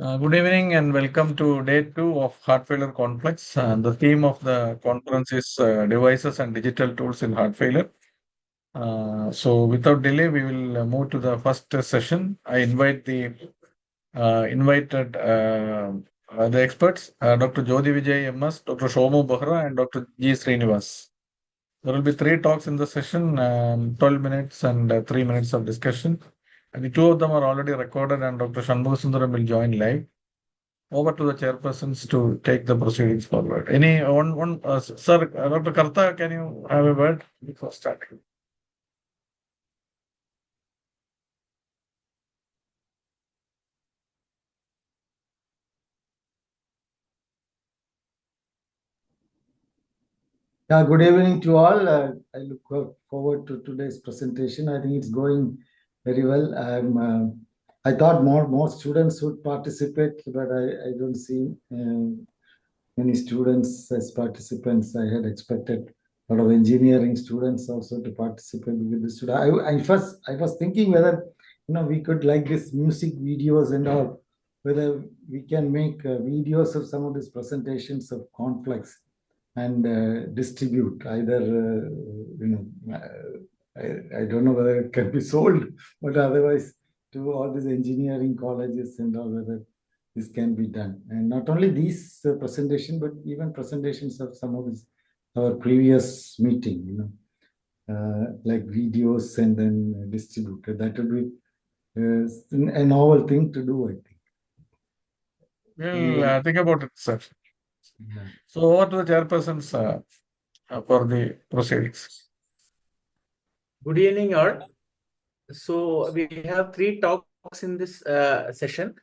Good evening and welcome to day two of Heart Failure Conflux. The theme of the conference is devices and digital tools in heart failure. So, without delay, we will move to the first session. I invite the invited the experts, Dr. Jyoti Vijay MS, Dr. Shomu Bohra, and Dr. G. Srinivas. There will be three talks in the session, 12 minutes and 3 minutes of discussion. And the two of them are already recorded, and Dr. Shanmugasundaram will join live. Over to the chairpersons to take the proceedings forward. Any one, sir, Dr. Karta, can you have a word before starting? Yeah, good evening to all. I look forward to today's presentation. I think it's going very well. I thought more students would participate, but I don't see many students as participants. I had expected a lot of engineering students also to participate with this. I was thinking whether we could like this music videos and all, whether we can make videos of some of these presentations of Conflux and distribute either I don't know whether it can be sold, but otherwise to all these engineering colleges and all, whether this can be done. And not only these presentation, but even presentations of some of this, our previous meeting, like videos and then distributed. That would be a novel thing to do, I think. We'll think about it, sir. Yeah. So over to the chairpersons for the proceedings. Good evening, all. So we have three talks in this session.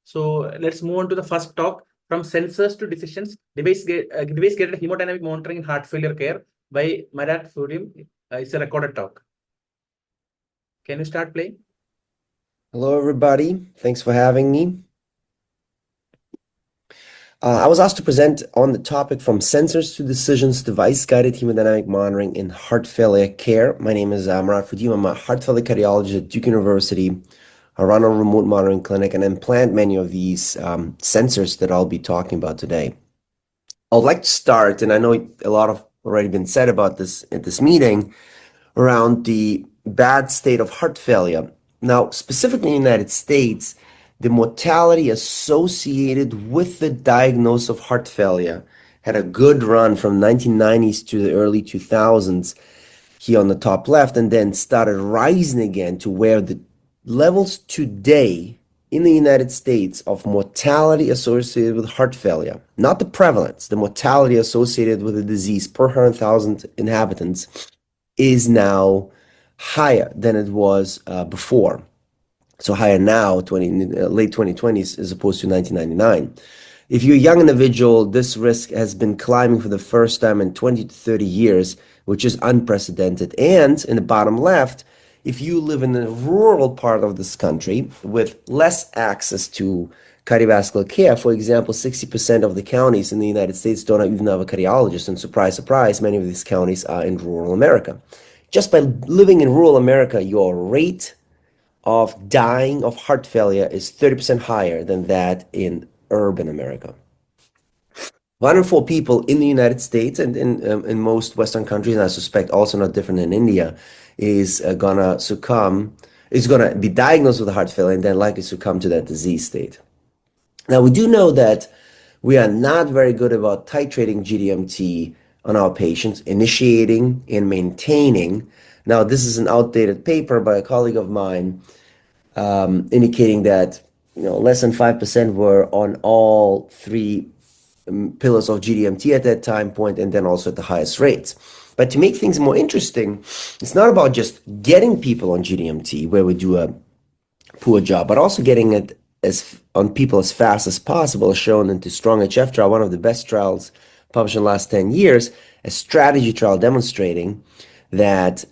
So let's move on to the first talk, from sensors to decisions, device-guided hemodynamic monitoring in heart failure care by Marat Furim. It's a recorded talk. Can you start playing? Hello, everybody. Thanks for having me. I was asked to present on the topic from sensors to decisions, device-guided hemodynamic monitoring in heart failure care. My name is Marat Fudim. I'm a heart failure cardiologist at Duke University. I run a remote monitoring clinic and implant many of these sensors that I'll be talking about today. I would like to start, and I know a lot of already been said about this at this meeting, around the bad state of heart failure. Now, specifically in the United States, the mortality associated with the diagnosis of heart failure had a good run from 1990s to the early 2000s here on the top left, and then started rising again to where the levels today in the United States of mortality associated with heart failure, not the prevalence, the mortality associated with the disease per 100,000 inhabitants, is now higher than it was before. So higher now, late 2020s, as opposed to 1999. If you're a young individual, this risk has been climbing for the first time in 20 to 30 years, which is unprecedented. And in the bottom left, if you live in the rural part of this country with less access to cardiovascular care, for example, 60% of the counties in the United States don't even have a cardiologist, and surprise, surprise, many of these counties are in rural America. Just by living in rural America, your rate of dying of heart failure is 30% higher than that in urban America. 104 people in the United States and in most Western countries, and I suspect also not different in India, is gonna be diagnosed with heart failure and then likely succumb to that disease state. Now, we do know that we are not very good about titrating GDMT on our patients, initiating and maintaining. Now, this is an outdated paper by a colleague of mine indicating that less than 5% were on all three pillars of GDMT at that time point, and then also at the highest rates. But to make things more interesting, it's not about just getting people on GDMT, where we do a poor job, but also getting it on people as fast as possible, as shown in the STRONG-HF trial, one of the best trials published in the last 10 years, a strategy trial demonstrating that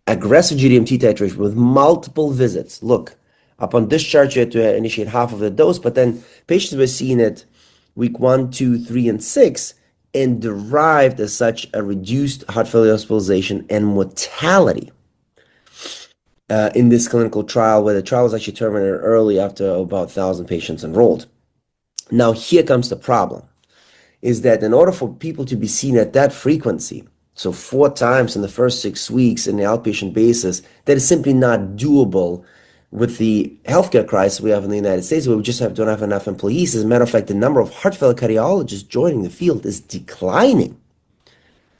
aggressive GDMT titration with multiple visits. Look, upon discharge, you had to initiate half of the dose, but then patients were seen at week 1, 2, 3, and 6 and derived as such a reduced heart failure hospitalization and mortality. in this clinical trial, where the trial was actually terminated early after about 1,000 patients enrolled. Now, here comes the problem, is that in order for people to be seen at that frequency, so 4 times in the first 6 weeks in the outpatient basis, that is simply not doable with the healthcare crisis we have in the United States, where we just don't have enough employees. As a matter of fact, the number of heart failure cardiologists joining the field is declining.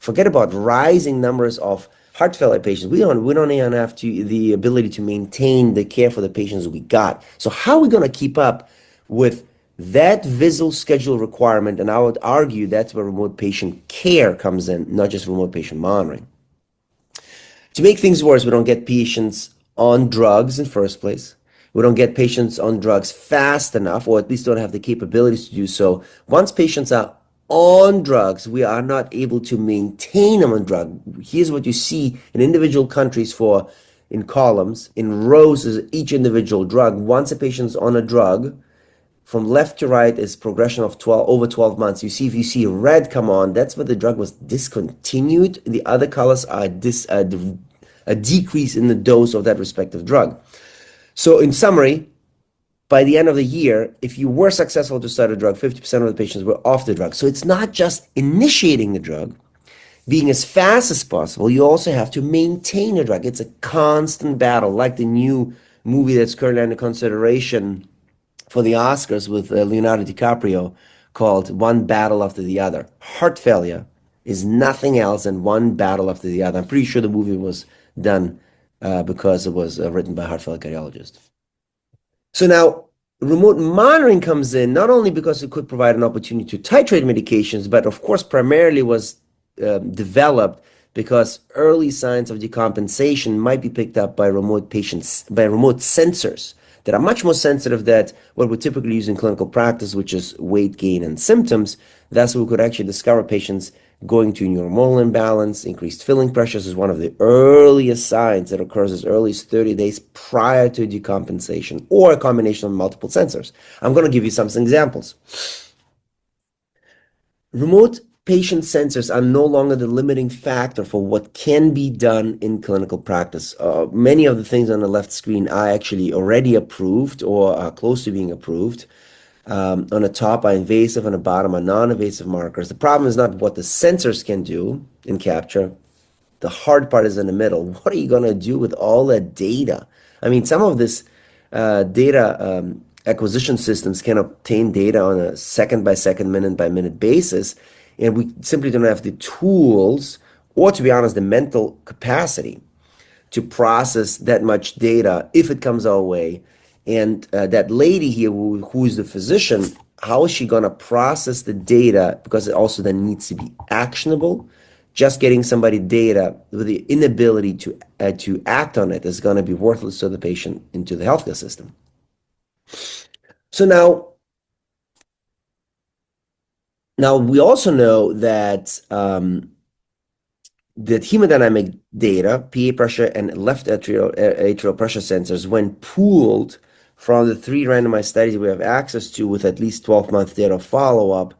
Forget about rising numbers of heart failure patients. We don't even have the ability to maintain the care for the patients we got. So how are we going to keep up with that visual schedule requirement? And I would argue that's where remote patient care comes in, not just remote patient monitoring. To make things worse, we don't get patients on drugs in the first place. We don't get patients on drugs fast enough, or at least don't have the capabilities to do so. Once patients are on drugs, we are not able to maintain them on drug. Here's what you see in individual countries for in columns, in rows is each individual drug. Once a patient's on a drug, from left to right is progression of over 12 months. You see, if you see red come on, that's where the drug was discontinued. The other colors are a decrease in the dose of that respective drug. So in summary, by the end of the year, if you were successful to start a drug, 50% of the patients were off the drug. So it's not just initiating the drug, being as fast as possible. You also have to maintain a drug. It's a constant battle, like the new movie that's currently under consideration for the Oscars with Leonardo DiCaprio, called One Battle After the Other. Heart failure is nothing else than one battle after the other. I'm pretty sure the movie was done because it was written by a heart failure cardiologist. So now, remote monitoring comes in not only because it could provide an opportunity to titrate medications, but of course primarily was developed because early signs of decompensation might be picked up by remote sensors that are much more sensitive than what we typically use in clinical practice, which is weight gain and symptoms. Thus, we could actually discover patients going to neurohormonal imbalance. Increased filling pressures is one of the earliest signs that occurs as early as 30 days prior to decompensation, or a combination of multiple sensors. I'm going to give you some examples. Remote patient sensors are no longer the limiting factor for what can be done in clinical practice. Many of the things on the left screen are actually already approved or are close to being approved. On the top are invasive, on the bottom are non-invasive markers. The problem is not what the sensors can do in capture. The hard part is in the middle. What are you going to do with all that data? I mean, some of this data acquisition systems can obtain data on a second-by-second, minute-by-minute basis, and we simply don't have the tools, or to be honest, the mental capacity to process that much data if it comes our way. And that lady here who is the physician, how is she going to process the data? Because it also then needs to be actionable. Just getting somebody data with the inability to act on it is going to be worthless to the patient and to the healthcare system. So now we also know that that hemodynamic data, PA pressure and left atrial pressure sensors, when pooled from the 3 randomized studies we have access to with at least 12-month data follow-up,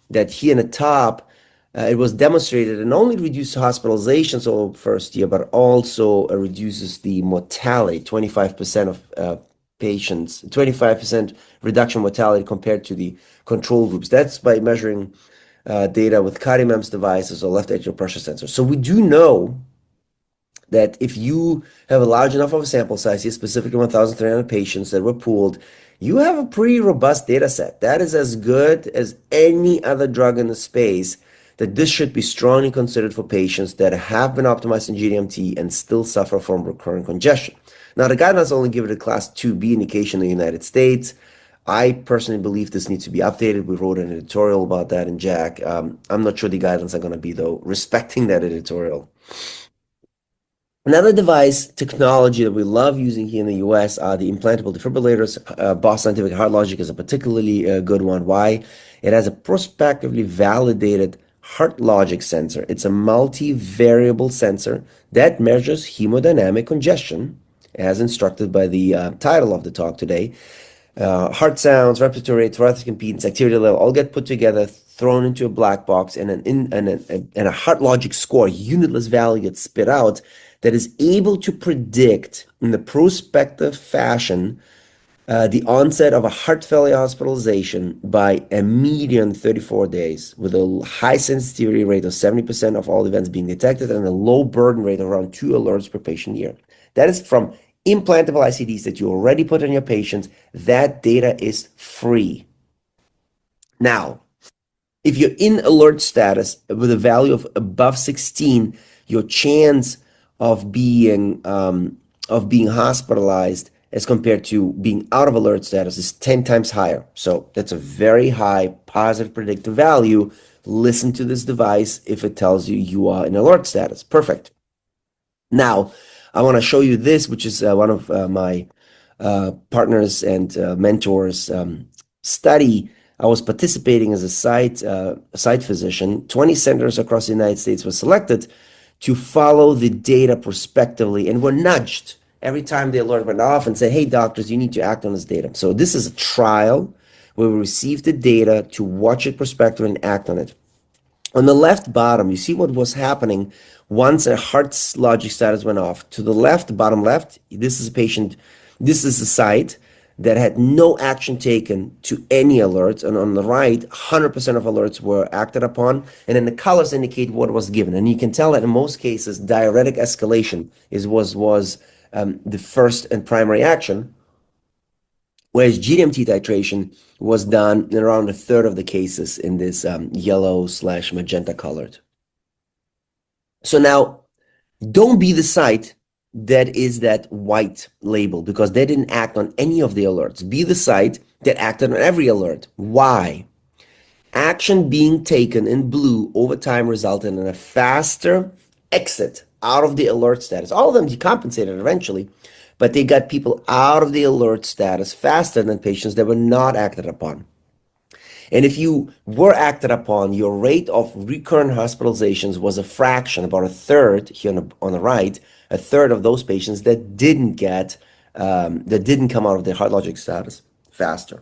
that here in the top, it was demonstrated and not only reduces hospitalizations over the first year, but also reduces the mortality, 25% of patients, 25% reduction in mortality compared to the control groups. That's by measuring data with CardioMEMS devices or left atrial pressure sensors. So we do know that if you have a large enough of a sample size, here specifically 1,300 patients that were pooled, you have a pretty robust data set. That is as good as any other drug in the space, that this should be strongly considered for patients that have been optimized in GDMT and still suffer from recurrent congestion. Now, the guidelines only give it a class 2B indication in the United States. I personally believe this needs to be updated. We wrote an editorial about that in Jack. I'm not sure the guidelines are going to be, though, respecting that editorial. Another device technology that we love using here in the US are the implantable defibrillators. Boston Scientific Heart Logic is a particularly good one. Why? It has a prospectively validated heart logic sensor. It's a multi-variable sensor that measures hemodynamic congestion, as instructed by the title of the talk today. Heart sounds, respiratory rate, thoracic impedance, activity level all get put together, thrown into a black box, and a heart logic score, unitless value gets spit out that is able to predict in the prospective fashion the onset of a heart failure hospitalization by a median 34 days with a high sensitivity rate of 70% of all events being detected and a low burden rate of around 2 alerts per patient year. That is from implantable ICDs that you already put on your patients. That data is free. Now, if you're in alert status with a value of above 16, your chance of being hospitalized as compared to being out of alert status is 10 times higher. So that's a very high positive predictive value. Listen to this device if it tells you you are in alert status. Perfect. Now, I want to show you this, which is one of my partners and mentors study. I was participating as a site physician. 20 centers across the United States were selected to follow the data prospectively and were nudged every time the alert went off and said, hey, doctors, you need to act on this data. So this is a trial where we received the data to watch it prospectively and act on it. On the left bottom, you see what was happening once a heart's logic status went off. To the left, bottom left, this is a patient, this is a site that had no action taken to any alerts. And on the right, 100% of alerts were acted upon. And then the colors indicate what was given. And you can tell that in most cases, diuretic escalation was the first and primary action, whereas GDMT titration was done in around a third of the cases in this yellow/magenta colored. So now, don't be the site that is that white label because they didn't act on any of the alerts. Be the site that acted on every alert. Why? Action being taken in blue over time resulted in a faster exit out of the alert status. All of them decompensated eventually, but they got people out of the alert status faster than patients that were not acted upon. And if you were acted upon, your rate of recurrent hospitalizations was a fraction, about a third here on the right, a third of those patients that didn't come out of their heart logic status faster.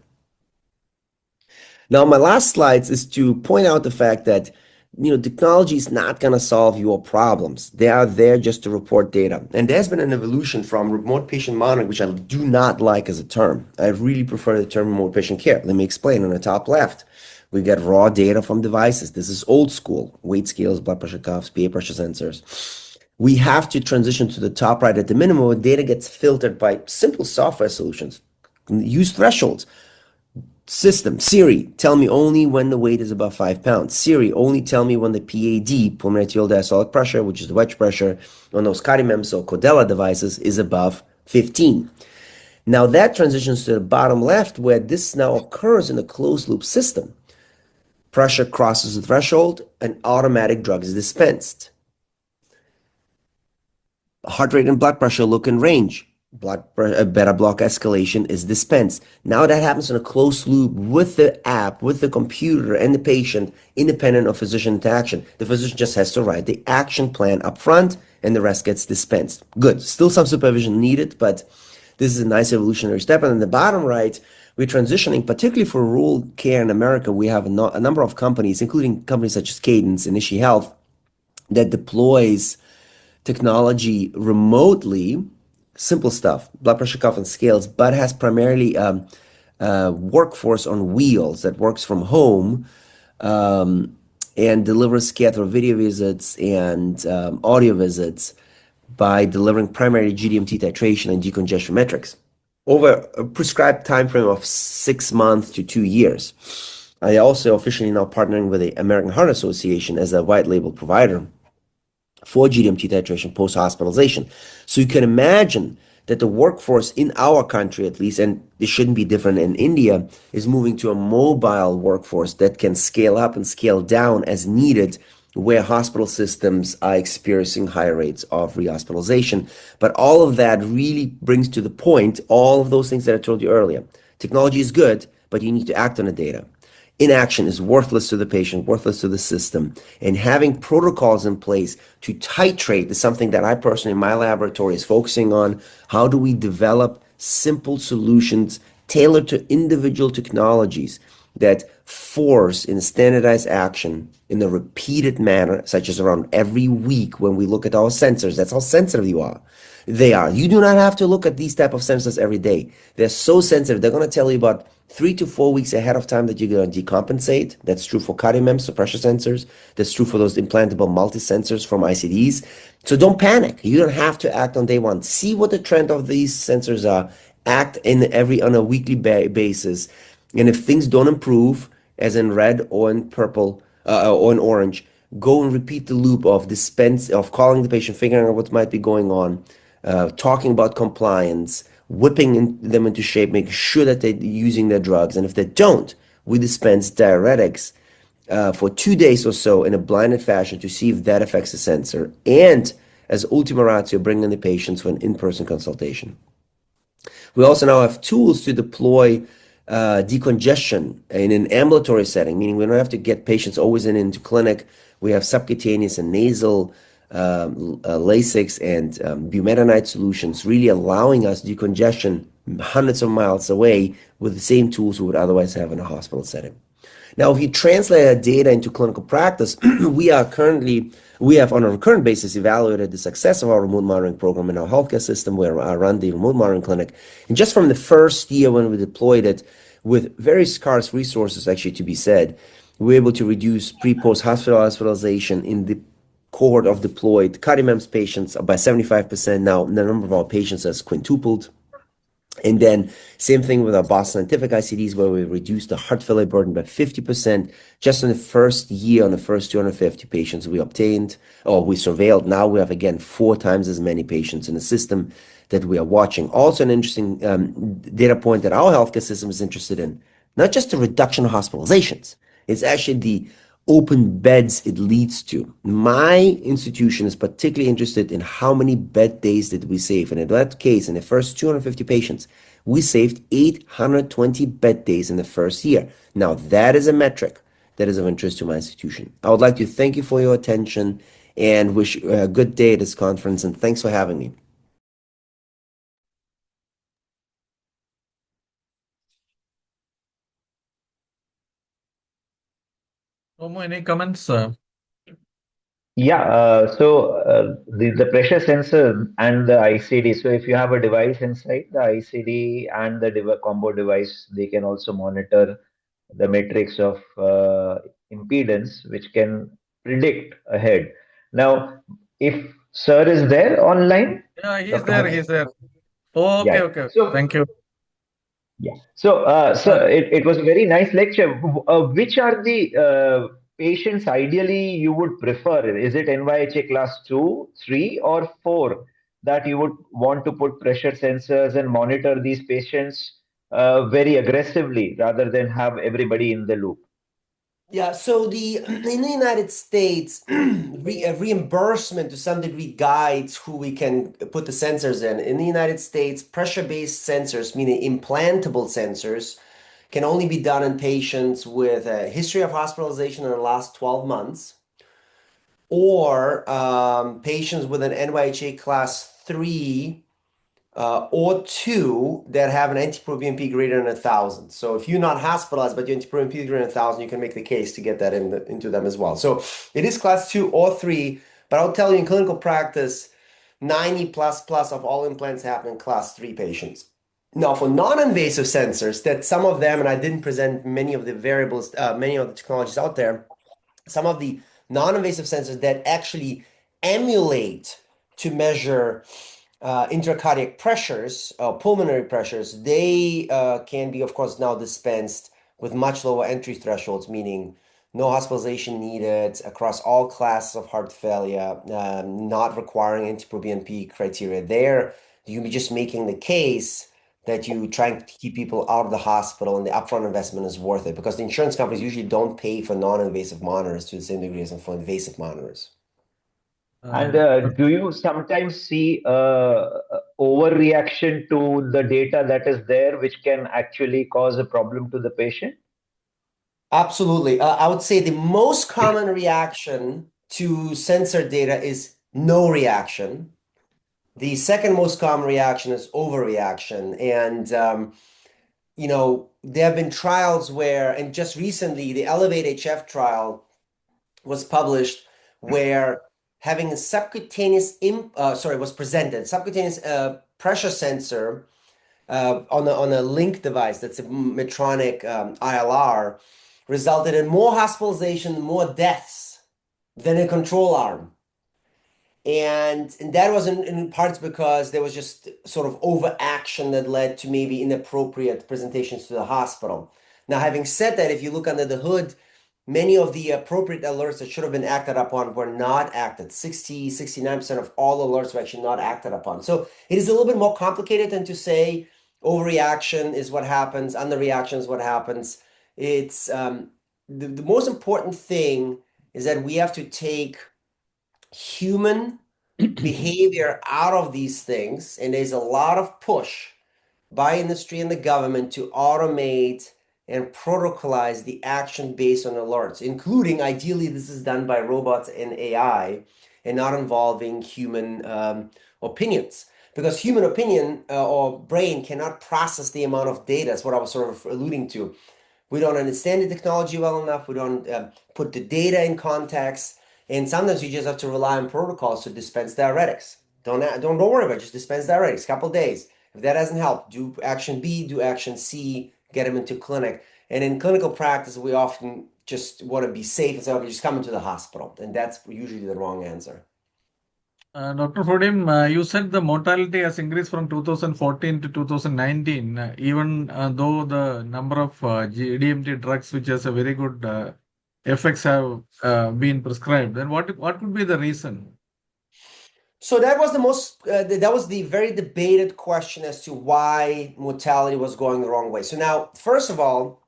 Now, my last slides is to point out the fact that technology is not going to solve your problems. They are there just to report data. And there's been an evolution from remote patient monitoring, which I do not like as a term. I really prefer the term remote patient care. Let me explain. On the top left, we get raw data from devices. This is old school. Weight scales, blood pressure cuffs, PA pressure sensors. We have to transition to the top right at the minimum where data gets filtered by simple software solutions. Use thresholds. System, Siri, tell me only when the weight is above 5 pounds. Siri, only tell me when the PAD, pulmonary arterial diastolic pressure, which is the wedge pressure on those CardioMEMS or Cordella devices, is above 15. Now that transitions to the bottom left where this now occurs in a closed loop system. Pressure crosses the threshold, an automatic drug is dispensed. Heart rate and blood pressure look in range. Beta block escalation is dispensed. Now that happens in a closed loop with the app, with the computer and the patient, independent of physician interaction. The physician just has to write the action plan up front and the rest gets dispensed. Good. Still some supervision needed, but this is a nice evolutionary step. And in the bottom right, we're transitioning, particularly for rural care in America. We have a number of companies, including companies such as Cadence and Ishi Health, that deploys technology remotely, simple stuff, blood pressure cuff and scales, but has primarily workforce on wheels that works from home and delivers care through video visits and audio visits by delivering primary GDMT titration and decongestion metrics over a prescribed time frame of 6 months to 2 years. I also officially now partnering with the American Heart Association as a white label provider for GDMT titration post-hospitalization. So you can imagine that the workforce in our country, at least, and it shouldn't be different in India, is moving to a mobile workforce that can scale up and scale down as needed where hospital systems are experiencing higher rates of rehospitalization. But all of that really brings to the point all of those things that I told you earlier. Technology is good, but you need to act on the data. Inaction is worthless to the patient, worthless to the system. And having protocols in place to titrate is something that I personally in my laboratory is focusing on. How do we develop simple solutions tailored to individual technologies that force in standardized action in a repeated manner, such as around every week when we look at our sensors. That's how sensitive they are. You do not have to look at these type of sensors every day. They're so sensitive. They're going to tell you about 3 to 4 weeks ahead of time that you're going to decompensate. That's true for CardioMEMS, so pressure sensors. That's true for those implantable multi-sensors from ICDs. So don't panic. You don't have to act on day one. See what the trend of these sensors are. Act on a weekly basis. And if things don't improve, as in red or in purple or in orange, go and repeat the loop of calling the patient, figuring out what might be going on, talking about compliance, whipping them into shape, making sure that they're using their drugs. And if they don't, we dispense diuretics for 2 days or so in a blinded fashion to see if that affects the sensor. And as ultima ratio, bring in the patients for an in-person consultation. We also now have tools to deploy decongestion in an ambulatory setting, meaning we don't have to get patients always into clinic. We have subcutaneous and nasal Lasix and bumetanide solutions, really allowing us decongestion hundreds of miles away with the same tools we would otherwise have in a hospital setting. Now, if you translate that data into clinical practice, we have on a recurrent basis evaluated the success of our remote monitoring program in our healthcare system where I run the remote monitoring clinic. And just from the first year when we deployed it with very scarce resources, actually to be said, we were able to reduce pre-post hospitalization in the cohort of deployed CardioMEMS patients by 75%. Now, the number of our patients has quintupled. And then same thing with our Boston Scientific ICDs, where we reduced the heart failure burden by 50% just in the first year on the first 250 patients we obtained or we surveilled. Now we have, again, 4 times as many patients in the system that we are watching. Also an interesting data point that our healthcare system is interested in, not just the reduction of hospitalizations, it's actually the open beds it leads to. My institution is particularly interested in how many bed days did we save. And in that case, in the first 250 patients, we saved 820 bed days in the first year. Now, that is a metric that is of interest to my institution. I would like to thank you for your attention and wish you a good day at this conference, and thanks for having me. Tomo, any comments? Yeah, the pressure sensor and the ICD. So if you have a device inside the ICD and the combo device, they can also monitor the matrix of impedance, which can predict ahead. Now, if sir is there online, Yeah, he's Dr. there. Harsh? He's there. Oh, okay, Yeah. okay. So Thank you. yeah. So, Uh, it was a very nice lecture. Which are the patients ideally you would prefer? Is it NYHA class 2, 3, or 4 that you would want to put pressure sensors and monitor these patients very aggressively rather than have everybody in the loop? Yeah, so in the United States, reimbursement to some degree guides who we can put the sensors in. In the United States, pressure-based sensors, meaning implantable sensors, can only be done in patients with a history of hospitalization in the last 12 months, or patients with an NYHA class 3 or 2 that have an NT-proBNP greater than 1,000. So if you're not hospitalized, but your NT-proBNP is greater than 1,000, you can make the case to get that into them as well. So it is class 2 or 3, but I'll tell you in clinical practice, 90 plus of all implants happen in class 3 patients. Now, for non-invasive sensors, that some of them, and I didn't present many of the variables, many of the technologies out there, some of the non-invasive sensors that actually emulate to measure intracardiac pressures, pulmonary pressures, they can be, of course, now dispensed with much lower entry thresholds, meaning no hospitalization needed across all classes of heart failure, not requiring NT-proBNP criteria. There, you'll be just making the case that you trying to keep people out of the hospital and the upfront investment is worth it because the insurance companies usually don't pay for non-invasive monitors to the same degree as for invasive monitors. And do you sometimes see overreaction to the data that is there, which can actually cause a problem to the patient? Absolutely. I would say the most common reaction to sensor data is no reaction. The second most common reaction is overreaction. And there have been trials where, and just recently, the Elevate HF trial was published where having a was presented, subcutaneous pressure sensor on a link device that's a Medtronic ILR resulted in more hospitalization, more deaths than a control arm. And that was in parts because there was just sort of overaction that led to maybe inappropriate presentations to the hospital. Now, having said that, if you look under the hood, many of the appropriate alerts that should have been acted upon were not acted. 69% of all alerts were actually not acted upon. So it is a little bit more complicated than to say overreaction is what happens, underreaction is what happens. It's the most important thing is that we have to take human behavior out of these things, and there's a lot of push by industry and the government to automate and protocolize the action based on alerts, including ideally this is done by robots and AI and not involving human opinions. Because human opinion or brain cannot process the amount of data. That's what I was sort of alluding to. We don't understand the technology well enough. We don't put the data in context. And sometimes you just have to rely on protocols to dispense diuretics. Don't worry about it. Just dispense diuretics, couple days. If that doesn't help, do action B, do action C, get them into clinic. And in clinical practice, we often just want to be safe and say, okay, just come into the hospital. And that's usually the wrong answer. Dr. Fodim, you said the mortality has increased from 2014 to 2019, even though the number of DMT drugs, which has a very good effects, have been prescribed. Then what could be the reason? So that was the very debated question as to why mortality was going the wrong way. So now, first of all,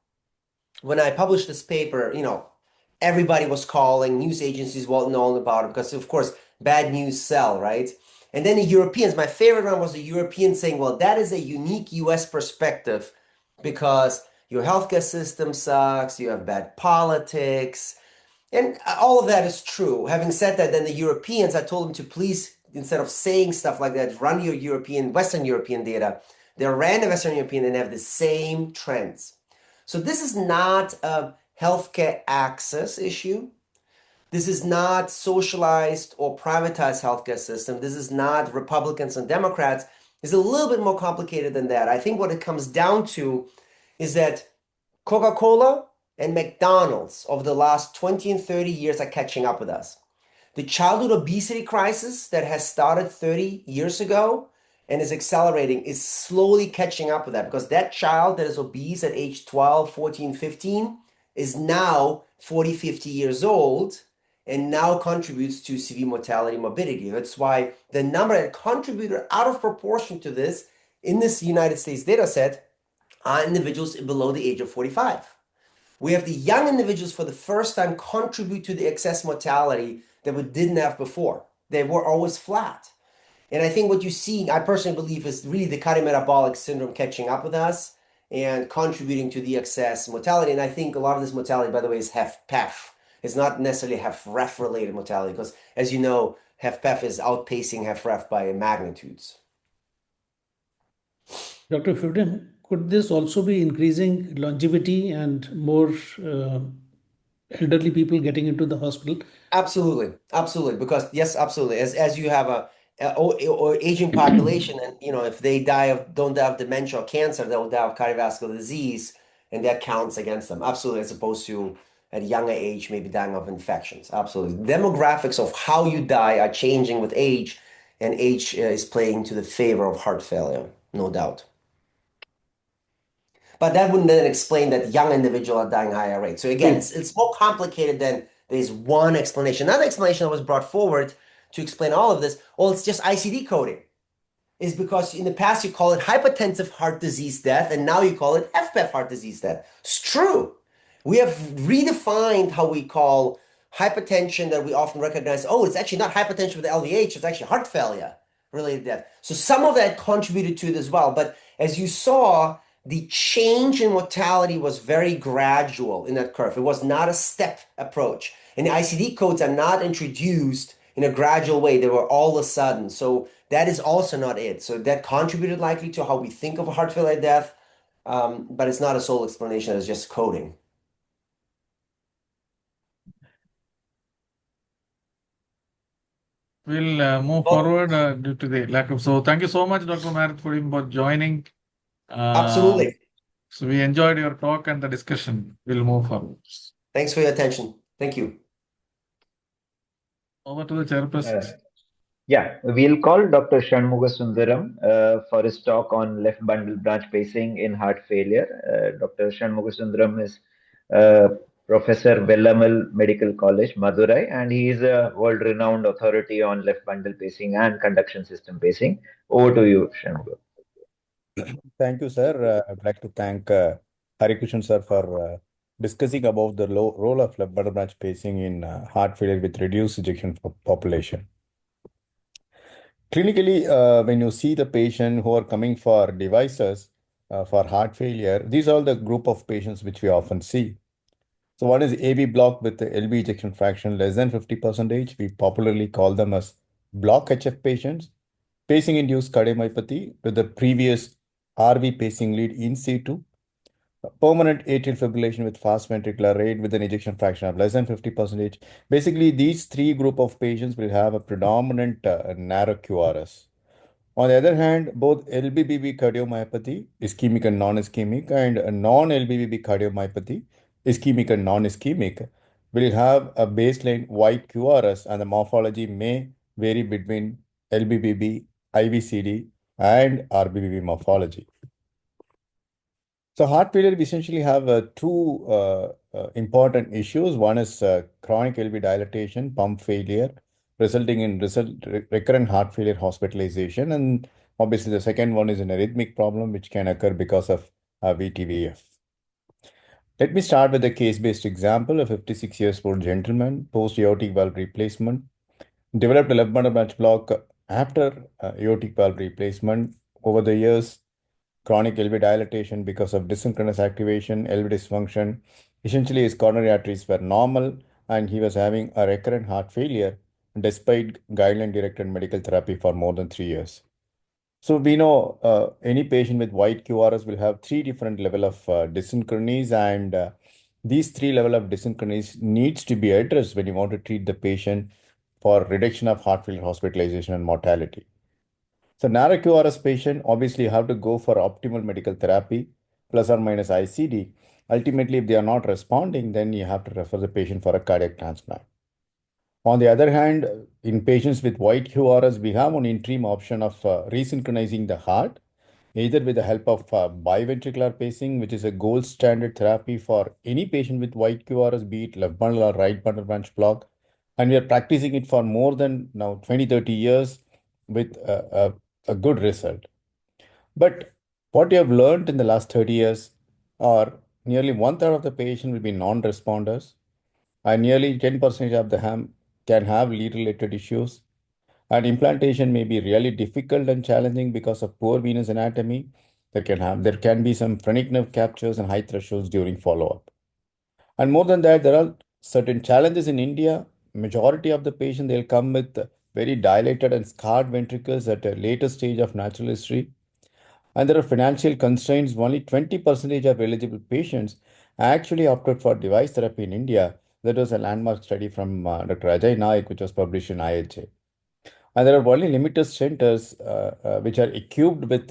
when I published this paper, everybody was calling, news agencies well known about it because, of course, bad news sell, right? And then the Europeans, my favorite one was the Europeans saying, well, that is a unique US perspective because your healthcare system sucks, you have bad politics, and all of that is true. Having said that, then the Europeans, I told them to please, instead of saying stuff like that, run your Western European data. They ran the Western European and have the same trends. So this is not a healthcare access issue. This is not socialized or privatized healthcare system. This is not Republicans and Democrats. It's a little bit more complicated than that. I think what it comes down to is that Coca-Cola and McDonald's over the last 20 and 30 years are catching up with us. The childhood obesity crisis that has started 30 years ago and is accelerating is slowly catching up with that because that child that is obese at age 12, 14, 15 is now 40, 50 years old and now contributes to severe mortality morbidity. That's why the number that contributed out of proportion to this in this United States data set are individuals below the age of 45. We have the young individuals for the first time contribute to the excess mortality that we didn't have before. They were always flat. And I think what you see, I personally believe, is really the cardiometabolic syndrome catching up with us and contributing to the excess mortality. And I think a lot of this mortality, by the way, is HFpEF. It's not necessarily HFrEF related mortality because, as you know, HFpEF is outpacing HFrEF by magnitudes. Dr. Fuden, could this also be increasing longevity and more elderly people getting into the hospital? Absolutely, absolutely. Because yes, absolutely. As you have or aging population, and if they don't die of dementia or cancer, they'll die of cardiovascular disease, and that counts against them. Absolutely, as opposed to at a younger age, maybe dying of infections. Absolutely. Demographics of how you die are changing with age, and age is playing to the favor of heart failure, no doubt. But that wouldn't then explain that young individuals are dying higher rates. So again, it's more complicated than there's one explanation. Another explanation that was brought forward to explain all of this, well, it's just ICD coding. Is because in the past you call it hypertensive heart disease death, and now you call it HFpEF heart disease death. It's true. We have redefined how we call hypertension that we often recognize. Oh, it's actually not hypertension with LVH, it's actually heart failure related death. So some of that contributed to it as well. But as you saw, the change in mortality was very gradual in that curve. It was not a step approach. And the ICD codes are not introduced in a gradual way. They were all of a sudden. So that is also not it. So that contributed likely to how we think of a heart failure death. but it's not a sole explanation, it's just coding. We'll move forward due to the lack of. So, thank you so much, Dr. Marat, for joining. Absolutely. So, we enjoyed your talk and the discussion. We'll move forward. Thanks for your attention. Thank you. Over to the chairperson. Yeah, we'll call Dr. Shanmuga Sundaram for his talk on left bundle branch pacing in heart failure. Dr. Shanmuga Sundaram is Professor Vellamal Medical College, Madurai, and he is a world-renowned authority on left bundle pacing and conduction system pacing. Over to you, Shanmuga. Thank you, sir. I'd like to thank Harikrishnan sir for discussing about the role of left bundle branch pacing in heart failure with reduced ejection population. Clinically, when you see the patient who are coming for devices for heart failure, these are the group of patients which we often see. So one is AV block with the LV ejection fraction less than 50%. We popularly call them as block HF patients. Pacing-induced cardiomyopathy with the previous RV pacing lead in situ. Permanent atrial fibrillation with fast ventricular rate with an ejection fraction of less than 50%. Basically, these three group of patients will have a predominant narrow QRS. On the other hand, both LBBB cardiomyopathy, ischemic and non-ischemic, and non-LBBB cardiomyopathy, ischemic and non-ischemic, will have a baseline white QRS, and the morphology may vary between LBBB, IVCD, and RBBB morphology. So heart failure, we essentially have two important issues. One is chronic LV dilatation, pump failure, resulting in recurrent heart failure hospitalization. And obviously, the second one is an arrhythmic problem, which can occur because of VTVF. Let me start with a case-based example. A 56 years old gentleman, post-aortic valve replacement, developed a left bundle branch block after aortic valve replacement. Over the years, chronic LV dilatation because of desynchronous activation, LV dysfunction. Essentially, his coronary arteries were normal and he was having a recurrent heart failure despite guideline-directed medical therapy for more than 3 years. So we know any patient with white QRS will have three different level of dysynchronies, and these three level of dysynchronies needs to be addressed when you want to treat the patient for reduction of heart failure hospitalization and mortality. So narrow QRS patient, obviously you have to go for optimal medical therapy plus or minus ICD. Ultimately, if they are not responding, then you have to refer the patient for a cardiac transplant. On the other hand, in patients with white QRS, we have an interim option of resynchronizing the heart, either with the help of biventricular pacing, which is a gold standard therapy for any patient with white QRS, be it left bundle or right bundle branch block. And we are practicing it for more than now 20, 30 years with a good result. But what you have learned in the last 30 years are nearly one third of the patient will be non-responders, and nearly 10% of the ham can have lead-related issues. And implantation may be really difficult and challenging because of poor venous anatomy. There can be some phrenic nerve captures and high thresholds during follow-up. And more than that, there are certain challenges in India. Majority of the patients, they'll come with very dilated and scarred ventricles at a later stage of natural history. And there are financial constraints. Only 20% of eligible patients actually opted for device therapy in India. That was a landmark study from Dr. Ajay Naik, which was published in IHA. And there are only limited centers which are equipped with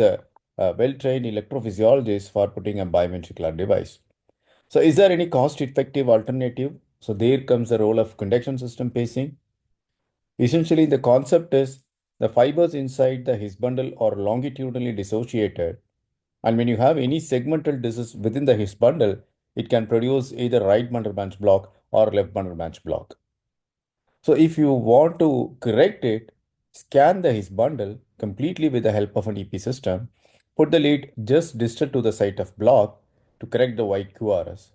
well-trained electrophysiologists for putting a biventricular device. So is there any cost-effective alternative? So there comes the role of conduction system pacing. Essentially, the concept is the fibers inside the His bundle are longitudinally dissociated. And when you have any segmental disease within the His bundle, it can produce either right bundle branch block or left bundle branch block. So if you want to correct it, scan the His bundle completely with the help of an EP system. Put the lead just distal to the site of block to correct the white QRS.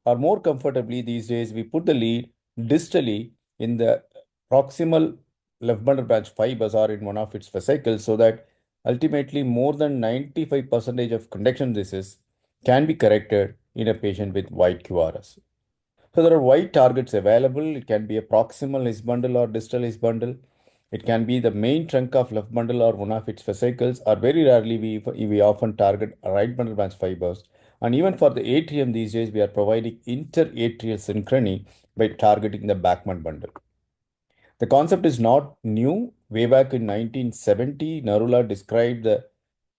Or more comfortably these days, we put the lead distally in the proximal left bundle branch fibers or in one of its fascicles, so that ultimately more than 95% of conduction disease can be corrected in a patient with white QRS. So there are wide targets available. It can be a proximal His bundle or distal His bundle. It can be the main trunk of left bundle or one of its fascicles, or very rarely we often target right bundle branch fibers. And even for the atrium these days, we are providing interatrial synchrony by targeting the Bachman bundle. The concept is not new. Way back in 1970, Narula described the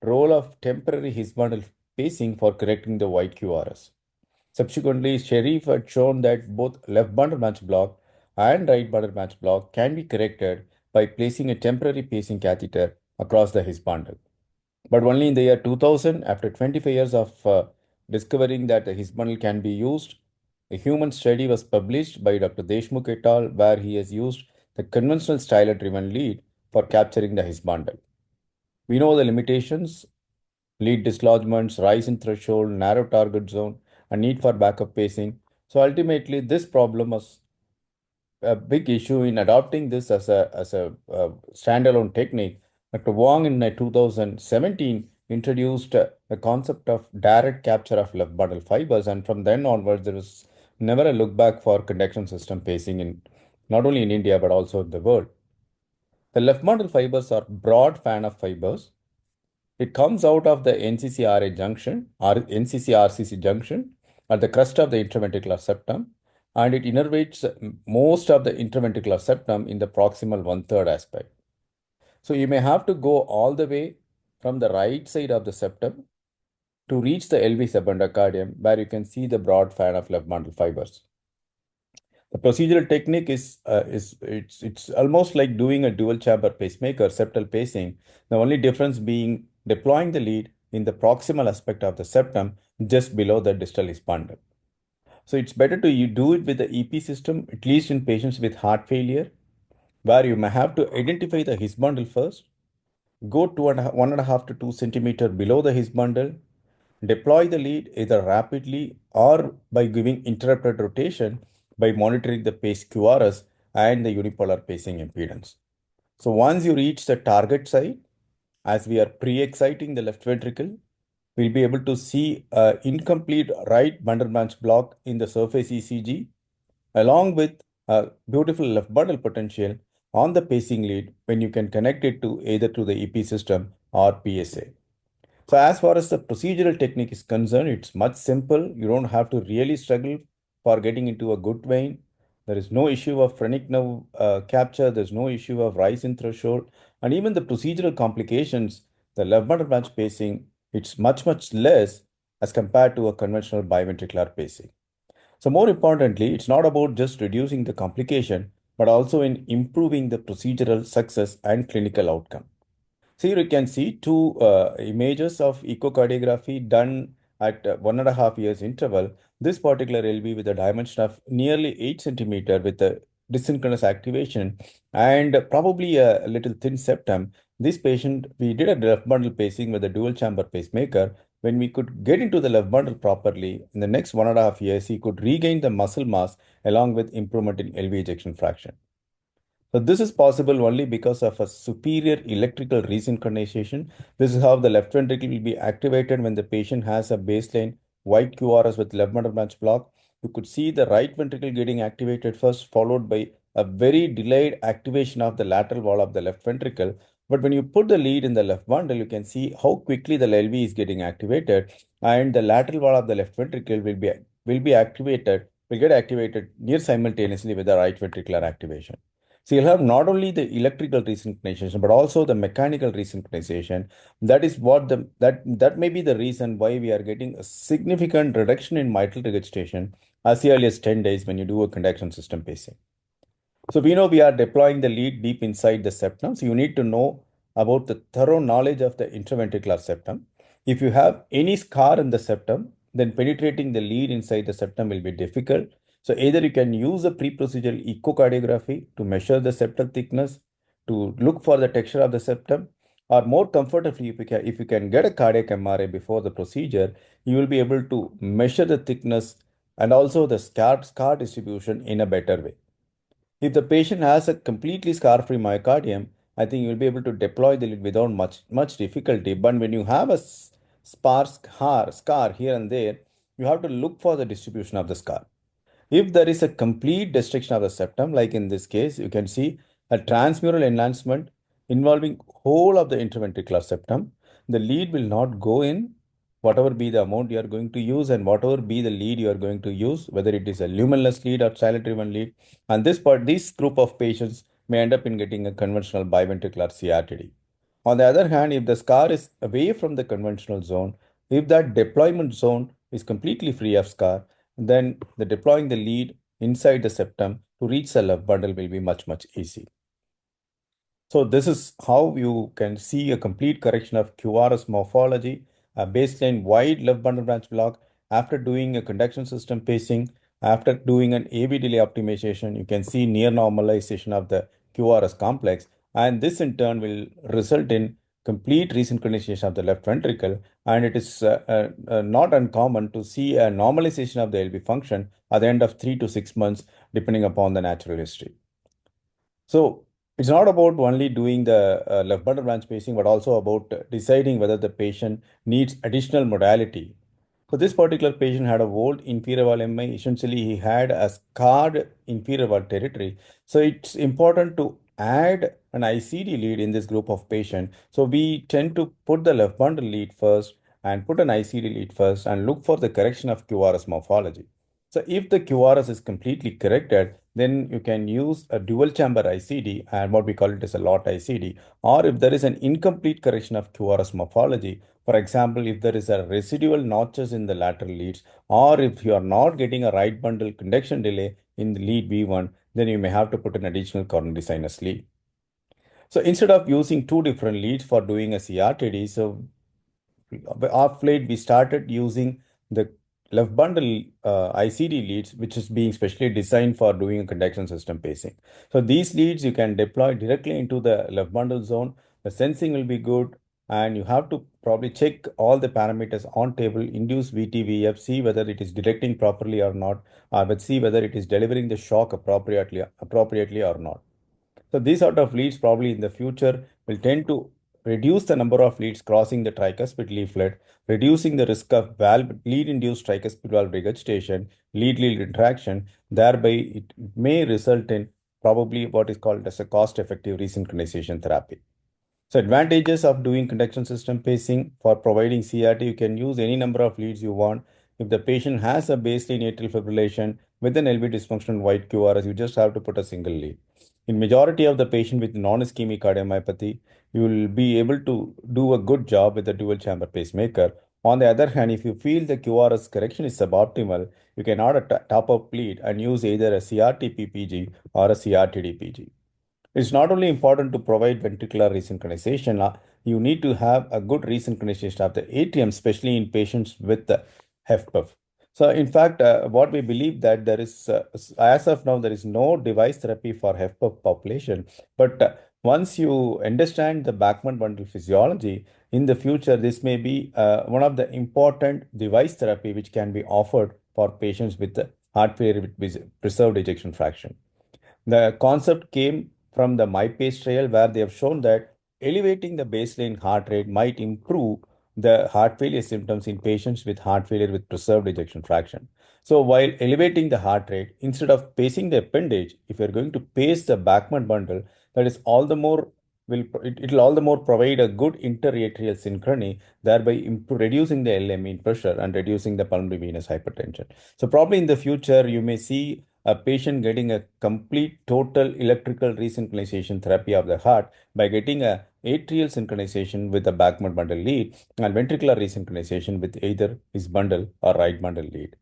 role of temporary his-bundle pacing for correcting the white QRS. Subsequently, Sharif had shown that both left bundle match block and right bundle match block can be corrected by placing a temporary pacing catheter across the his bundle. But only in the year 2000, after 25 years of discovering that the his bundle can be used, a human study was published by Dr. Deshmukh et al., where he has used the conventional styler-driven lead for capturing the his bundle. We know the limitations: lead dislodgements, rise in threshold, narrow target zone, and need for backup pacing. So ultimately, this problem was a big issue in adopting this as a standalone technique. Dr. Wong in 2017 introduced the concept of direct capture of left bundle fibers, and from then onwards, there was never a look back for conduction system pacing in not only in India but also in the world. The left bundle fibers are broad fan of fibers. It comes out of the NCC-RA junction or NCC-RCC junction at the crest of the interventricular septum, and it innervates most of the interventricular septum in the proximal one-third aspect. So you may have to go all the way from the right side of the septum to reach the LV subendocardium, where you can see the broad fan of left bundle fibers. The procedural technique it's almost like doing a dual chamber pacemaker, septal pacing. The only difference being deploying the lead in the proximal aspect of the septum just below the distal bundle. So it's better to you do it with the EP system, at least in patients with heart failure, where you may have to identify the his bundle first, go 1.5 to 2 centimeter below the his bundle, deploy the lead either rapidly or by giving interrupted rotation by monitoring the pace QRS and the unipolar pacing impedance. So once you reach the target site, as we are pre-exciting the left ventricle, we'll be able to see an incomplete right bundle branch block in the surface ECG, along with a beautiful left bundle potential on the pacing lead when you can connect it to either to the EP system or PSA. So as far as the procedural technique is concerned, it's much simple. You don't have to really struggle for getting into a good vein. There is no issue of phrenic nerve capture. There's no issue of rise in threshold. And even the procedural complications, the left bundle branch pacing, it's much less as compared to a conventional biventricular pacing. So more importantly, it's not about just reducing the complication, but also in improving the procedural success and clinical outcome. So here you can see two images of echocardiography done at 1.5 years interval. This particular LV with a dimension of nearly 8 centimeter with a dysynchronous activation and probably a little thin septum. This patient, we did a left bundle pacing with a dual chamber pacemaker. When we could get into the left bundle properly, in the next 1.5 years, he could regain the muscle mass along with improvement in LV ejection fraction. So this is possible only because of a superior electrical resynchronization. This is how the left ventricle will be activated when the patient has a baseline white QRS with left bundle branch block. You could see the right ventricle getting activated first, followed by a very delayed activation of the lateral wall of the left ventricle. But when you put the lead in the left bundle, you can see how quickly the LV is getting activated, and the lateral wall of the left ventricle will get activated near simultaneously with the right ventricular activation. So you'll have not only the electrical resynchronization, but also the mechanical resynchronization. That is what that may be the reason why we are getting a significant reduction in mitral regurgitation as early as 10 days when you do a conduction system pacing. So we know we are deploying the lead deep inside the septum. So you need to know about the thorough knowledge of the interventricular septum. If you have any scar in the septum, then penetrating the lead inside the septum will be difficult. So either you can use a pre-procedural echocardiography to measure the septal thickness, to look for the texture of the septum, or more comfortably, if you can get a cardiac MRI before the procedure, you will be able to measure the thickness and also the scar distribution in a better way. If the patient has a completely scar-free myocardium, I think you'll be able to deploy the lead without much difficulty. But when you have a sparse scar here and there, you have to look for the distribution of the scar. If there is a complete destruction of the septum, like in this case, you can see a transmural enhancement involving whole of the interventricular septum. The lead will not go in whatever be the amount you are going to use and whatever be the lead you are going to use, whether it is a lumenless lead or silent-driven lead. And this group of patients may end up in getting a conventional biventricular CRTD. On the other hand, if the scar is away from the conventional zone, if that deployment zone is completely free of scar, then the deploying the lead inside the septum to reach the left bundle will be much, much easy. So this is how you can see a complete correction of QRS morphology, a baseline wide left bundle branch block. After doing a conduction system pacing, after doing an AV delay optimization, you can see near normalization of the QRS complex. And this in turn will result in complete resynchronization of the left ventricle. And it is not uncommon to see a normalization of the LV function at the end of 3 to 6 months, depending upon the natural history. So it's not about only doing the left bundle branch pacing, but also about deciding whether the patient needs additional modality. So this particular patient had a old inferior wall MI. Essentially, he had a scarred inferior wall territory. So it's important to add an ICD lead in this group of patients. So we tend to put the left bundle lead first and put an ICD lead first and look for the correction of QRS morphology. So if the QRS is completely corrected, then you can use a dual chamber ICD and what we call it as a LOT ICD. Or if there is an incomplete correction of QRS morphology, for example, if there is a residual notches in the lateral leads, or if you are not getting a right bundle conduction delay in the lead V1, then you may have to put an additional coronary sinus lead. So instead of using two different leads for doing a CRTD, so off late we started using the left bundle ICD leads, which is being specially designed for doing a conduction system pacing. So these leads you can deploy directly into the left bundle zone. The sensing will be good, and you have to probably check all the parameters on table, induce VT, see whether it is directing properly or not, but see whether it is delivering the shock appropriately or not. So these sort of leads probably in the future will tend to reduce the number of leads crossing the tricuspid leaflet, reducing the risk of valve lead-induced tricuspid valve regurgitation, lead-lead interaction. Thereby, it may result in probably what is called as a cost-effective resynchronization therapy. So advantages of doing conduction system pacing for providing CRT, you can use any number of leads you want. If the patient has a baseline atrial fibrillation with an LV dysfunction white QRS, you just have to put a single lead. In majority of the patient with non-ischemic cardiomyopathy, you will be able to do a good job with the dual chamber pacemaker. On the other hand, if you feel the QRS correction is suboptimal, you can add a top-up lead and use either a CRT PPG or a CRTD PG. It's not only important to provide ventricular resynchronization, you need to have a good resynchronization of the atrium, especially in patients with HFpEF. So, in fact, what we believe that there is, as of now, there is no device therapy for HFpEF population. But once you understand the Bachman bundle physiology, in the future, this may be one of the important device therapy which can be offered for patients with heart failure with preserved ejection fraction. The concept came from the MyPace trial, where they have shown that elevating the baseline heart rate might improve the heart failure symptoms in patients with heart failure with preserved ejection fraction. So while elevating the heart rate, instead of pacing the appendage, if you're going to pace the Bachman bundle, that is all the more it will all the more provide a good interatrial synchrony, thereby reducing the LM mean pressure and reducing the pulmonary venous hypertension. So probably in the future, you may see a patient getting a complete total electrical resynchronization therapy of the heart by getting a atrial synchronization with a Bachman bundle lead and ventricular resynchronization with either his bundle or right bundle lead.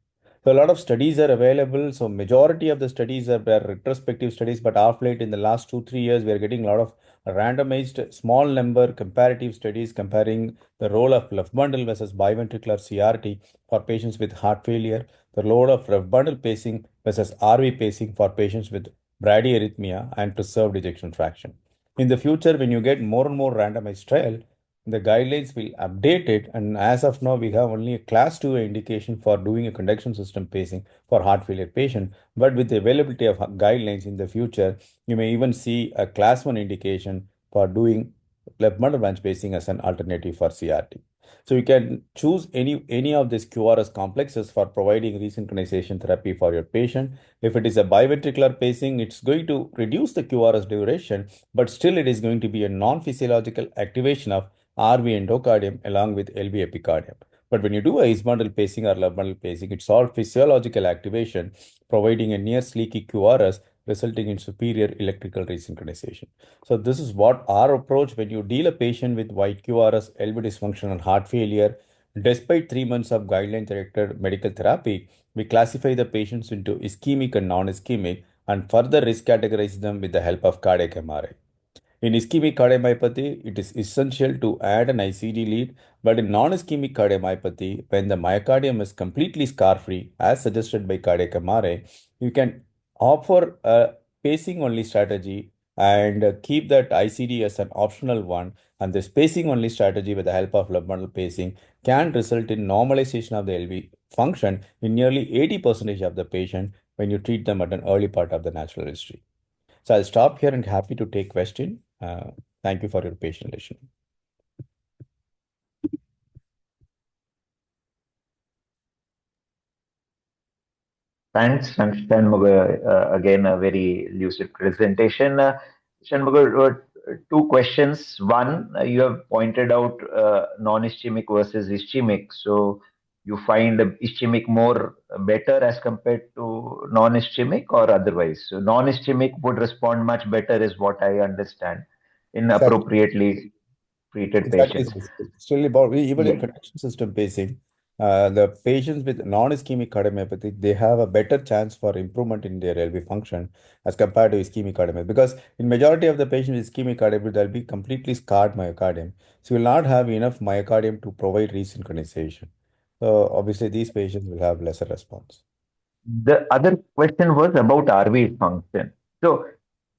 So a lot of studies are available. So majority of the studies are retrospective studies, but of late in the last 2, 3 years, we are getting a lot of randomized small number comparative studies comparing the role of left bundle versus biventricular CRT for patients with heart failure, the role of left bundle pacing versus RV pacing for patients with bradyarrhythmia and preserved ejection fraction. In the future, when you get more and more randomized trial, the guidelines will update it. And as of now, we have only a class 2 indication for doing a conduction system pacing for heart failure patient. But with the availability of guidelines in the future, you may even see a class 1 indication for doing left bundle branch pacing as an alternative for CRT. So you can choose any of these QRS complexes for providing resynchronization therapy for your patient. If it is a biventricular pacing, it's going to reduce the QRS duration, but still it is going to be a non-physiological activation of RV endocardium along with LV epicardium. But when you do a is bundle pacing or love bundle pacing, it's all physiological activation, providing a near sleeky QRS, resulting in superior electrical resynchronization. So this is what our approach when you deal a patient with white QRS, LV dysfunction, and heart failure. Despite 3 months of guideline-directed medical therapy, we classify the patients into ischemic and non-ischemic and further risk categorize them with the help of cardiac MRI. In ischemic cardiomyopathy, it is essential to add an ICD lead, but in non-ischemic cardiomyopathy, when the myocardium is completely scar-free, as suggested by cardiac MRI, you can offer a pacing-only strategy and keep that ICD as an optional one. And this pacing-only strategy with the help of love bundle pacing can result in normalization of the LV function in nearly 80% of the patient when you treat them at an early part of the natural history. So I'll stop here and happy to take question. Thank you for your patient listening. Thanks, Shanmugha. Again, a very lucid presentation. Shanmugha, two questions. One, you have pointed out non-ischemic versus ischemic. So you find ischemic more better as compared to non-ischemic or otherwise? So non-ischemic would respond much better, is what I understand, in Exactly. appropriately treated Exactly. patients. It's really about even in Yeah. connection system pacing, the patients with non-ischemic cardiomyopathy, they have a better chance for improvement in their LV function as compared to ischemic cardiomyopathy. Because in majority of the patients with ischemic cardiomyopathy, they'll be completely scarred myocardium. So you will not have enough myocardium to provide resynchronization. So obviously these patients will have lesser response. The other question was about RV function. So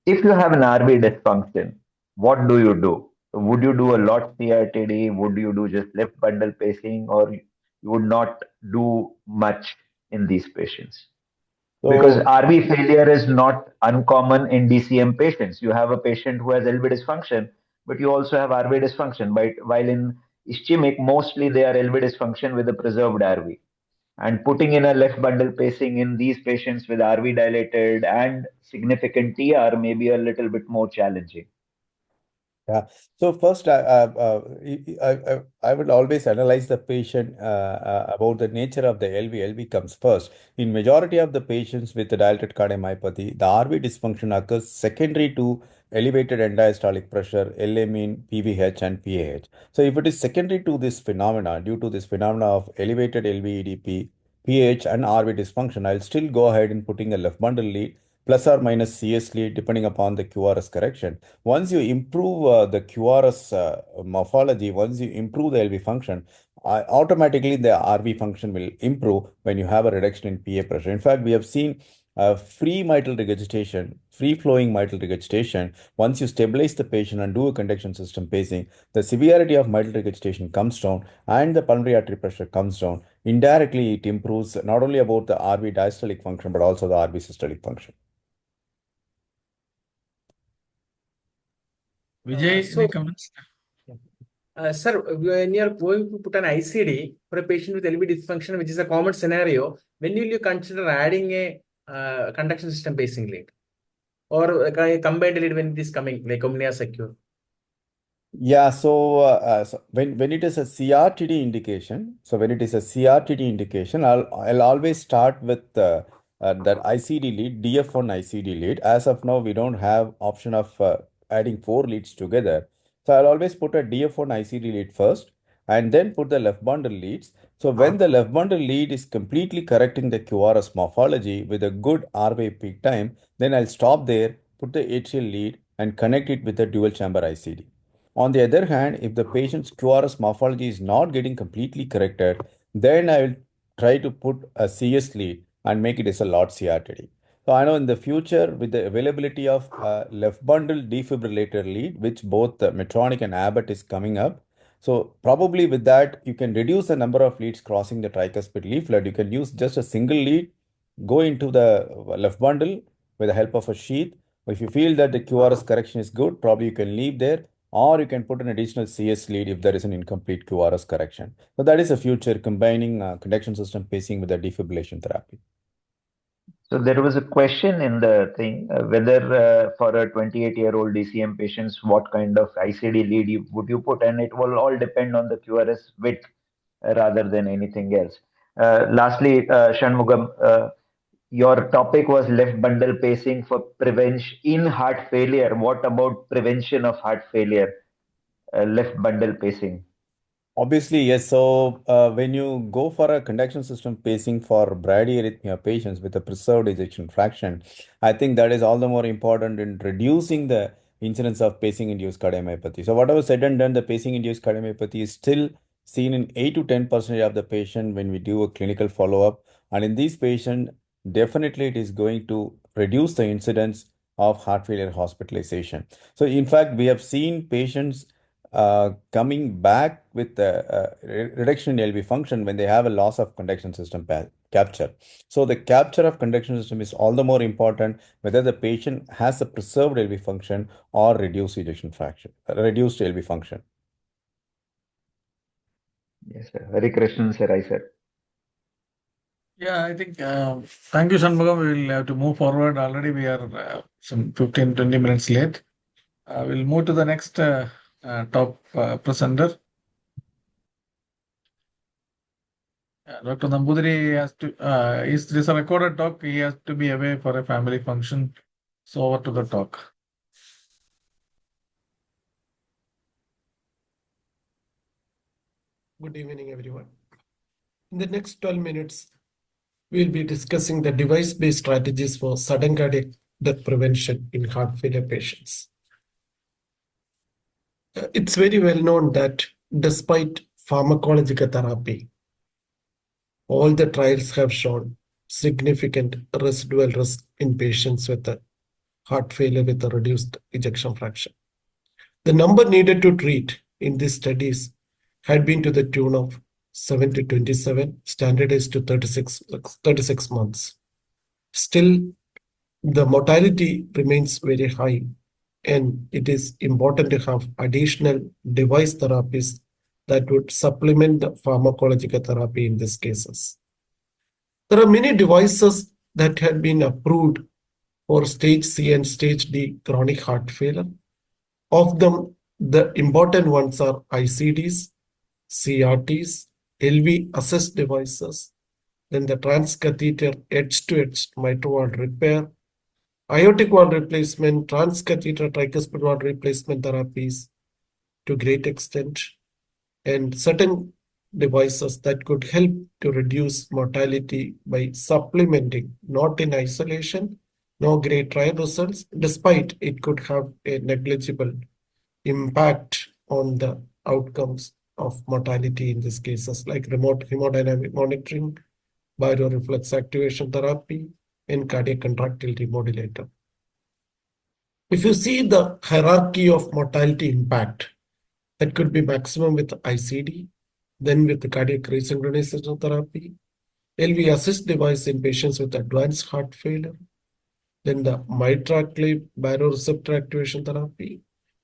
if you have an RV dysfunction, what do you do? Would you do a lot CRTD? Would you do just left bundle pacing, or you would not do much in these patients? Because So RV failure is not uncommon in DCM patients. You have a patient who has LV dysfunction, but you also have RV dysfunction. But while in ischemic, mostly they are LV dysfunction with a preserved RV. And putting in a left bundle pacing in these patients with RV dilated and significant TR may be a little bit more challenging. yeah. So first, I would always analyze the patient about the nature of the LV. LV comes first. In majority of the patients with the dilated cardiomyopathy, the RV dysfunction occurs secondary to elevated end-diastolic pressure, LA mean, PVH, and PAH. So if it is secondary to this phenomena, due to this phenomena of elevated LV-EDP, PAH, and RV dysfunction, I'll still go ahead and putting a left bundle lead plus or minus CS lead depending upon the QRS correction. Once you improve the QRS morphology, once you improve the LV function, automatically the RV function will improve when you have a reduction in PA pressure. In fact, we have seen free mitral regurgitation, free flowing mitral regurgitation. Once you stabilize the patient and do a conduction system pacing, the severity of mitral regurgitation comes down and the pulmonary artery pressure comes down. Indirectly, it improves not only about the RV diastolic function but also the RV systolic function. Vijay, any comments? Sir, when you're going to put an ICD for a patient with LV dysfunction, which is a common scenario, when will you consider adding a conduction system pacing lead or a combined lead when it is coming, like Omnia Secure? Yeah, so when it is a CRTD indication, I'll always start with that ICD lead, DF1 ICD lead. As of now, we don't have option of adding four leads together. So I'll always put a DF1 ICD lead first and then put the left bundle leads. So when the left bundle lead is completely correcting the QRS morphology with a good RV peak time, then I'll stop there, put the atrial lead and connect it with the dual chamber ICD. On the other hand, if the patient's QRS morphology is not getting completely corrected, then I will try to put a CS lead and make it as a LOT CRTD. So I know in the future, with the availability of left bundle defibrillator lead, which both Medtronic and Abbott is coming up, so probably with that, you can reduce the number of leads crossing the tricuspid leaflet. You can use just a single lead, go into the left bundle with the help of a sheath. If you feel that the QRS correction is good, probably you can leave there. or you can put an additional CS lead if there is an incomplete QRS correction. So that is the future, combining conduction system pacing with the defibrillation therapy. So there was a question in the thing whether for a 28-year-old DCM patients, what kind of ICD lead would you put, and it will all depend on the QRS width rather than anything else. Lastly, Shanmugam, your topic was left bundle pacing for prevention in heart failure. What about prevention of heart failure? Left bundle pacing. Obviously, yes. So when you go for a conduction system pacing for bradyarrhythmia patients with a preserved ejection fraction, I think that is all the more important in reducing the incidence of pacing-induced cardiomyopathy. So whatever said and done, the pacing-induced cardiomyopathy is still seen in 8 to 10% of the patient when we do a clinical follow-up. And in these patients, definitely it is going to reduce the incidence of heart failure hospitalization. So in fact, we have seen patients coming back with a reduction in LV function when they have a loss of conduction system capture. So the capture of conduction system is all the more important whether the patient has a preserved LV function or reduced ejection fraction, reduced LV function. Yes, sir. Hare Krishnan, sir. I said. Yeah, I think, thank you, Shanmugam. We will have to move forward. Already we are some 15, 20 minutes late. We'll move to the next top presenter. Dr. Nambudiri has to, this is a recorded talk. He has to be away for a family function. So over to the talk. Good evening, everyone. In the next 12 minutes, we'll be discussing the device-based strategies for sudden cardiac death prevention in heart failure patients. It's very well known that despite pharmacological therapy, all the trials have shown significant residual risk in patients with a heart failure with a reduced ejection fraction. The number needed to treat in these studies had been to the tune of 7 to 27, standardized to 36 months. Still, the mortality remains very high, and it is important to have additional device therapies that would supplement the pharmacological therapy in these cases. There are many devices that have been approved for stage C and stage D chronic heart failure. Of them, the important ones are ICDs, CRTs, LV assist devices, then the transcatheter edge-to-edge mitral valve repair, aortic valve replacement, transcatheter tricuspid valve replacement therapies to great extent, and certain devices that could help to reduce mortality by supplementing, not in isolation, no great trial results, despite it could have a negligible impact on the outcomes of mortality in these cases, like remote hemodynamic monitoring, bioreflex activation therapy, and cardiac contractility modulator. If you see the hierarchy of mortality impact, that could be maximum with ICD, then with the cardiac resynchronization therapy, LV assist device in patients with advanced heart failure, then the mitral clip bioreceptor activation therapy,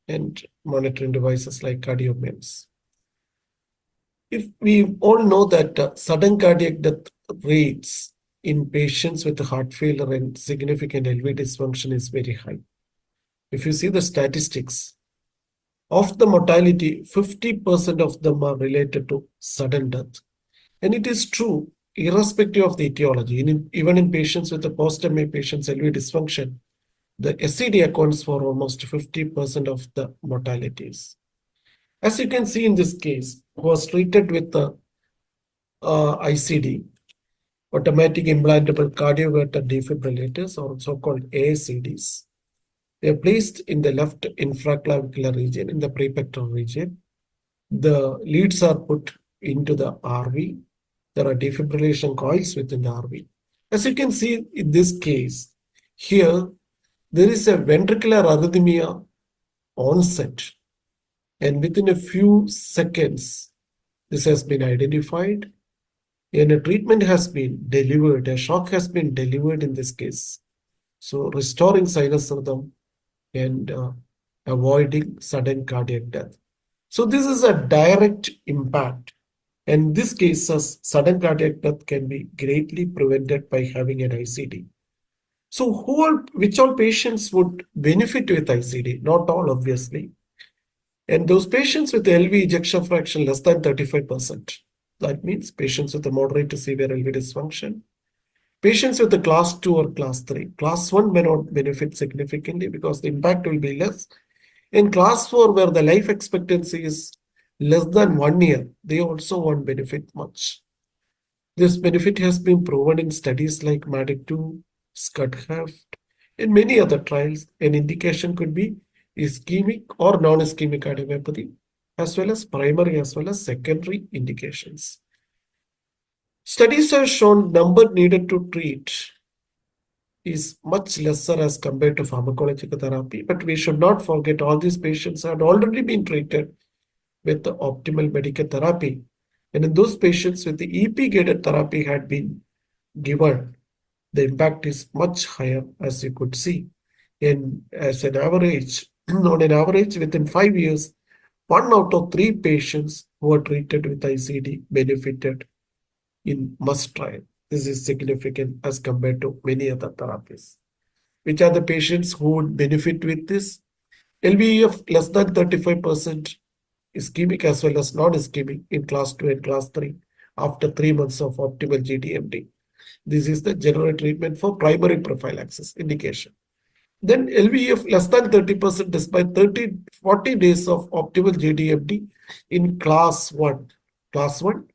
and monitoring devices like CardioMEMS. If we all know that sudden cardiac death rates in patients with heart failure and significant LV dysfunction is very high. If you see the statistics, of the mortality, 50% of them are related to sudden death. And it is true, irrespective of the etiology, even in patients with the post-MA patients LV dysfunction, the SCD accounts for almost 50% of the mortalities. As you can see in this case, who was treated with the ICD, automatic implantable cardioverter defibrillators, or so-called ASCDs. They are placed in the left infraclavicular region, in the prepectoral region. The leads are put into the RV. There are defibrillation coils within the RV. As you can see in this case, here, there is a ventricular arrhythmia onset. And within a few seconds, this has been identified. And a treatment has been delivered, a shock has been delivered in this case. So restoring sinus rhythm and avoiding sudden cardiac death. So this is a direct impact. In these cases, sudden cardiac death can be greatly prevented by having an ICD. So which all patients would benefit with ICD? Not all, obviously. And those patients with LV ejection fraction less than 35%. That means patients with a moderate to severe LV dysfunction. Patients with a class 2 or class 3. Class 1 may not benefit significantly because the impact will be less. In class 4, where the life expectancy is less than 1 year, they also won't benefit much. This benefit has been proven in studies like MADIC2, SCUD-HEFT, and many other trials. An indication could be ischemic or non-ischemic cardiomyopathy, as well as primary as well as secondary indications. Studies have shown number needed to treat is much lesser as compared to pharmacological therapy, but we should not forget all these patients had already been treated with the optimal medical therapy. And in those patients with the EP-guided therapy had been given, the impact is much higher, as you could see. As an average, on an average, within 5 years, 1 out of 3 patients who were treated with ICD benefited in MUST trial. This is significant as compared to many other therapies. Which are the patients who would benefit with this? LVEF less than 35%, ischemic as well as non-ischemic in class 2 and class 3 after 3 months of optimal GDMD. This is the general treatment for primary prophylaxis indication. Then LVEF less than 30% despite 40 days of optimal GDMD in class 1. Class 1,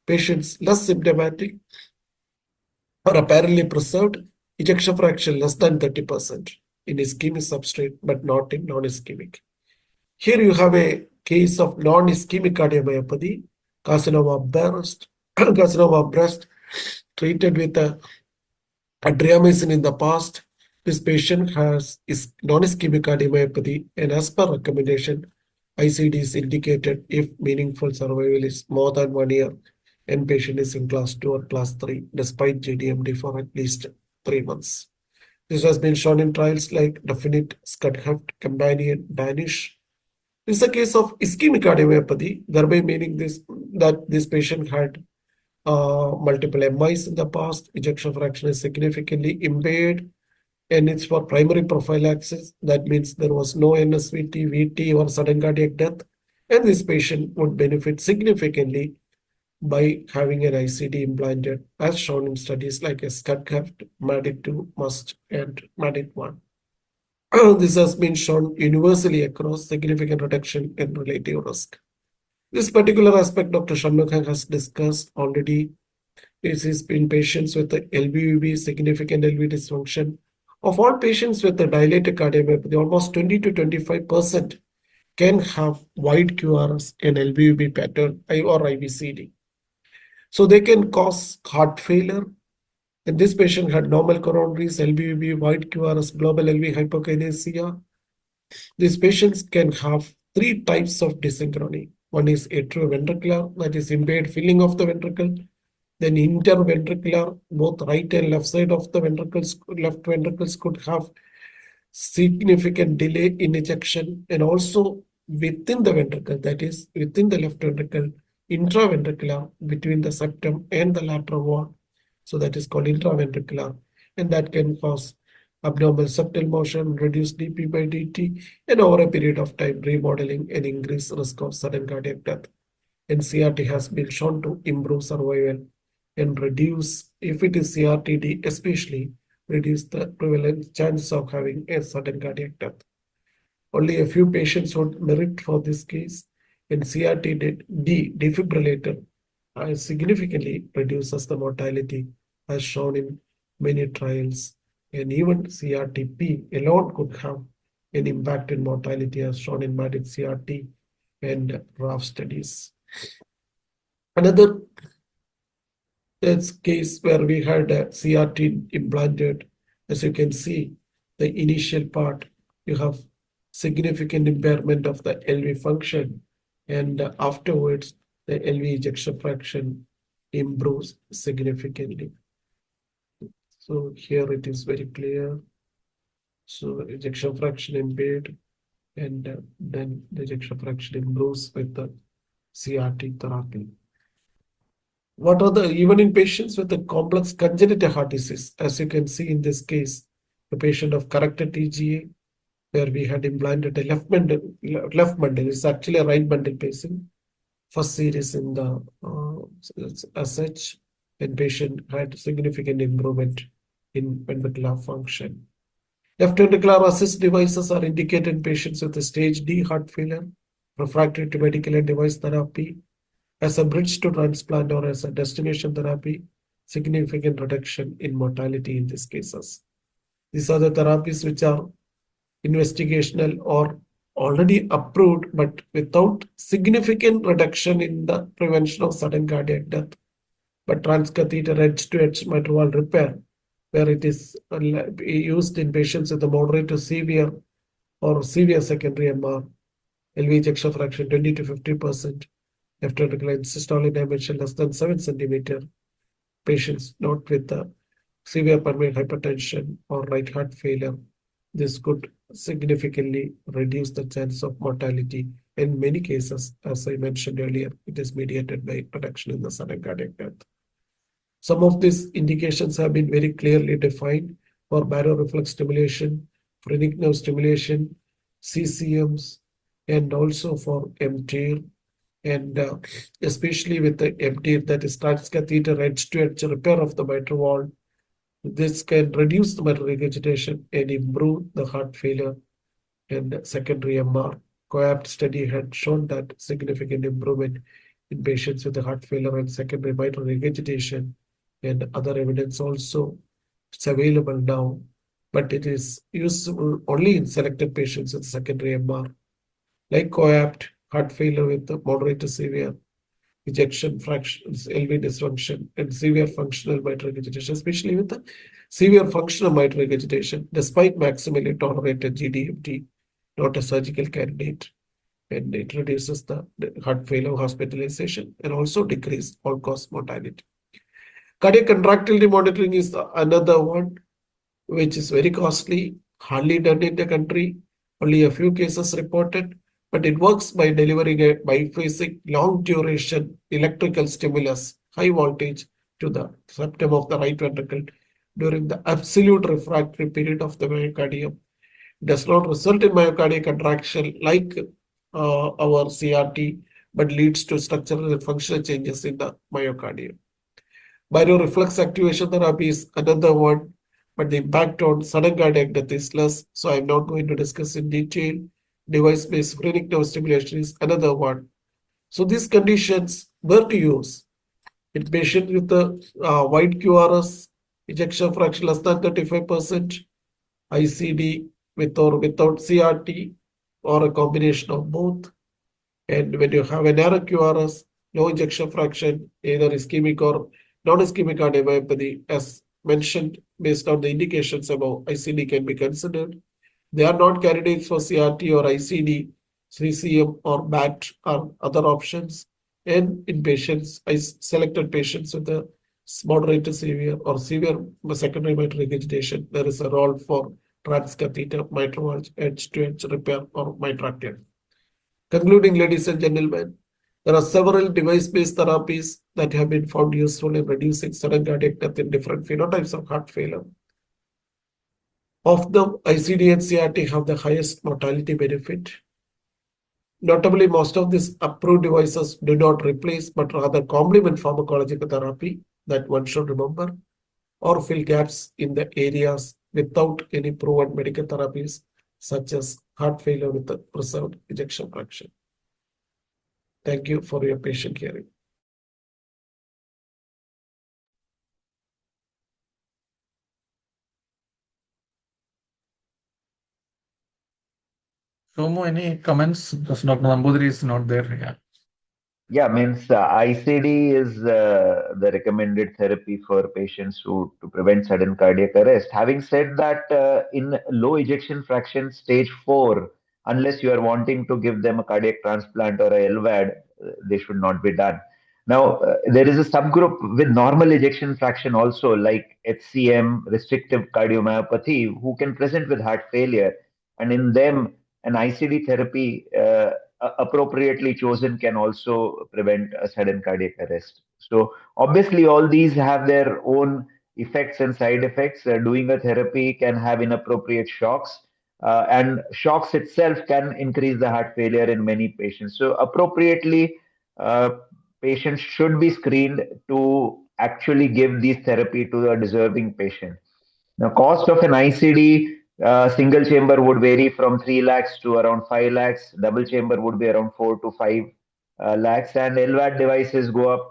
patients less symptomatic or apparently preserved, ejection fraction less than 30% in ischemic substrate, but not in non-ischemic. Here you have a case of non-ischemic cardiomyopathy, carcinoma of breast, carcinoma of breast, treated with adriamycin in the past. This patient has non-ischemic cardiomyopathy, and as per recommendation, ICD is indicated if meaningful survival is more than 1 year and patient is in class 2 or class 3 despite GDMD for at least 3 months. This has been shown in trials like Definite, SCUD-HEFT, Companion, Danish. This is a case of ischemic cardiomyopathy, thereby meaning that this patient had multiple MIs in the past, ejection fraction is significantly impaired, and it's for primary prophylaxis. That means there was no NSVT, VT, or sudden cardiac death, and this patient would benefit significantly by having an ICD implanted, as shown in studies like SCUD-HEFT, MADIC2, MUST, and MADIC1. This has been shown universally across significant reduction in relative risk. This particular aspect Dr. Shanmugam has discussed already. This is in patients with the LVUB, significant LV dysfunction. Of all patients with the dilated cardiomyopathy, almost 20 to 25% can have wide QRS and LVUB pattern or IVCD. So they can cause heart failure. And this patient had normal coronaries, LVUB, wide QRS, global LV hypokinesia. These patients can have 3 types of dysynchrony. One is atrioventricular, that is impaired filling of the ventricle. Then interventricular, both right and left side of the ventricles, left ventricles could have significant delay in ejection, and also within the ventricle, that is within the left ventricle, intraventricular between the septum and the lateral wall. So that is called intraventricular, and that can cause abnormal septal motion, reduced dP by dt, and over a period of time remodeling and increased risk of sudden cardiac death. And CRT has been shown to improve survival and reduce, if it is CRTD especially, reduce the prevalent chance of having a sudden cardiac death. Only a few patients would merit for this case, and CRT defibrillator significantly reduces the mortality as shown in many trials, and even CRTP alone could have an impact in mortality as shown in MADIC CRT and RAF studies. Another case where we had a CRT implanted, as you can see, the initial part, you have significant impairment of the LV function, and afterwards, the LV ejection fraction improves significantly. So here it is very clear. So ejection fraction impaired, and then the ejection fraction improves with the CRT therapy. What are the, even in patients with a complex congenital heart disease, as you can see in this case, the patient of corrected TGA, where we had implanted a left bundle, it's actually a right bundle pacing, first series in the as such, and patient had significant improvement in ventricular function. Left ventricular assist devices are indicated in patients with a stage D heart failure, refractory to medical and device therapy, as a bridge to transplant or as a destination therapy, significant reduction in mortality in these cases. These are the therapies which are investigational or already approved, but without significant reduction in the prevention of sudden cardiac death. But transcatheter edge-to-edge mitral valve repair, where it is used in patients with a moderate to severe or severe secondary MR, LV ejection fraction 20 to 50%, left ventricular systolic dimension less than 7 centimeter, patients not with severe pulmonary hypertension or right heart failure. This could significantly reduce the chance of mortality. In many cases, as I mentioned earlier, it is mediated by reduction in the sudden cardiac death. Some of these indications have been very clearly defined for baroreflex stimulation, phrenic nerve stimulation, CCMs, and also for MTIR, and especially with the MTIR, that is transcatheter edge-to-edge repair of the mitral valve. This can reduce the mitral regurgitation and improve the heart failure and secondary MR. COAPT study had shown that significant improvement in patients with heart failure and secondary mitral regurgitation, and other evidence also. It's available now, but it is useful only in selected patients with secondary MR. Like COAPT, heart failure with the moderate to severe ejection fractions, LV dysfunction, and severe functional mitral regurgitation, especially with the severe functional mitral regurgitation, despite maximally tolerated GDMT, not a surgical candidate. And it reduces the heart failure hospitalization and also decrease all-cause mortality. Cardiac contractility monitoring is another one, which is very costly, hardly done in the country, only a few cases reported, but it works by delivering a biphasic long duration electrical stimulus, high voltage, to the septum of the right ventricle during the absolute refractory period of the myocardium. It does not result in myocardial contraction like our CRT, but leads to structural and functional changes in the myocardium. Baroreflex activation therapy is another one, but the impact on sudden cardiac death is less, so I'm not going to discuss in detail. Device-based phrenic nerve stimulation is another one. So these conditions were to use in patients with the wide QRS, ejection fraction less than 35%, ICD with or without CRT, or a combination of both. And when you have a narrow QRS, no ejection fraction, either ischemic or non-ischemic cardiomyopathy, as mentioned, based on the indications above, ICD can be considered. They are not candidates for CRT or ICD, CCM or BAT are other options. And in patients, I selected patients with a moderate to severe or severe secondary mitral regurgitation. There is a role for transcatheter mitral valve edge-to-edge repair or mitrectomy. Concluding, ladies and gentlemen, there are several device-based therapies that have been found useful in reducing sudden cardiac death in different phenotypes of heart failure. Of them, ICD and CRT have the highest mortality benefit. Notably, most of these approved devices do not replace but rather complement pharmacological therapy, that one should remember, or fill gaps in the areas without any proven medical therapies, such as heart failure with a preserved ejection fraction. Thank you for your patient hearing. Somo, any comments? Because Dr. Nambudiri is not there. Yeah. Yeah, means ICD is the recommended therapy for patients who to prevent sudden cardiac arrest. Having said that, in low ejection fraction stage 4, unless you are wanting to give them a cardiac transplant or a LVAD, they should not be done. Now, there is a subgroup with normal ejection fraction also, like HCM, restrictive cardiomyopathy, who can present with heart failure. And in them, an ICD therapy appropriately chosen can also prevent a sudden cardiac arrest. So obviously, all these have their own effects and side effects. Doing a therapy can have inappropriate shocks, and shocks itself can increase the heart failure in many patients. So appropriately, uh, patients should be screened to actually give these therapy to a deserving patient. Now, cost of an ICD single chamber would vary from 3 lakhs to around 5 lakhs. Double chamber would be around 4 to 5 lakhs, and LVAD devices go up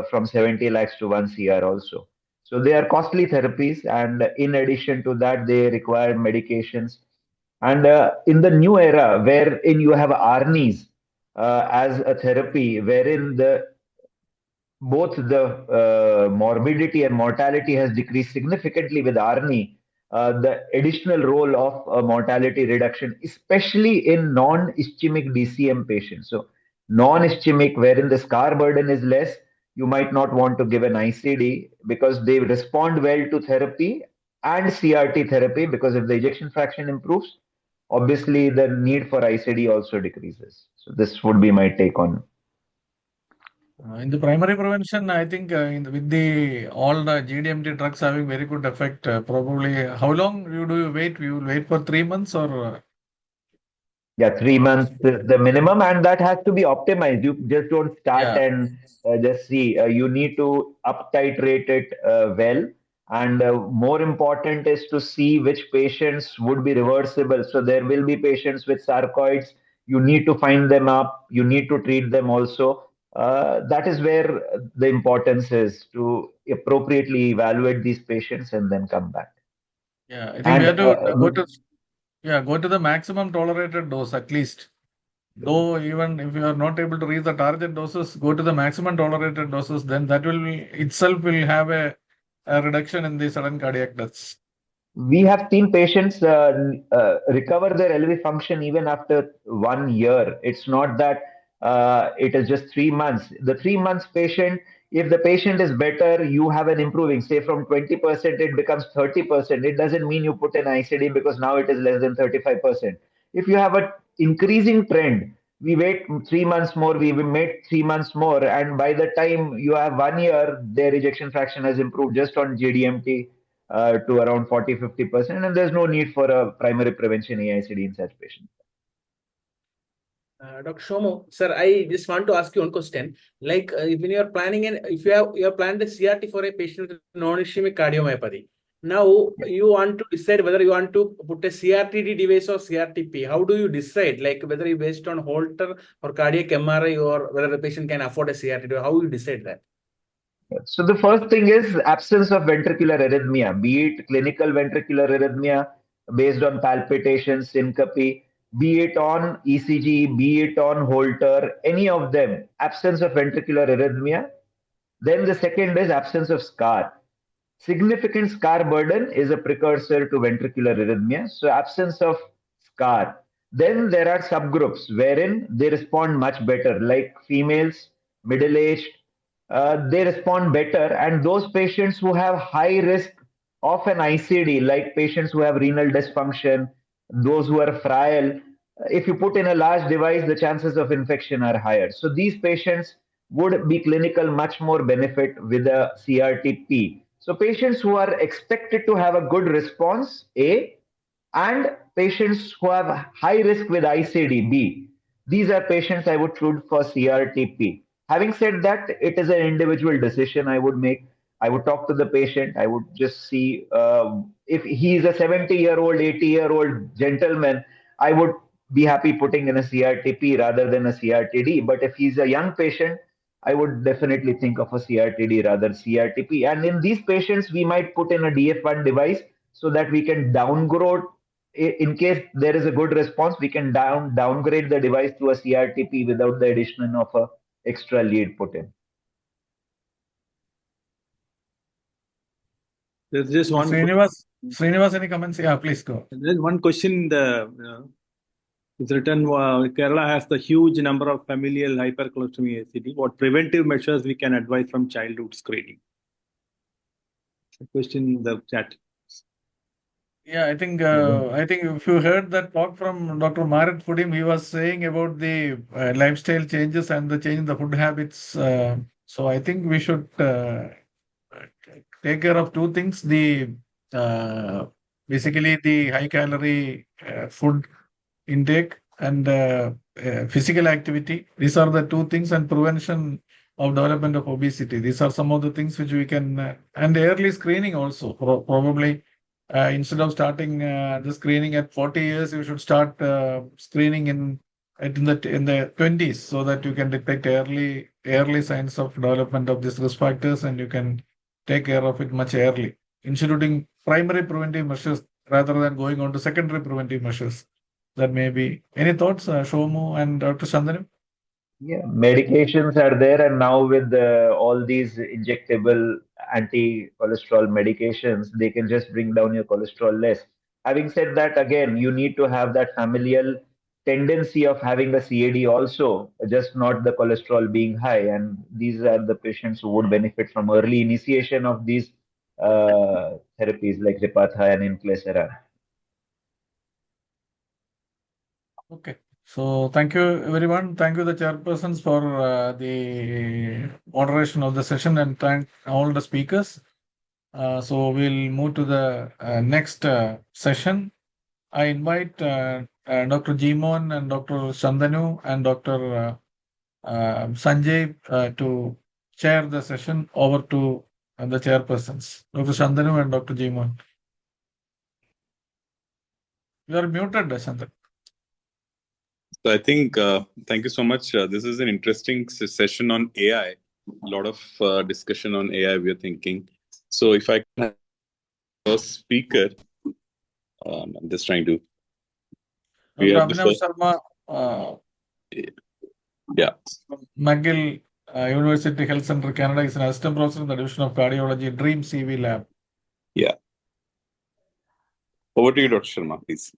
from 70 lakhs to 1 CR also. So they are costly therapies, and in addition to that, they require medications. And in the new era, wherein you have ARNIs as a therapy, wherein the both the morbidity and mortality has decreased significantly with ARNI, the additional role of mortality reduction, especially in non-ischemic DCM patients. So, non-ischemic, wherein the scar burden is less, you might not want to give an ICD because they respond well to therapy and CRT therapy, because if the ejection fraction improves, obviously the need for ICD also decreases. So, this would be my take on. In the primary prevention, I think with the all the GDMT drugs having very good effect, probably how long do you wait? You will wait for 3 months or? Yeah, 3 months is the minimum, and that has to be optimized. You just don't start Yeah. and just see. You need to up titrate it well. And more important is to see which patients would be reversible. So there will be patients with sarcoids. You need to find them up. You need to treat them also. That is where the importance is, to appropriately evaluate these patients and then come back. Yeah, I think we And have to go to the maximum tolerated dose at least. Though even if you are not able to reach the target doses, go to the maximum tolerated doses, then that will itself will have a reduction in the sudden cardiac deaths. We have seen patients recover their LV function even after 1 year. It's not that it is just 3 months. The 3 months patient, if the patient is better, you have an improving. Say from 20%, it becomes 30%. It doesn't mean you put an ICD because now it is less than 35%. If you have an increasing trend, we wait 3 months more, we wait 3 months more, and by the time you have 1 year, their ejection fraction has improved just on GDMT to around 40-50%, and there's no need for a primary prevention AICD in such patients. Dr. Shomo, sir, I just want to ask you one question. Like when you are planning if you have planned a CRT for a patient with non-ischemic cardiomyopathy, now you want to decide whether you want to put a CRTD device or CRTP. How do you decide? Like whether you based on Holter or cardiac MRI, or whether the patient can afford a CRTD? How you decide that? So the first thing is absence of ventricular arrhythmia, be it clinical ventricular arrhythmia based on palpitation, syncope, be it on ECG, be it on Holter, any of them, absence of ventricular arrhythmia. Then the second is absence of scar. Significant scar burden is a precursor to ventricular arrhythmia. So absence of scar. Then there are subgroups wherein they respond much better, like females, middle-aged, they respond better. And those patients who have high risk of an ICD, like patients who have renal dysfunction, those who are frail, if you put in a large device, the chances of infection are higher. So these patients would be clinical much more benefit with a CRTP. So patients who are expected to have a good response, A, and patients who have high risk with ICD, B. These are patients I would choose for CRTP. Having said that, it is an individual decision I would make. I would talk to the patient. I would just see if he is a 70-year-old, 80-year-old gentleman, I would be happy putting in a CRTP rather than a CRTD. But if he's a young patient, I would definitely think of a CRTD rather CRTP. And in these patients, we might put in a DF1 device so that we can downgrade. In case there is a good response, we can downgrade the device to a CRTP without the addition of a extra lead put in. There's just one. Srinivas, any comments? Yeah, please go. There's one question. It's written. Kerala has the huge number of familial hypercholesteremia ACD. What preventive measures we can advise from childhood screening? The question in the chat. Yeah, I think if you heard that talk from Dr. Marat Pudim, he was saying about the lifestyle changes and the change in the food habits. So I think we should take care of two things: the uh, basically the high calorie food intake and physical activity. These are the two things, and prevention of development of obesity. These are some of the things which we can, and early screening also. Probably instead of starting the screening at 40 years, you should start screening in the 20s, so that you can detect early signs of development of these risk factors, and you can take care of it much early, including primary preventive measures rather than going on to secondary preventive measures. That may be. Any thoughts, Shomu and Dr. Chandanu? Yeah, medications are there, and now with all these injectable anti-cholesterol medications, they can just bring down your cholesterol less. Having said that, again, you need to have that familial tendency of having a CAD also, just not the cholesterol being high. And these are the patients who would benefit from early initiation of these therapies like Repatha and Inclacera. Okay. So thank you, everyone. Thank you, the chairpersons, for the moderation of the session, and thank all the speakers. So we'll move to the next session. I invite Dr. Jimon and Dr. Chandanu and Dr. Sanjay to chair the session. Over to the chairpersons, Dr. Chandanu and Dr. Jimon. You are muted, Chandanu. So I think, thank you so much. This is an interesting session on AI. A lot of discussion on AI we are thinking. So if I can have first speaker, I'm just trying to. We Dr. have the Abhinav first, Sharma, yeah. from McGill University Health Center, Canada, is an assistant professor in the Division of Cardiology, Dream CV Lab. Yeah. Over to you, Dr. Sharma, please.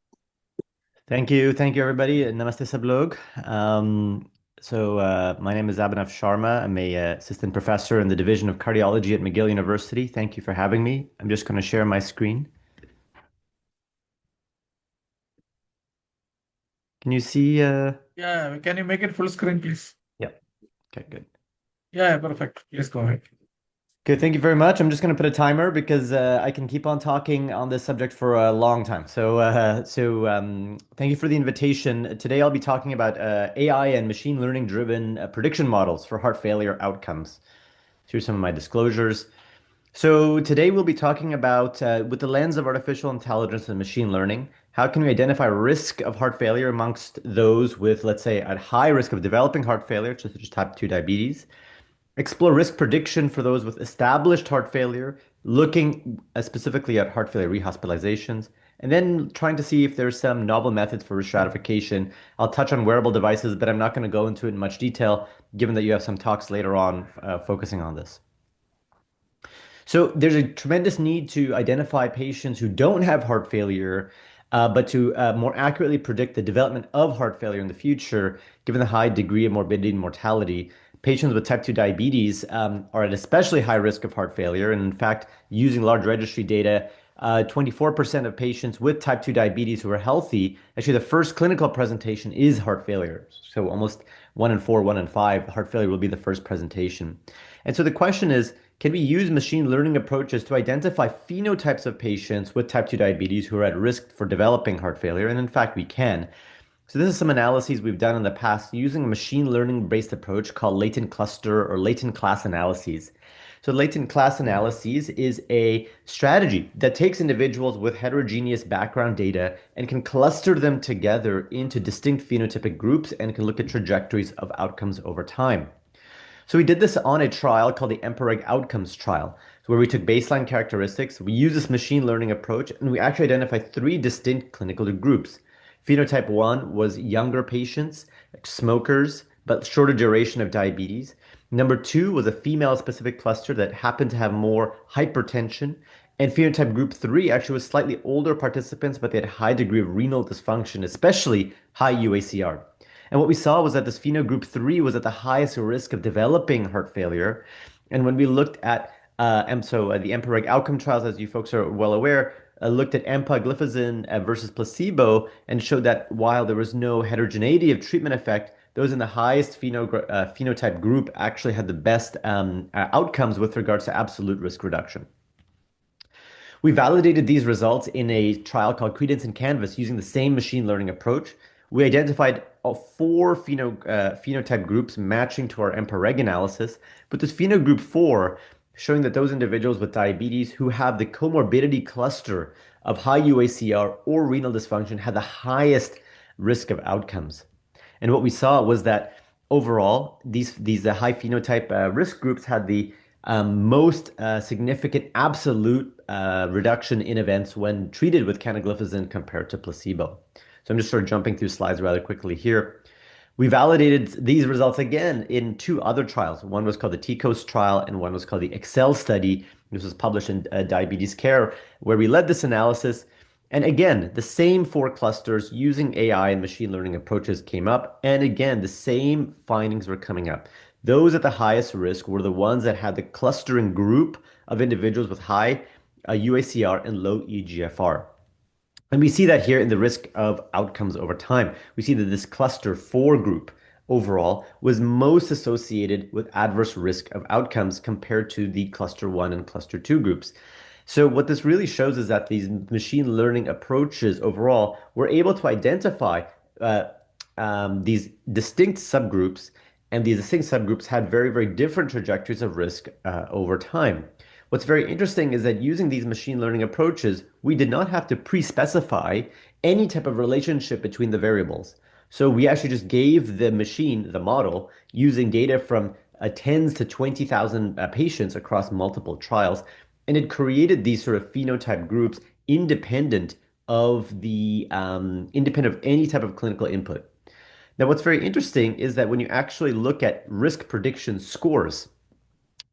Thank you, everybody. Namaste, Sablog. My name is Abhinav Sharma. I'm a assistant professor in the Division of Cardiology at McGill University. Thank you for having me. I'm just going to share my screen. Can you see? Yeah, can you make it full screen, please? Yeah. Okay, good. Yeah, perfect. Please go ahead. Okay, thank you very much. I'm just going to put a timer because I can keep on talking on this subject for a long time. Thank you for the invitation. Today I'll be talking about AI and machine learning driven prediction models for heart failure outcomes. Here's some of my disclosures. So today we'll be talking about, with the lens of artificial intelligence and machine learning, how can we identify risk of heart failure amongst those with, let's say, at high risk of developing heart failure, such as type 2 diabetes, explore risk prediction for those with established heart failure, looking specifically at heart failure rehospitalizations, and then trying to see if there's some novel methods for risk stratification. I'll touch on wearable devices, but I'm not going to go into it in much detail, given that you have some talks later on focusing on this. So there's a tremendous need to identify patients who don't have heart failure, but to more accurately predict the development of heart failure in the future, given the high degree of morbidity and mortality. Patients with type 2 diabetes are at especially high risk of heart failure. And in fact, using large registry data, 24% of patients with type 2 diabetes who are healthy, actually the first clinical presentation is heart failure. So almost 1 in 4, 1 in 5, heart failure will be the first presentation. And so the question is, can we use machine learning approaches to identify phenotypes of patients with type 2 diabetes who are at risk for developing heart failure? And in fact, we can. So this is some analyses we've done in the past using a machine learning based approach called latent cluster or latent class analyses. So latent class analyses is a strategy that takes individuals with heterogeneous background data and can cluster them together into distinct phenotypic groups and can look at trajectories of outcomes over time. So we did this on a trial called the EMPA-REG Outcomes trial, where we took baseline characteristics, we used this machine learning approach, and we actually identified 3 distinct clinical groups. Phenotype 1 was younger patients, like smokers, but shorter duration of diabetes. Number 2 was a female-specific cluster that happened to have more hypertension. And phenotype group 3 actually was slightly older participants, but they had a high degree of renal dysfunction, especially high UACR. And what we saw was that this pheno group 3 was at the highest risk of developing heart failure. And when we looked at the EMPA-REG outcome trials, as you folks are well aware, looked at empagliflozin versus placebo and showed that while there was no heterogeneity of treatment effect, those in the highest phenotype group actually had the best outcomes with regards to absolute risk reduction. We validated these results in a trial called Credence and Canvas using the same machine learning approach. We identified four phenotype groups matching to our EMPA-REG analysis, but this group 4 showing that those individuals with diabetes who have the comorbidity cluster of high UACR or renal dysfunction had the highest risk of outcomes. And what we saw was that overall, these high phenotype risk groups had the most significant absolute reduction in events when treated with canagliflozin compared to placebo. So I'm just sort of jumping through slides rather quickly here. We validated these results again in two other trials. One was called the TCOS trial and one was called the EXCEL study. This was published in Diabetes Care, where we led this analysis. And again, the same four clusters using AI and machine learning approaches came up. And again, the same findings were coming up. Those at the highest risk were the ones that had the clustering group of individuals with high UACR and low eGFR. And we see that here in the risk of outcomes over time. We see that this cluster 4 group overall was most associated with adverse risk of outcomes compared to the cluster 1 and cluster 2 groups. So what this really shows is that these machine learning approaches overall were able to identify these distinct subgroups, and these distinct subgroups had very, very different trajectories of risk over time. What's very interesting is that using these machine learning approaches, we did not have to pre-specify any type of relationship between the variables. So we actually just gave the machine, the model, using data from tens to 20,000 patients across multiple trials, and it created these sort of phenotype groups independent of any type of clinical input. Now, what's very interesting is that when you actually look at risk prediction scores,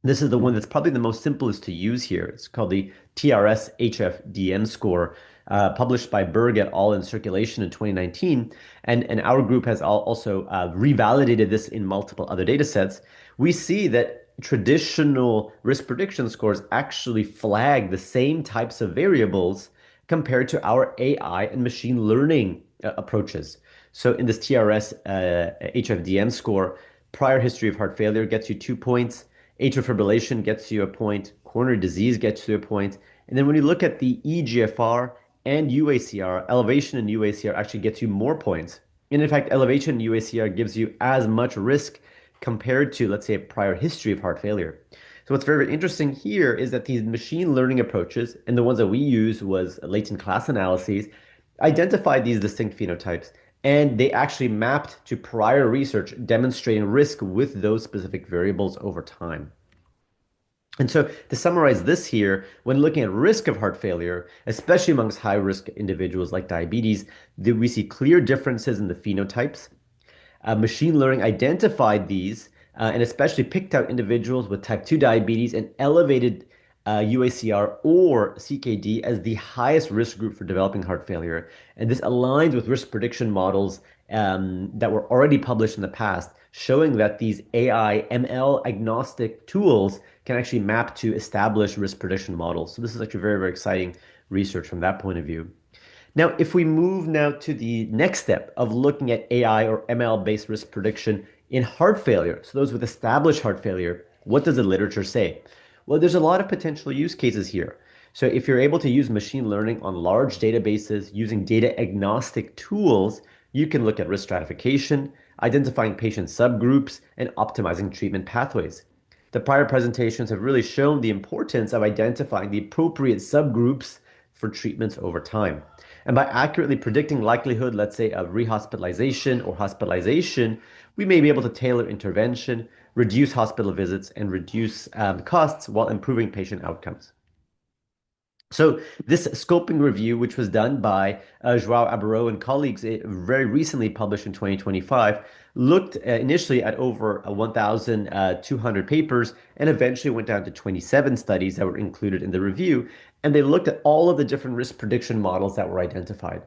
this is the one that's probably the most simplest to use here. It's called the TRS HFDM score, published by Berg et al. In Circulation in 2019. And our group has also revalidated this in multiple other data sets. We see that traditional risk prediction scores actually flag the same types of variables compared to our AI and machine learning approaches. So in this TRS HFDM score, prior history of heart failure gets you 2 points. Atrial fibrillation gets you a point, coronary disease gets you a point, and then when you look at the eGFR and UACR, elevation in UACR actually gets you more points. And in fact, elevation in UACR gives you as much risk compared to, let's say, a prior history of heart failure. So what's very, very interesting here is that these machine learning approaches, and the ones that we use was latent class analyses, identified these distinct phenotypes, and they actually mapped to prior research demonstrating risk with those specific variables over time. And so to summarize this here, when looking at risk of heart failure, especially amongst high-risk individuals like diabetes, we see clear differences in the phenotypes. Machine learning identified these and especially picked out individuals with type 2 diabetes and elevated UACR or CKD as the highest risk group for developing heart failure. And this aligns with risk prediction models that were already published in the past, showing that these AI ML agnostic tools can actually map to established risk prediction models. So this is actually very, very exciting research from that point of view. Now, if we move now to the next step of looking at AI or ML-based risk prediction in heart failure, so those with established heart failure, what does the literature say? Well, there's a lot of potential use cases here. So if you're able to use machine learning on large databases using data agnostic tools, you can look at risk stratification, identifying patient subgroups, and optimizing treatment pathways. The prior presentations have really shown the importance of identifying the appropriate subgroups for treatments over time. And by accurately predicting likelihood, let's say, of rehospitalization or hospitalization, we may be able to tailor intervention, reduce hospital visits, and reduce costs while improving patient outcomes. So this scoping review, which was done by João Abreu and colleagues, very recently published in 2025, looked initially at over 1,200 papers and eventually went down to 27 studies that were included in the review. And they looked at all of the different risk prediction models that were identified.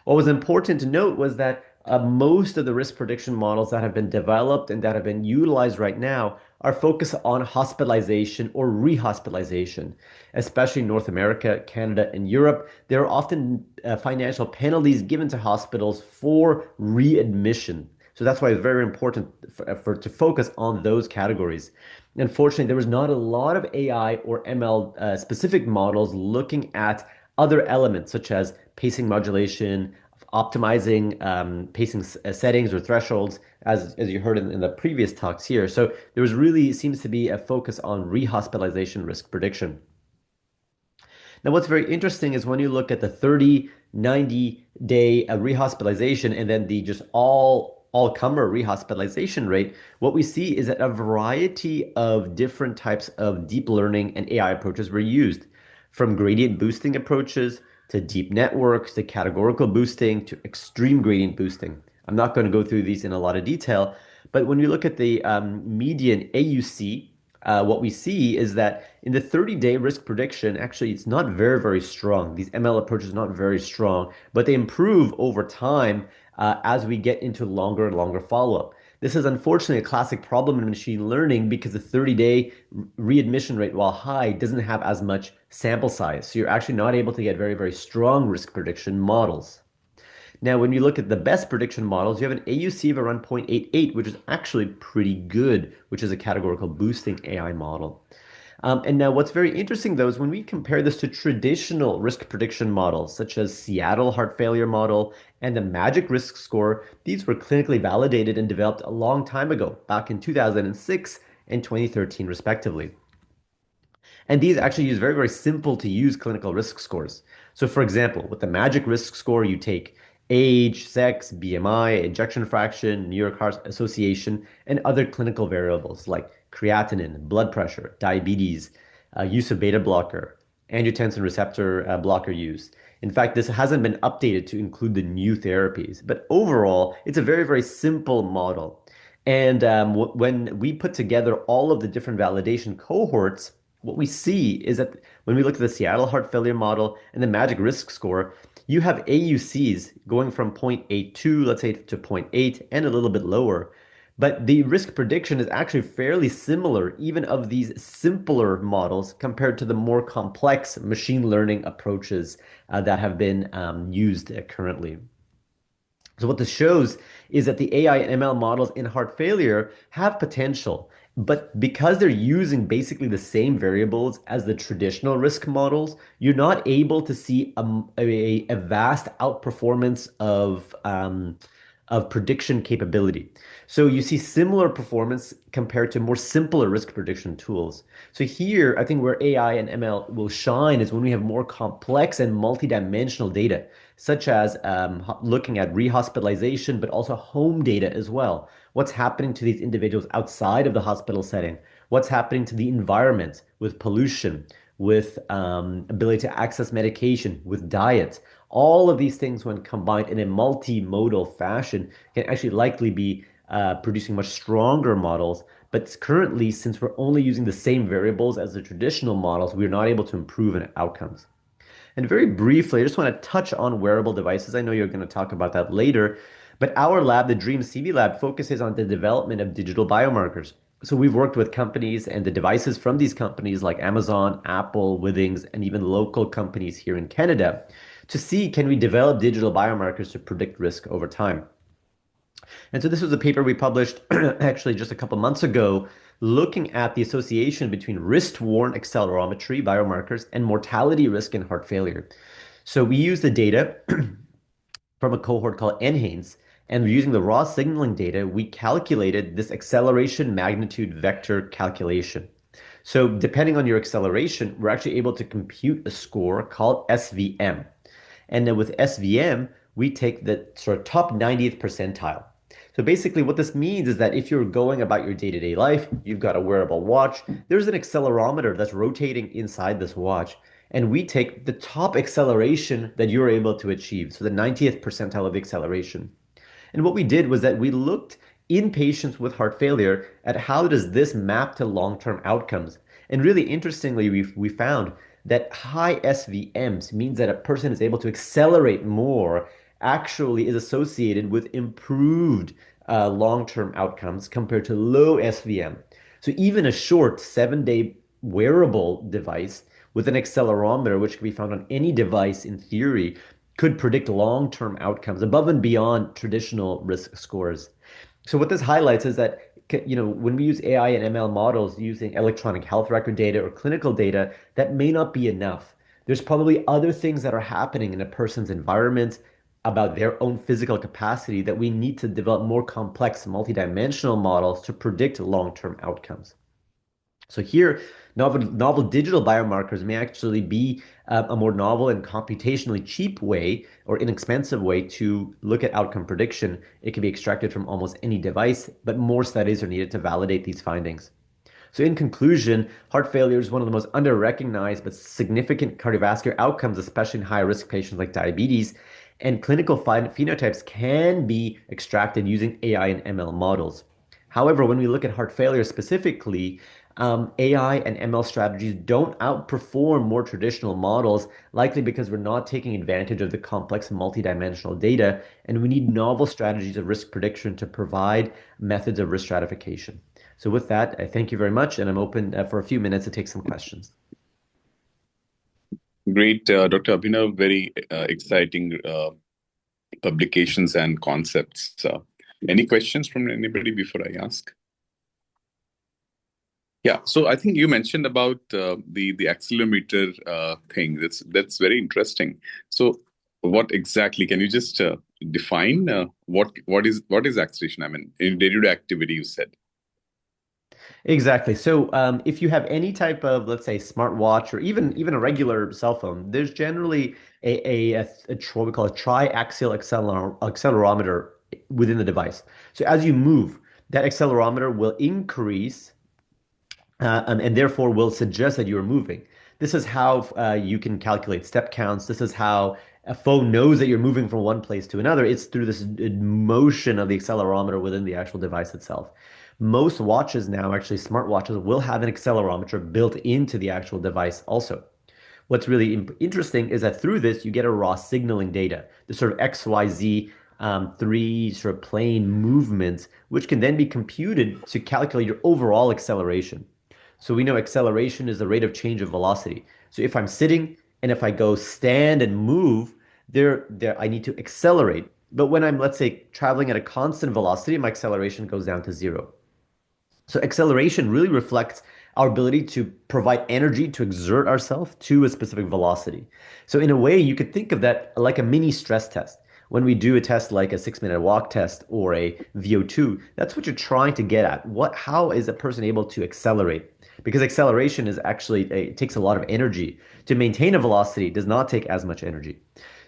What was important to note was that most of the risk prediction models that have been developed and that have been utilized right now are focused on hospitalization or rehospitalization, especially in North America, Canada, and Europe. There are often financial penalties given to hospitals for readmission. So that's why it's very important to focus on those categories. Unfortunately, there was not a lot of AI or ML specific models looking at other elements such as pacing modulation, optimizing pacing settings or thresholds, as you heard in the previous talks here. So there was really seems to be a focus on rehospitalization risk prediction. Now, what's very interesting is when you look at the 30, 90-day rehospitalization and then the just all-comer rehospitalization rate, what we see is that a variety of different types of deep learning and AI approaches were used, from gradient boosting approaches to deep networks to categorical boosting to extreme gradient boosting. I'm not going to go through these in a lot of detail, but when we look at the median AUC, what we see is that in the 30-day risk prediction, actually, it's not very, very strong. These ML approaches are not very strong, but they improve over time as we get into longer and longer follow-up. This is unfortunately a classic problem in machine learning because the 30-day readmission rate, while high, doesn't have as much sample size. So you're actually not able to get very, very strong risk prediction models. Now, when you look at the best prediction models, you have an AUC of around 0.88, which is actually pretty good, which is a categorical boosting AI model. And now what's very interesting though is when we compare this to traditional risk prediction models, such as Seattle heart failure model and the MAGIC risk score, these were clinically validated and developed a long time ago, back in 2006 and 2013 respectively. And these actually use very, very simple to use clinical risk scores. So for example, with the MAGIC risk score, you take age, sex, BMI, ejection fraction, New York Heart Association, and other clinical variables like creatinine, blood pressure, diabetes, use of beta blocker, angiotensin receptor blocker use. In fact, this hasn't been updated to include the new therapies, but overall, it's a very, very simple model. And when we put together all of the different validation cohorts, what we see is that when we look at the Seattle heart failure model and the MAGIC risk score, you have AUCs going from 0.82, let's say, to 0.8 and a little bit lower. But the risk prediction is actually fairly similar, even of these simpler models compared to the more complex machine learning approaches that have been used currently. So what this shows is that the AI and ML models in heart failure have potential, but because they're using basically the same variables as the traditional risk models, you're not able to see a vast outperformance of prediction capability. So you see similar performance compared to more simpler risk prediction tools. So here, I think where AI and ML will shine is when we have more complex and multidimensional data, such as looking at rehospitalization, but also home data as well. What's happening to these individuals outside of the hospital setting? What's happening to the environment with pollution, with ability to access medication, with diet? All of these things, when combined in a multimodal fashion, can actually likely be producing much stronger models. But currently, since we're only using the same variables as the traditional models, we're not able to improve in outcomes. And very briefly, I just want to touch on wearable devices. I know you're going to talk about that later, but our lab, the Dream CV Lab, focuses on the development of digital biomarkers. So we've worked with companies and the devices from these companies like Amazon, Apple, Withings, and even local companies here in Canada to see, can we develop digital biomarkers to predict risk over time. And so this was a paper we published actually just a couple months ago, looking at the association between wrist-worn accelerometry biomarkers and mortality risk in heart failure. So we used the data from a cohort called NHANES, and using the raw signaling data, we calculated this acceleration magnitude vector calculation. So depending on your acceleration, we're actually able to compute a score called SVM. And then with SVM, we take the sort of top 90th percentile. So basically what this means is that if you're going about your day-to-day life, you've got a wearable watch, there's an accelerometer that's rotating inside this watch. And we take the top acceleration that you're able to achieve, so the 90th percentile of the acceleration. And what we did was that we looked in patients with heart failure at how does this map to long-term outcomes. And really interestingly, we found that high SVMs means that a person is able to accelerate more actually is associated with improved long-term outcomes compared to low SVM. So even a short 7-day wearable device with an accelerometer, which can be found on any device in theory, could predict long-term outcomes above and beyond traditional risk scores. So what this highlights is that when we use AI and ML models using electronic health record data or clinical data, that may not be enough. There's probably other things that are happening in a person's environment about their own physical capacity that we need to develop more complex multidimensional models to predict long-term outcomes. So here, novel digital biomarkers may actually be a more novel and computationally cheap way or inexpensive way to look at outcome prediction. It can be extracted from almost any device, but more studies are needed to validate these findings. So in conclusion, heart failure is one of the most under-recognized but significant cardiovascular outcomes, especially in high-risk patients like diabetes. And clinical phenotypes can be extracted using AI and ML models. However, when we look at heart failure specifically, AI and ML strategies don't outperform more traditional models, likely because we're not taking advantage of the complex multidimensional data, and we need novel strategies of risk prediction to provide methods of risk stratification. So with that, I thank you very much, and I'm open for a few minutes to take some questions. Great, Dr. Abhinav, very exciting publications and concepts. Any questions from anybody before I ask? Yeah, so I think you mentioned about the accelerometer thing. That's very interesting. So, what exactly can you just define what is acceleration? I mean, in day-to-day activity, you said. Exactly. So if you have any type of, let's say, smartwatch or even a regular cell phone, there's generally what we call a triaxial accelerometer within the device. So as you move, that accelerometer will increase and therefore will suggest that you are moving. This is how you can calculate step counts. This is how a phone knows that you're moving from one place to another. It's through this motion of the accelerometer within the actual device itself. Most watches now, actually smartwatches, will have an accelerometer built into the actual device also. What's really interesting is that through this, you get a raw signaling data, the sort of XYZ three sort of plane movements, which can then be computed to calculate your overall acceleration. So we know acceleration is the rate of change of velocity. So if I'm sitting and if I go stand and move, I need to accelerate. But when I'm, let's say, traveling at a constant velocity, my acceleration goes down to zero. So acceleration really reflects our ability to provide energy to exert ourselves to a specific velocity. So in a way, you could think of that like a mini stress test. When we do a test like a 6-minute walk test or a VO2, that's what you're trying to get at. How is a person able to accelerate? Because acceleration is actually, it takes a lot of energy. To maintain a velocity does not take as much energy.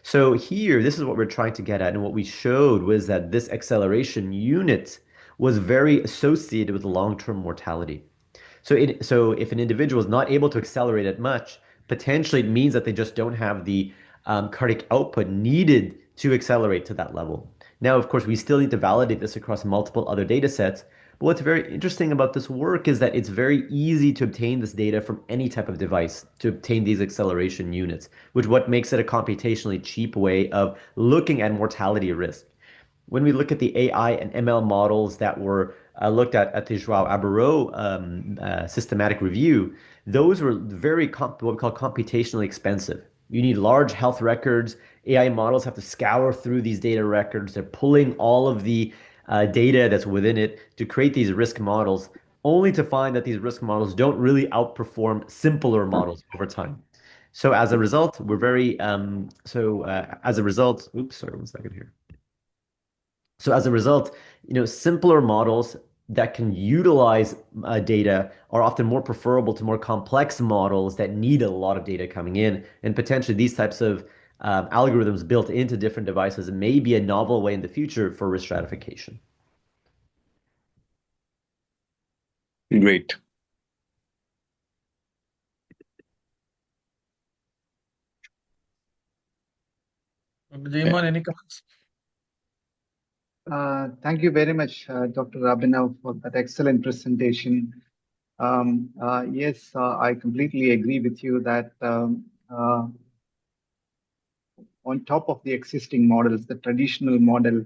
So here, this is what we're trying to get at. And what we showed was that this acceleration unit was very associated with long-term mortality. So if an individual is not able to accelerate it much, potentially it means that they just don't have the cardiac output needed to accelerate to that level. Now, of course, we still need to validate this across multiple other data sets. But what's very interesting about this work is that it's very easy to obtain this data from any type of device to obtain these acceleration units, which what makes it a computationally cheap way of looking at mortality risk. When we look at the AI and ML models that were looked at the Joao Abarro systematic review, those were what we call computationally expensive. You need large health records. AI models have to scour through these data records. They're pulling all of the data that's within it to create these risk models, only to find that these risk models don't really outperform simpler models over time. So as a result, oops, sorry, 1 second here. So as a result, simpler models that can utilize data are often more preferable to more complex models that need a lot of data coming in. And potentially these types of algorithms built into different devices may be a novel way in the future for risk stratification. Great. Jaiman, any comments? Thank you very much, Dr. Abhinav, for that excellent presentation. Yes, I completely agree with you that on top of the existing models, the traditional model.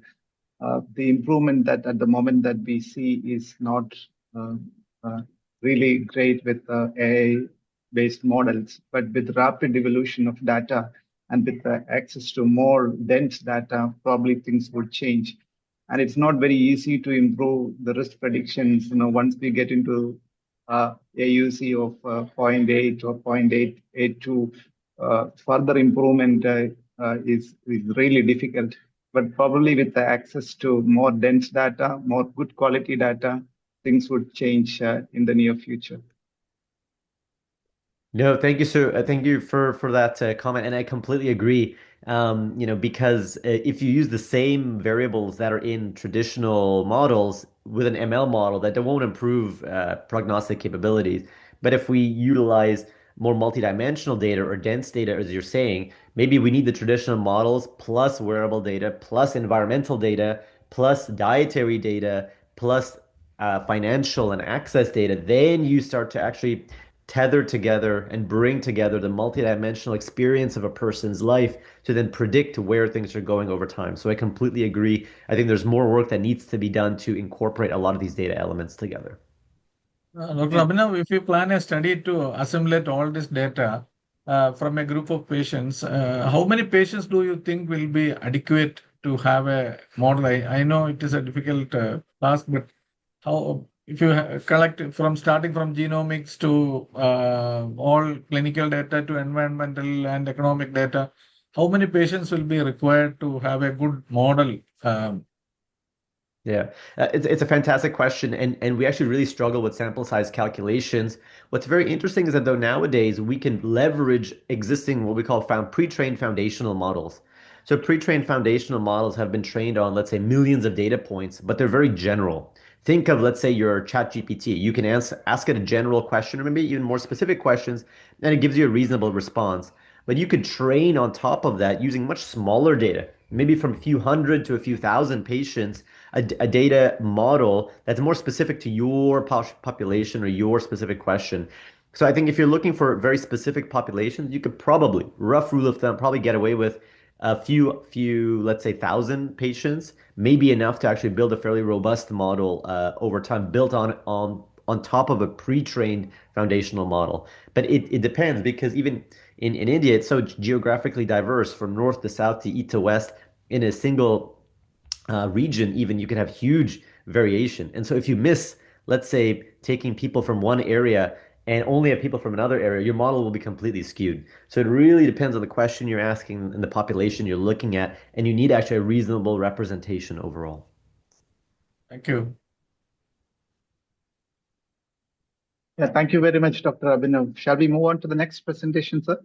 The improvement that at the moment that we see is not uh, uh, really great with AI-based models, but with rapid evolution of data and with access to more dense data, probably things would change. And it's not very easy to improve the risk predictions. Once we get into AUC of zero point 0.8 or 0.882, further improvement is really difficult. But probably with the access to more dense data, more good quality data, things would change in the near future. No, thank you, sir. Thank you for that comment, and I completely agree. Because if you use the same variables that are in traditional models with an ML model, that won't improve prognostic capabilities. But if we utilize more multidimensional data or dense data, as you're saying, maybe we need the traditional models plus wearable data, plus environmental data, plus dietary data, plus financial and access data. Then you start to actually tether together and bring together the multidimensional experience of a person's life to then predict where things are going over time. So I completely agree. I think there's more work that needs to be done to incorporate a lot of these data elements together. Dr. Abhinav, if you plan a study to assimilate all this data from a group of patients, how many patients do you think will be adequate to have a model? I know it is a difficult task, but how, if you collect from starting from genomics to all clinical data to environmental and economic data, how many patients will be required to have a good model? Yeah, it's a fantastic question, and we actually really struggle with sample size calculations. What's very interesting is that though nowadays we can leverage existing what we call pre-trained foundational models. So pre-trained foundational models have been trained on, let's say, millions of data points, but they're very general. Think of, let's say, your ChatGPT. You can ask it a general question or maybe even more specific questions, and it gives you a reasonable response. But you could train on top of that using much smaller data, maybe from a few hundred to a few thousand patients, a data model that's more specific to your population or your specific question. So I think if you're looking for very specific populations, you could probably, rough rule of thumb, probably get away with a few, let's say, thousand patients, maybe enough to actually build a fairly robust model over time, built on top of a pre-trained foundational model. But it depends because even in India, it's so geographically diverse from north to south to east to west in a single region, even you can have huge variation. And so if you miss, let's say, taking people from one area and only have people from another area, your model will be completely skewed. So it really depends on the question you're asking and the population you're looking at, and you need actually a reasonable representation overall. Thank you. Yeah, thank you very much, Dr. Abhinav. Shall we move on to the next presentation, sir?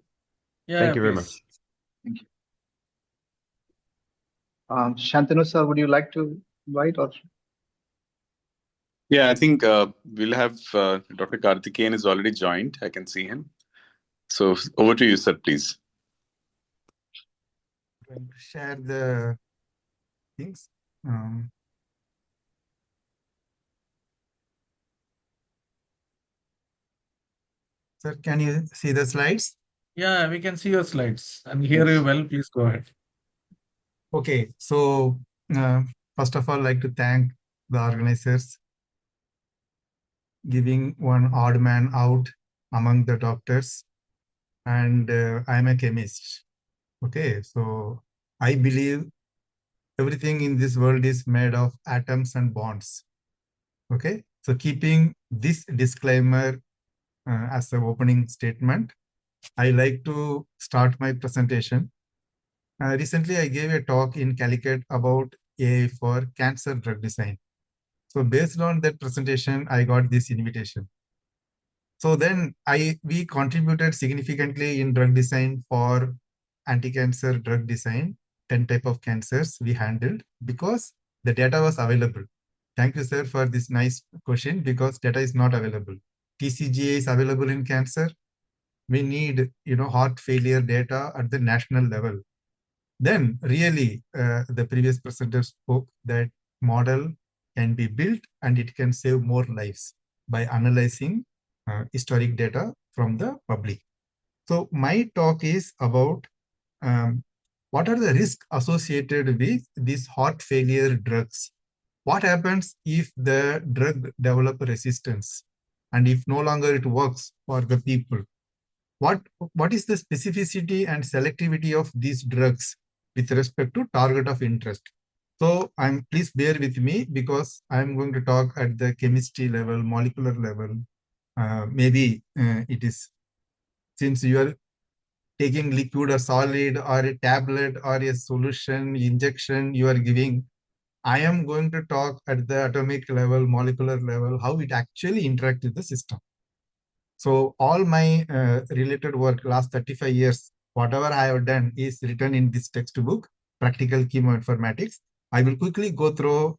Yeah, Thank you very please. much. Thank you. Shantanu, sir, would you like to invite or? Yeah, I think we'll have Dr. Karthikeyan is already joined. I can see him. So over to you, sir, please. I'm going to share the things. Sir, can you see the slides? Yeah, we can see your slides and hear you well. Please go ahead. Okay, so first of all, I'd like to thank the organizers giving one odd man out among the doctors, and I'm a chemist. Okay, so I believe everything in this world is made of atoms and bonds. Okay, so keeping this disclaimer as an opening statement, I like to start my presentation. Recently, I gave a talk in Calicut about AI for cancer drug design. So based on that presentation, I got this invitation. So then we contributed significantly in drug design for anti-cancer drug design, 10 type of cancers we handled because the data was available. Thank you, sir, for this nice question because data is not available. TCGA is available in cancer. We need, heart failure data at the national level. Then really, the previous presenter spoke that model can be built and it can save more lives by analyzing historic data from the public. So my talk is about what are the risks associated with these heart failure drugs? What happens if the drug develop resistance and if no longer it works for the people? What is the specificity and selectivity of these drugs with respect to target of interest? So please bear with me because I'm going to talk at the chemistry level, molecular level. Maybe it is, since you are taking liquid or solid or a tablet or a solution injection you are giving, I am going to talk at the atomic level, molecular level, how it actually interacts with the system. So all my related work last 35 years, whatever I have done is written in this textbook, Practical Chemoinformatics. I will quickly go through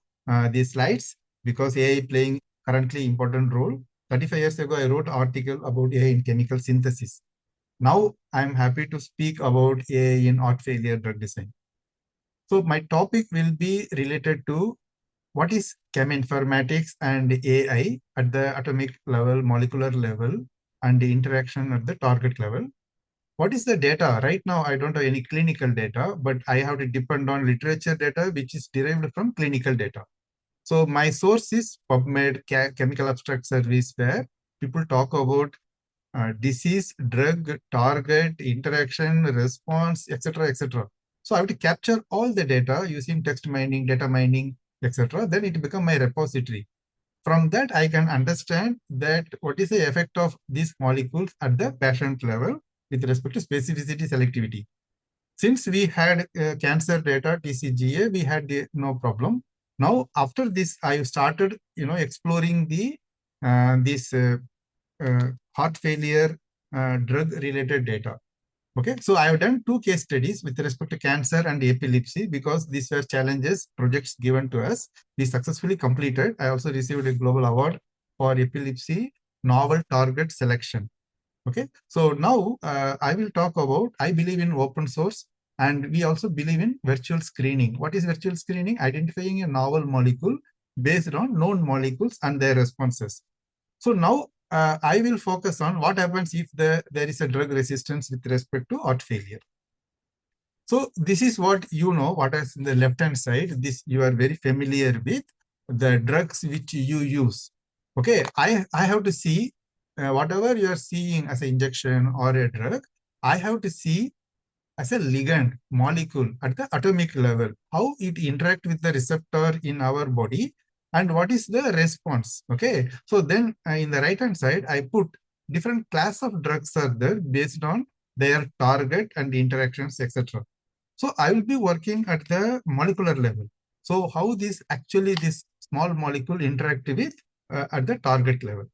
these slides because AI playing currently important role. 35 years ago, I wrote an article about AI in chemical synthesis. Now I'm happy to speak about AI in heart failure drug design. So my topic will be related to what is cheminformatics and AI at the atomic level, molecular level, and the interaction at the target level. What is the data? Right now, I don't have any clinical data, but I have to depend on literature data, which is derived from clinical data. So my source is PubMed, Chemical Abstract Service, where people talk about disease, drug, target, interaction, response, etc., etc. So I have to capture all the data using text mining, data mining, etc. Then it become my repository. From that, I can understand that what is the effect of these molecules at the patient level with respect to specificity, selectivity. Since we had cancer data, TCGA, we had no problem. Now, after this, I started, exploring this heart failure drug-related data. Okay, so I have done 2 case studies with respect to cancer and epilepsy because these were challenges, projects given to us. We successfully completed. I also received a global award for epilepsy novel target selection. Okay, so now I will talk about, I believe in open source and we also believe in virtual screening. What is virtual screening? Identifying a novel molecule based on known molecules and their responses. So now I will focus on what happens if there is a drug resistance with respect to heart failure. So this is what what is in the left-hand side. This you are very familiar with, the drugs which you use. Okay, I have to see whatever you are seeing as an injection or a drug, I have to see as a ligand molecule at the atomic level, how it interact with the receptor in our body and what is the response. Okay, so then in the right hand side, I put different class of drugs are there based on their target and interactions, etc. So I will be working at the molecular level. So how this small molecule interact with at the target level.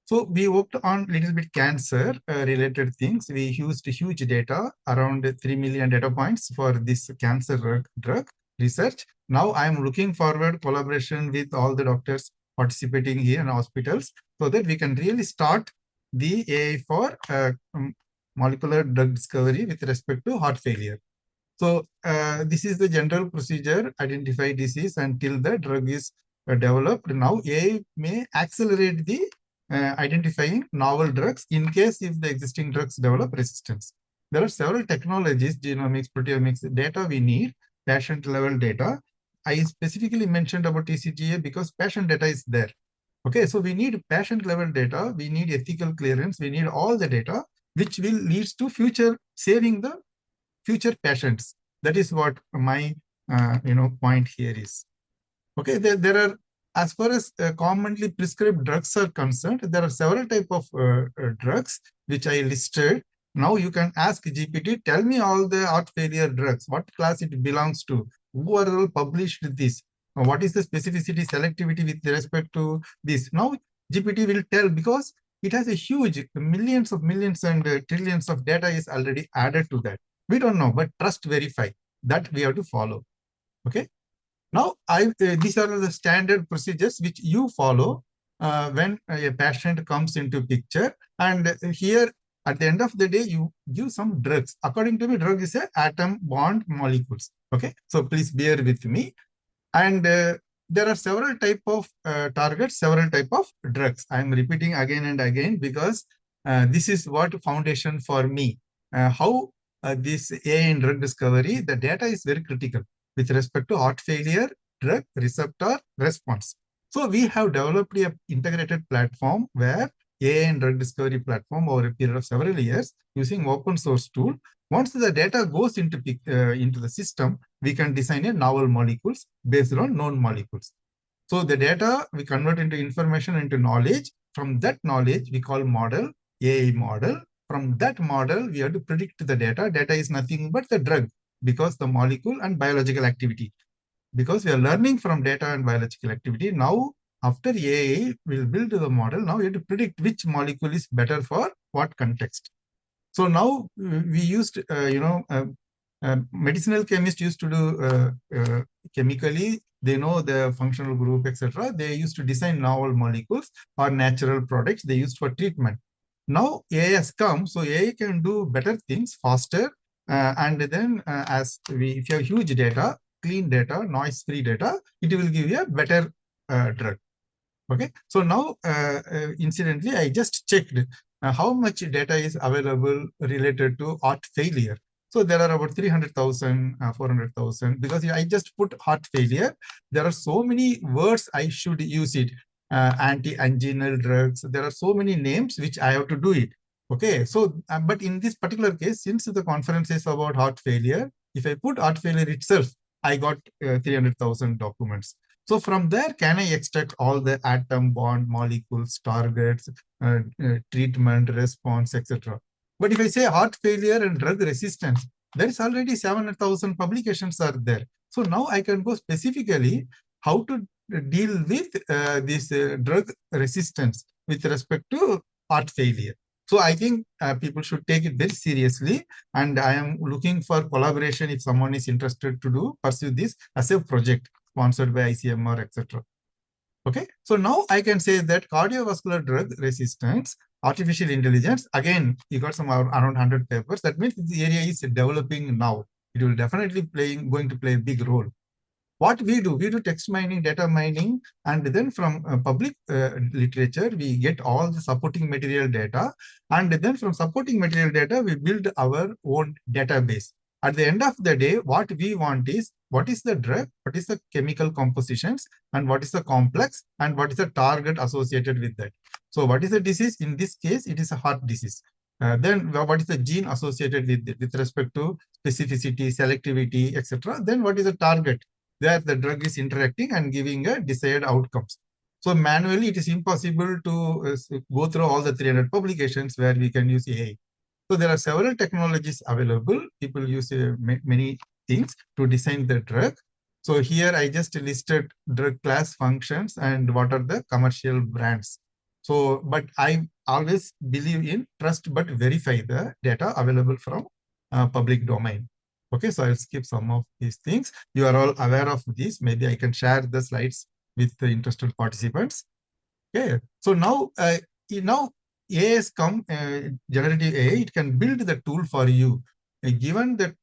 So we worked on little bit cancer related things. We used huge data, around 3 million data points for this cancer drug research. Now I'm looking forward collaboration with all the doctors participating here in hospitals so that we can really start the AI for molecular drug discovery with respect to heart failure. So this is the general procedure, identify disease until the drug is developed. Now AI may accelerate the identifying novel drugs in case if the existing drugs develop resistance. There are several technologies, genomics, proteomics, data we need, patient level data. I specifically mentioned about TCGA because patient data is there. Okay, so we need patient level data, we need ethical clearance, we need all the data, which will lead to future saving the future patients. That is what my point here is. Okay, there are, as far as commonly prescribed drugs are concerned, there are several type of drugs which I listed. Now you can ask GPT, tell me all the heart failure drugs, what class it belongs to, who are all published this, what is the specificity, selectivity with respect to this. Now GPT will tell because it has a huge millions and trillions of data is already added to that. We don't know, but trust verify that we have to follow. Okay. Now, these are the standard procedures which you follow when a patient comes into picture. And here, at the end of the day, you give some drugs. According to me, drug is a atom bond molecules. Okay, so please bear with me. And there are several type of targets, several type of drugs. I am repeating again and again because this is what foundation for me. How this AI in drug discovery, the data is very critical with respect to heart failure, drug, receptor, response. So we have developed an integrated platform where AI and drug discovery platform over a period of several years using open source tool. Once the data goes into the system, we can design a novel molecules based on known molecules. So the data we convert into information, into knowledge. From that knowledge, we call model, AI model. From that model, we have to predict the data. Data is nothing but the drug because the molecule and biological activity. Because we are learning from data and biological activity. Now, after AI will build the model, now we have to predict which molecule is better for what context. So now we used, medicinal chemists used to do chemically, they know the functional group, etc. They used to design novel molecules or natural products they used for treatment. Now AI has come, so AI can do better things faster. And then if you have huge data, clean data, noise-free data, it will give you a better drug. Okay, so now incidentally, I just checked how much data is available related to heart failure. So there are about 300,000, 400,000, because I just put heart failure. There are so many words I should use it. Anti-anginal drugs. There are so many names which I have to do it. Okay, so but in this particular case, since the conference is about heart failure, if I put heart failure itself, I got 300,000 documents. So from there, can I extract all the atom, bond, molecules, targets, treatment, response, etc. But if I say heart failure and drug resistance, there is already 700,000 publications are there. So now I can go specifically how to deal with this drug resistance with respect to heart failure. So I think people should take it very seriously, and I am looking for collaboration if someone is interested to pursue this as a project sponsored by ICMR, etc. Okay, so now I can say that cardiovascular drug resistance, artificial intelligence, again, you got some around 100 papers. That means the area is developing now. It will definitely going to play a big role. What we do text mining, data mining, and then from public literature, we get all the supporting material data. And then from supporting material data, we build our own database. At the end of the day, what we want is, what is the drug, what is the chemical compositions, and what is the complex, and what is the target associated with that. So what is the disease? In this case, it is a heart disease. Then what is the gene associated with it with respect to specificity, selectivity, etc. Then what is the target? There the drug is interacting and giving a desired outcomes. So manually, it is impossible to go through all the 300 publications where we can use AI. So there are several technologies available. People use many things to design the drug. So here I just listed drug class functions and what are the commercial brands. So, but I always believe in trust but verify the data available from public domain. Okay, so I'll skip some of these things. You are all aware of this. Maybe I can share the slides with the interested participants. Okay, so now AI has come, generative AI, it can build the tool for you. Given that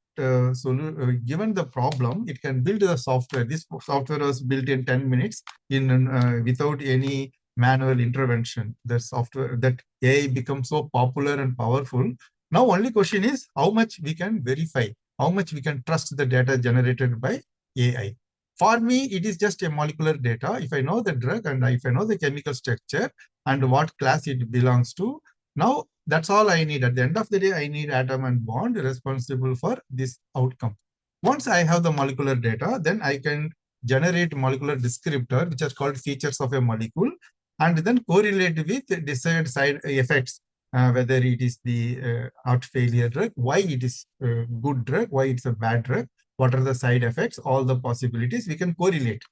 given the problem, it can build the software. This software was built in 10 minutes without any manual intervention. The software, that AI becomes so popular and powerful. Now only question is how much we can verify, how much we can trust the data generated by AI. For me, it is just a molecular data. If I know the drug and if I know the chemical structure and what class it belongs to, now that's all I need. At the end of the day, I need atom and bond responsible for this outcome. Once I have the molecular data, then I can generate molecular descriptor, which are called features of a molecule, and then correlate with desired side effects, whether it is the heart failure drug, why it is a good drug, why it's a bad drug, what are the side effects, all the possibilities we can correlate.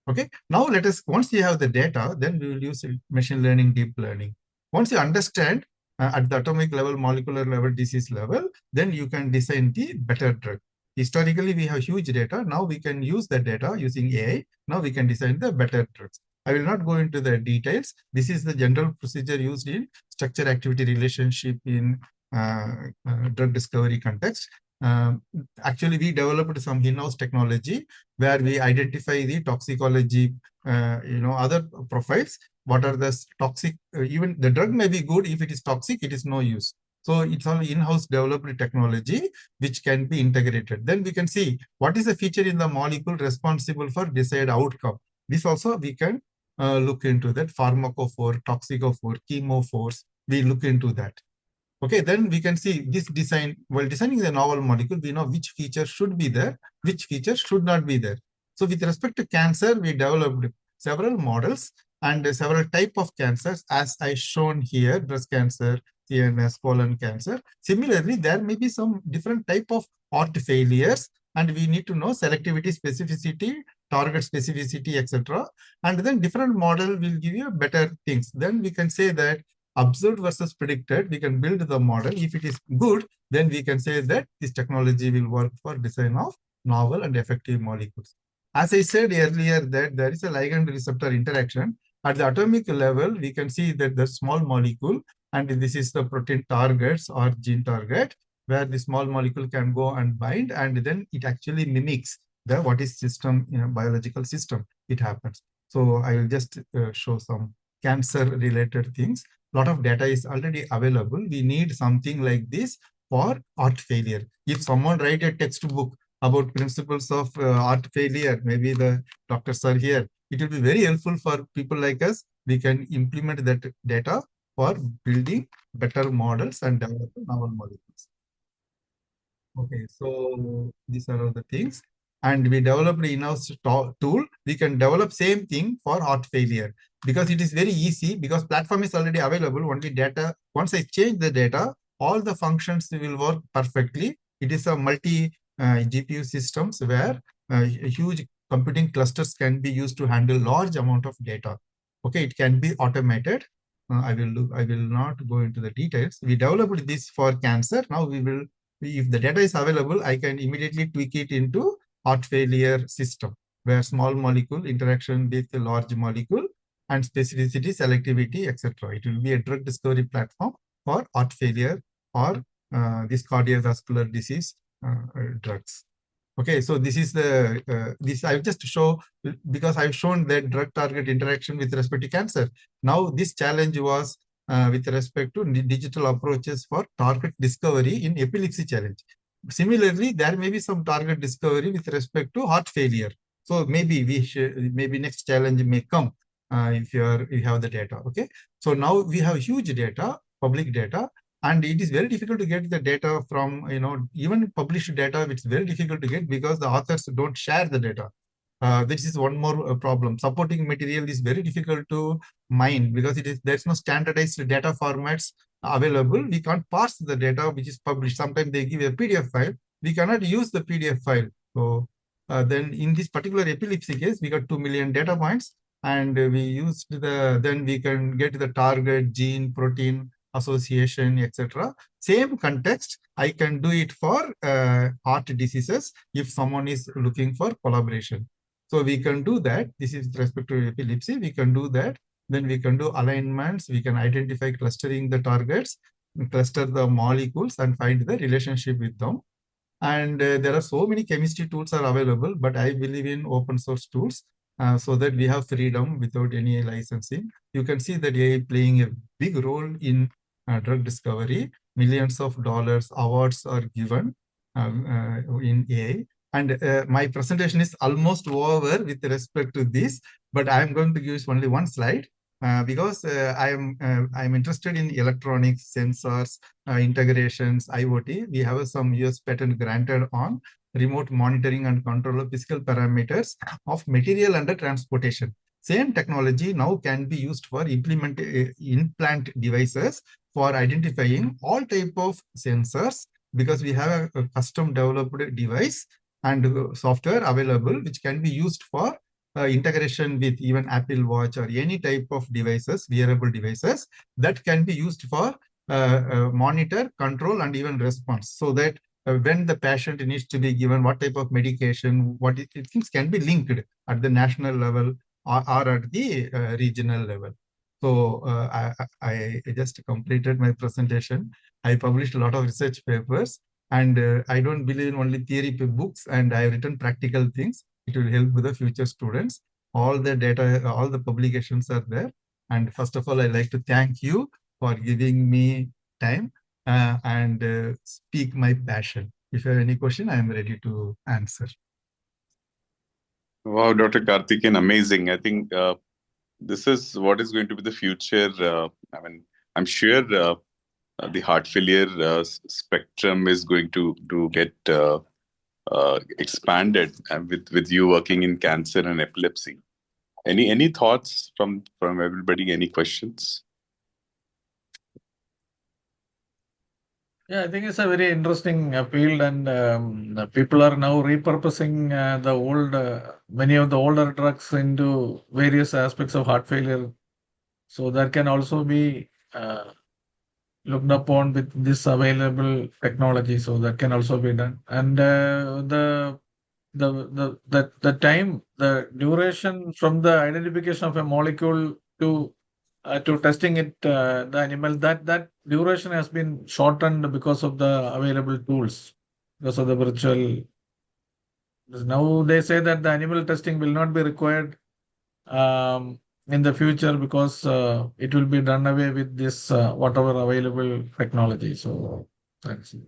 Okay, now let us, once you have the data, then we will use machine learning, deep learning. Once you understand at the atomic level, molecular level, disease level, then you can design the better drug. Historically, we have huge data. Now we can use that data using AI. Now we can design the better drugs. I will not go into the details. This is the general procedure used in structure activity relationship in drug discovery context. Actually, we developed some in-house technology where we identify the toxicology, other profiles. What are the toxic, even the drug may be good. If it is toxic, it is no use. So it's all in-house developed technology which can be integrated. Then we can see what is the feature in the molecule responsible for desired outcome. This also we can look into that. Pharmacophore, toxicophore, chemophores, we look into that. Okay, then we can see this design. While designing the novel molecule, we know which feature should be there, which feature should not be there. So with respect to cancer, we developed several models and several type of cancers, as I shown here: breast cancer, CNS, colon cancer. Similarly, there may be some different type of heart failures, and we need to know selectivity, specificity, target specificity, etc. And then different model will give you better things. Then we can say that observed versus predicted, we can build the model. If it is good, then we can say that this technology will work for design of novel and effective molecules. As I said earlier, that there is a ligand receptor interaction. At the atomic level, we can see that the small molecule, and this is the protein targets or gene target, where the small molecule can go and bind, and then it actually mimics the what is system, biological system. It happens. So I will just show some cancer related things. Lot of data is already available. We need something like this for heart failure. If someone write a textbook about principles of heart failure, maybe the doctors are here, it will be very helpful for people like us. We can implement that data for building better models and developing novel molecules. Okay, so these are all the things. And we developed an in-house tool. We can develop same thing for heart failure because it is very easy, because platform is already available. Only data, once I change the data, all the functions will work perfectly. It is a multi GPU systems where huge computing clusters can be used to handle large amount of data. Okay, it can be automated. I will not go into the details. We developed this for cancer. Now we will, if the data is available, I can immediately tweak it into heart failure system, where small molecule interaction with a large molecule and specificity, selectivity, etc. It will be a drug discovery platform for heart failure or this cardiovascular disease drugs. Okay, so this is the this I just show because I've shown that drug target interaction with respect to cancer. Now this challenge was with respect to digital approaches for target discovery in epilepsy challenge. Similarly, there may be some target discovery with respect to heart failure. So maybe we should, maybe next challenge may come if you have the data. Okay, so now we have huge data, public data, and it is very difficult to get the data from, even published data. It's very difficult to get because the authors don't share the data. This is one more problem. Supporting material is very difficult to mine because there's no standardized data formats available. We can't parse the data which is published. Sometimes they give a PDF file. We cannot use the PDF file. So then in this particular epilepsy case, we got 2 million data points, and we used then we can get the target gene, protein, association, etc. Same context, I can do it for heart diseases if someone is looking for collaboration. So we can do that. This is with respect to epilepsy. We can do that. Then we can do alignments. We can identify clustering the targets, cluster the molecules, and find the relationship with them. And there are so many chemistry tools are available, but I believe in open source tools so that we have freedom without any licensing. You can see that AI playing a big role in drug discovery. Millions of dollars awards are given in AI. And my presentation is almost over with respect to this, but I am going to give only one slide because I am interested in electronics, sensors, integrations, IoT. We have some US patent granted on remote monitoring and control of physical parameters of material under transportation. Same technology now can be used for implant devices for identifying all type of sensors, because we have a custom developed device and software available which can be used for integration with even Apple Watch or any type of devices, wearable devices, that can be used for monitor, control, and even response, so that when the patient needs to be given what type of medication, things can be linked at the national level or at the regional level. So I just completed my presentation. I published a lot of research papers, and I don't believe in only theory books, and I have written practical things. It will help with the future students. All the data, all the publications are there. And first of all, I'd like to thank you for giving me time. and speak my passion. If you have any question, I am ready to answer. Wow, Dr. Karthikeyan, amazing. I think this is what is going to be the future. I mean, I'm sure the heart failure spectrum is going to get expanded with you working in cancer and epilepsy. Any thoughts from everybody? Any questions? Yeah, I think it's a very interesting field, and people are now repurposing the old, many of the older drugs into various aspects of heart failure. So that can also be looked upon with this available technology. So that can also be done. And the time, the duration from the identification of a molecule to testing it, the animal, that duration has been shortened because of the available tools, because of the virtual. Now they say that the animal testing will not be required in the future because it will be done away with this whatever available technology. So that's it.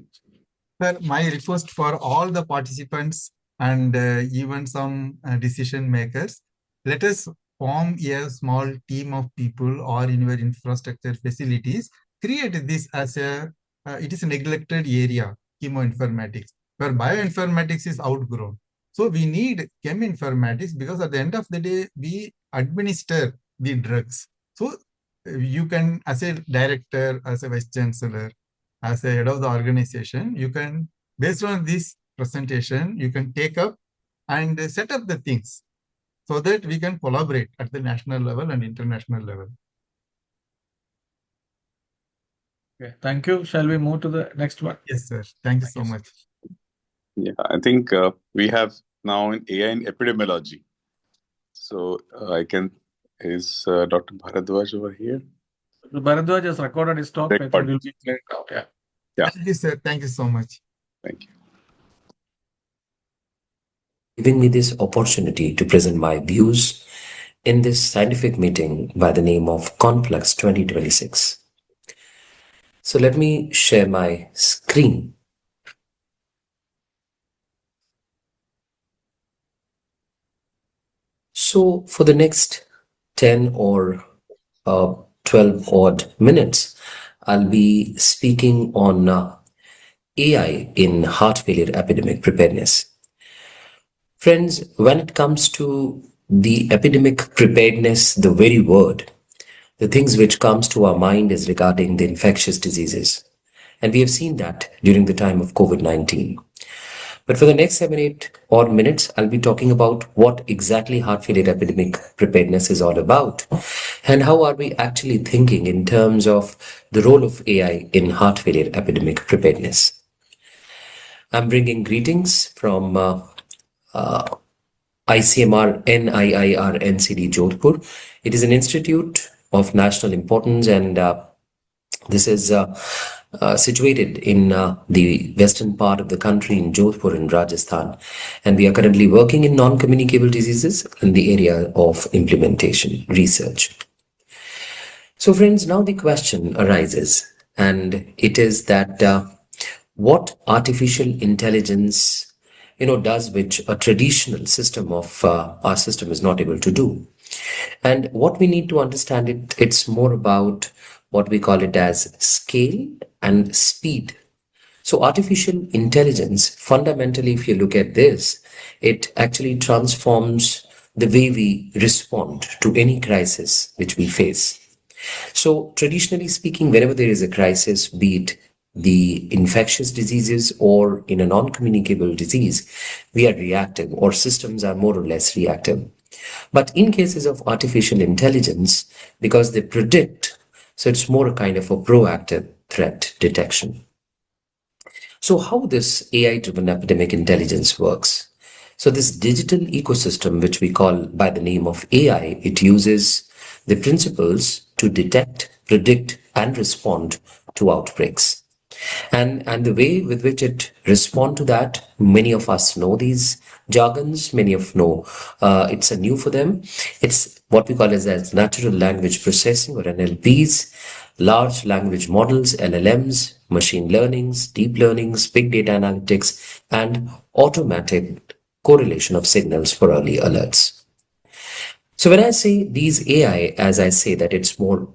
Sir, my request for all the participants and even some decision makers, let us form a small team of people or in your infrastructure facilities, create this as it is a neglected area, chemoinformatics, where bioinformatics is outgrown. So we need cheminformatics because at the end of the day, we administer the drugs. So you can, as a director, as a vice chancellor, as a head of the organization, you can, based on this presentation, you can take up and set up the things so that we can collaborate at the national level and international level. Okay, thank you. Shall we move to the next one? Yes, sir. Thank you so much. Yeah, I think we have now in AI in epidemiology. So is Dr. Bharadwaj over here? Bharadwaj has recorded his talk. I think it will be played now. Yeah. Yeah. Thank you, sir. Thank you so much. Thank you. Giving me this opportunity to present my views in this scientific meeting by the name of Conflux 2026. So let me share my screen. So for the next 10 or 12 odd minutes, I'll be speaking on AI in heart failure epidemic preparedness. Friends, when it comes to the epidemic preparedness, the very word, the things which comes to our mind is regarding the infectious diseases. And we have seen that during the time of COVID-19. But for the next 7-8 odd minutes, I'll be talking about what exactly heart failure epidemic preparedness is all about and how are we actually thinking in terms of the role of AI in heart failure epidemic preparedness. I'm bringing greetings from ICMR NIIR NCD Jodhpur. It is an institute of national importance, and this is situated in the western part of the country in Jodhpur in Rajasthan. And we are currently working in non-communicable diseases in the area of implementation research. So friends, now the question arises, and it is that what artificial intelligence does which a traditional system of our system is not able to do. And what we need to understand it's more about what we call it as scale and speed. So artificial intelligence, fundamentally, if you look at this, it actually transforms the way we respond to any crisis which we face. So traditionally speaking, whenever there is a crisis, be it the infectious diseases or in a non-communicable disease, we are reactive, or systems are more or less reactive. But in cases of artificial intelligence, because they predict, so it's more a kind of a proactive threat detection. So how this AI-driven epidemic intelligence works? So this digital ecosystem, which we call by the name of AI, it uses the principles to detect, predict, and respond to outbreaks. And the way with which it respond to that, many of us know these jargons, many of know it's a new for them. It's what we call as natural language processing, or NLPs, large language models, LLMs, machine learnings, deep learnings, big data analytics, and automatic correlation of signals for early alerts. So when I say these AI, as I say that it's more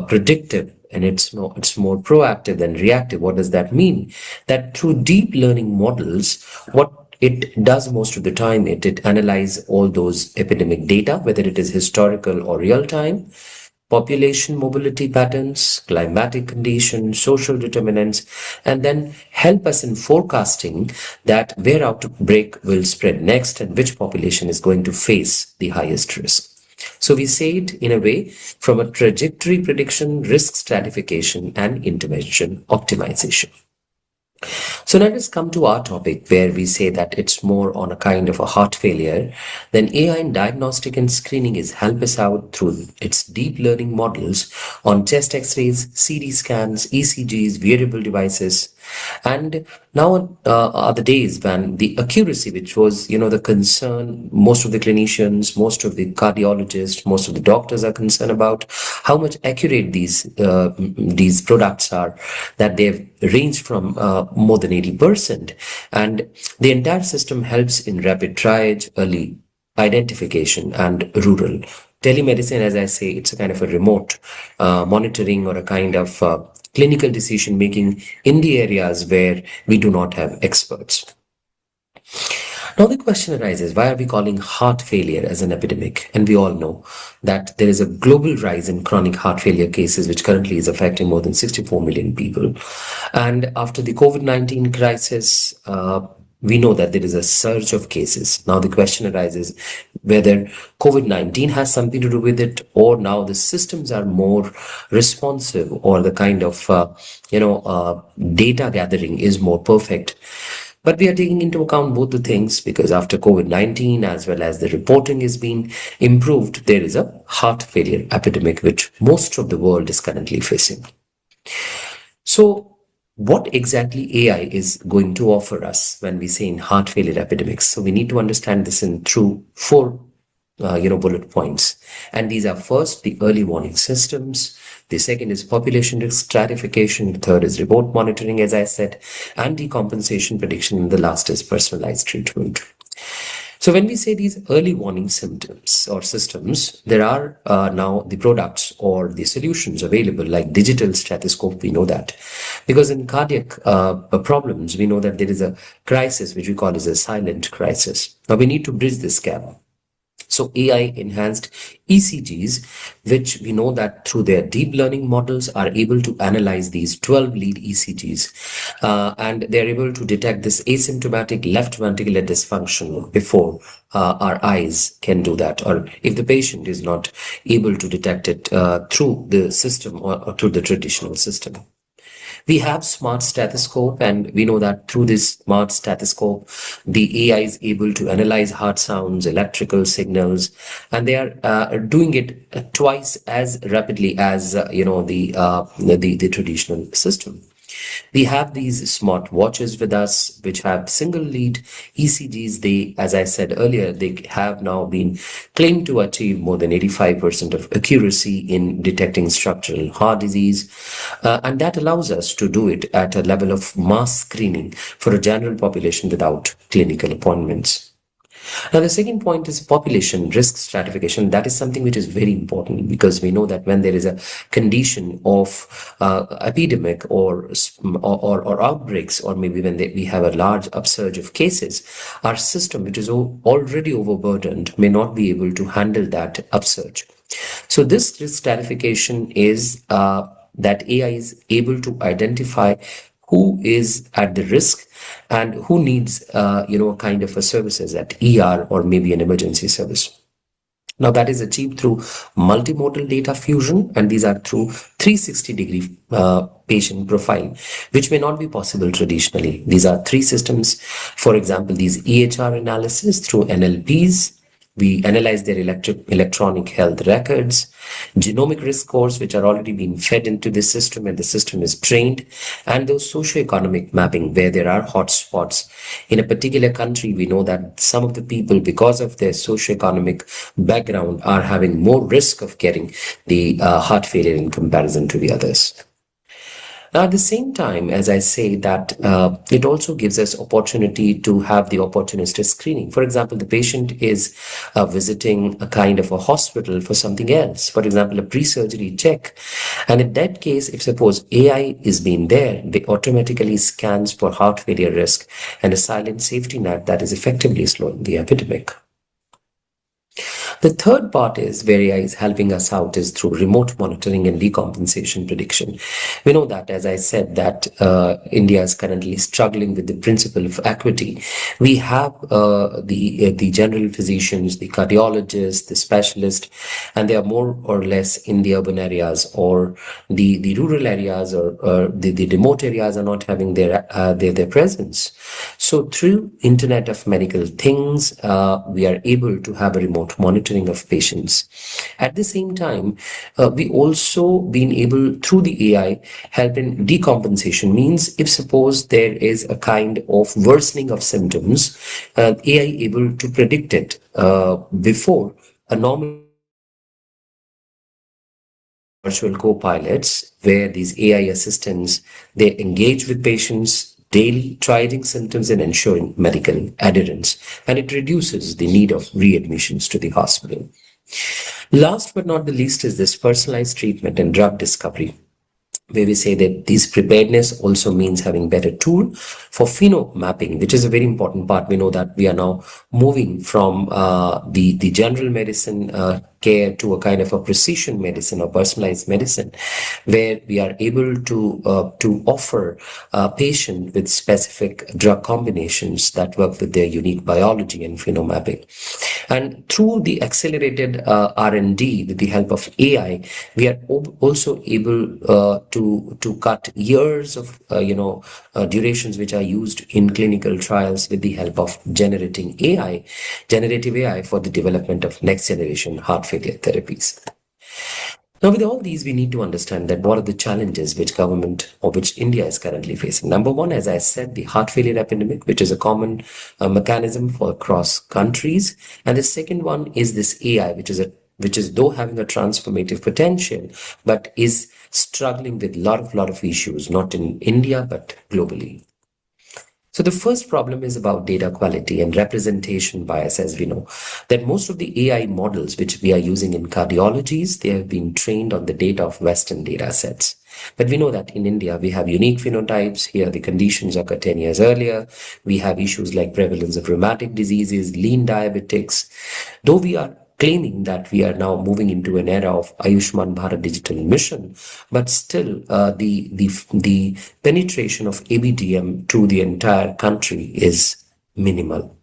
predictive and it's more proactive than reactive, what does that mean? That through deep learning models, what it does most of the time, it analyze all those epidemic data, whether it is historical or real time, population mobility patterns, climatic conditions, social determinants, and then help us in forecasting that where outbreak will spread next and which population is going to face the highest risk. So we say it in a way from a trajectory prediction, risk stratification, and intervention optimization. So let us come to our topic, where we say that it's more on a kind of a heart failure. Then AI in diagnostic and screening is help us out through its deep learning models on chest x-rays, CT scans, ECGs, wearable devices. And now are the days when the accuracy, which was, the concern, most of the clinicians, most of the cardiologists, most of the doctors are concerned about how much accurate these products are, that they've ranged from more than 80%. And the entire system helps in rapid triage, early identification, and rural telemedicine. As I say, it's a kind of a remote monitoring, or a kind of clinical decision making in the areas where we do not have experts. Now the question arises, why are we calling heart failure as an epidemic? And we all know that there is a global rise in chronic heart failure cases, which currently is affecting more than 64 million people. And after the COVID-19 crisis, we know that there is a surge of cases. Now the question arises whether COVID-19 has something to do with it, or now the systems are more responsive, or the kind of data gathering is more perfect. But we are taking into account both the things, because after COVID-19, as well as the reporting is being improved, there is a heart failure epidemic which most of the world is currently facing. So what exactly AI is going to offer us when we say in heart failure epidemics? So we need to understand this in through four bullet points. And these are: first, the early warning systems. The second is population risk stratification. The third is remote monitoring, as I said, and decompensation prediction. And the last is personalized treatment. So when we say these early warning symptoms or systems, there are now the products or the solutions available, like digital stethoscope. We know that because in cardiac problems, we know that there is a crisis which we call as a silent crisis. Now we need to bridge this gap. So AI enhanced ECGs, which we know that through their deep learning models are able to analyze these 12 lead ECGs, and they're able to detect this asymptomatic left ventricular dysfunction before our eyes can do that, or if the patient is not able to detect it through the system or through the traditional system. We have smart stethoscope, and we know that through this smart stethoscope, the AI is able to analyze heart sounds, electrical signals, and they are doing it twice as rapidly as the traditional system. We have these smart watches with us, which have single lead ECGs. They, as I said earlier, they have now been claimed to achieve more than 85% of accuracy in detecting structural heart disease. And that allows us to do it at a level of mass screening for a general population without clinical appointments. Now, the second point is population risk stratification. That is something which is very important, because we know that when there is a condition of epidemic or outbreaks, or maybe when we have a large upsurge of cases, our system, which is already overburdened, may not be able to handle that upsurge. So this risk stratification is that AI is able to identify who is at the risk and who needs, kind of a services at ER or maybe an emergency service. Now that is achieved through multimodal data fusion, and these are through 360-degree patient profile, which may not be possible traditionally. These are three systems. For example, these EHR analysis through NLPs, We analyze their electronic health records, genomic risk scores, which are already being fed into the system and the system is trained, and those socioeconomic mapping where there are hotspots. In a particular country, we know that some of the people, because of their socioeconomic background, are having more risk of getting the heart failure in comparison to the others. Now, at the same time, as I say that it also gives us opportunity to have the opportunistic screening. For example, the patient is visiting a kind of a hospital for something else, for example, a pre-surgery check. And in that case, if suppose AI is being there, they automatically scans for heart failure risk and a silent safety net that is effectively slowing the epidemic. The third part is where AI is helping us out is through remote monitoring and decompensation prediction. We know that, as I said, that India is currently struggling with the principle of equity. We have the general physicians, the cardiologists, the specialists, and they are more or less in the urban areas or the rural areas or the remote areas are not having their presence. So through Internet of Medical Things, we are able to have a remote monitoring of patients. At the same time, we also been able through the AI help in decompensation. Means if suppose there is a kind of worsening of symptoms, AI able to predict it before a normal virtual co-pilots where these AI assistants, they engage with patients daily, triaging symptoms and ensuring medical adherence, and it reduces the need of readmissions to the hospital. Last but not the least is this personalized treatment and drug discovery, where we say that this preparedness also means having better tool for phenomapping, which is a very important part. We know that we are now moving from the general medicine care to a kind of a precision medicine or personalized medicine, where we are able to offer a patient with specific drug combinations that work with their unique biology and phenomapping. And through the accelerated R&D with the help of AI, we are also able to cut years of durations which are used in clinical trials with the help of generative AI for the development of next generation heart failure therapies. Now, with all these, we need to understand that what are the challenges which government or which India is currently facing. Number one, as I said, the heart failure epidemic, which is a common mechanism for across countries. And the second one is this AI, which is though having a transformative potential, but is struggling with lot of issues, not in India, but globally. So the first problem is about data quality and representation bias, as we know, that most of the AI models which we are using in cardiologies, they have been trained on the data of Western data sets. But we know that in India, we have unique phenotypes. Here, the conditions occur 10 years earlier. We have issues like prevalence of rheumatic diseases, lean diabetics. Though we are claiming that we are now moving into an era of Ayushman Bharat digital mission, but still the penetration of ABDM to the entire country is minimal.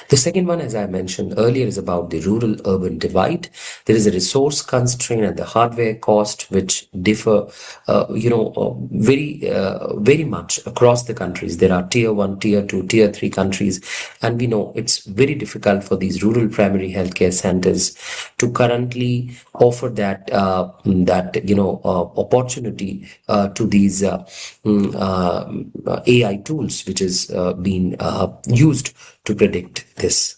The second one, as I mentioned earlier, is about the rural-urban divide. There is a resource constraint and the hardware cost, which differ, very much across the countries. There are tier 1, tier 2, tier 3 countries, and we know it's very difficult for these rural primary healthcare centers to currently offer that opportunity to these AI tools, which is being used to predict this.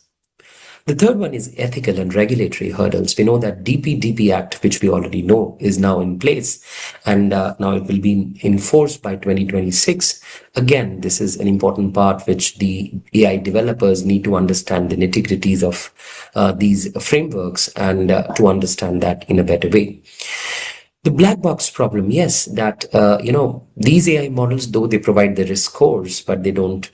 The third one is ethical and regulatory hurdles. We know that DPDP Act, which we already know, is now in place, and now it will be enforced by 2026. Again, this is an important part which the AI developers need to understand the nitty-gritties of these frameworks and to understand that in a better way. The black box problem, yes, that, these AI models, though they provide the risk scores, but they don't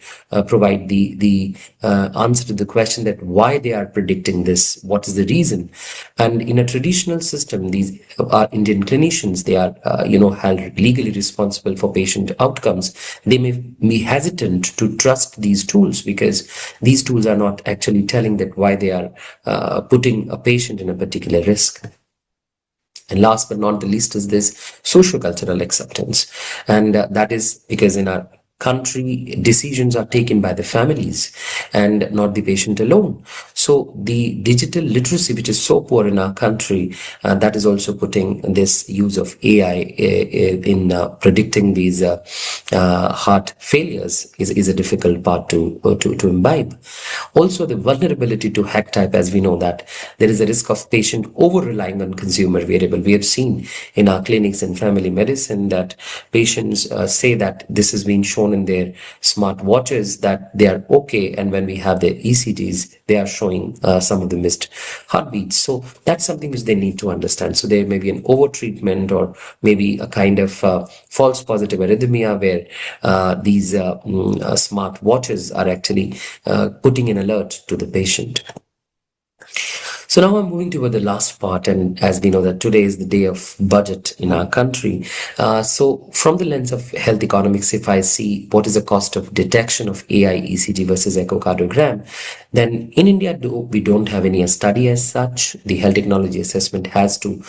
provide the answer to the question that why they are predicting this, what is the reason. And in a traditional system, these Indian clinicians, they are, held legally responsible for patient outcomes. They may be hesitant to trust these tools because these tools are not actually telling that why they are putting a patient in a particular risk. And last but not the least is this social cultural acceptance. And that is because in our country, decisions are taken by the families and not the patient alone. So the digital literacy, which is so poor in our country, that is also putting this use of AI in predicting these heart failures is a difficult part to imbibe. Also, the vulnerability to hack type, as we know that there is a risk of patient over relying on consumer variable. We have seen in our clinics and family medicine that patients say that this has been shown in their smart watches that they are okay, and when we have their ECGs, they are showing some of the missed heartbeats. So that's something which they need to understand. So there may be an over treatment or maybe a kind of false positive arrhythmia where these smart watches are actually putting an alert to the patient. So now I'm moving toward the last part, and as we know that today is the day of budget in our country. So from the lens of health economics, if I see what is the cost of detection of AI ECG versus echocardiogram, then in India, we don't have any study as such. The health technology assessment has to,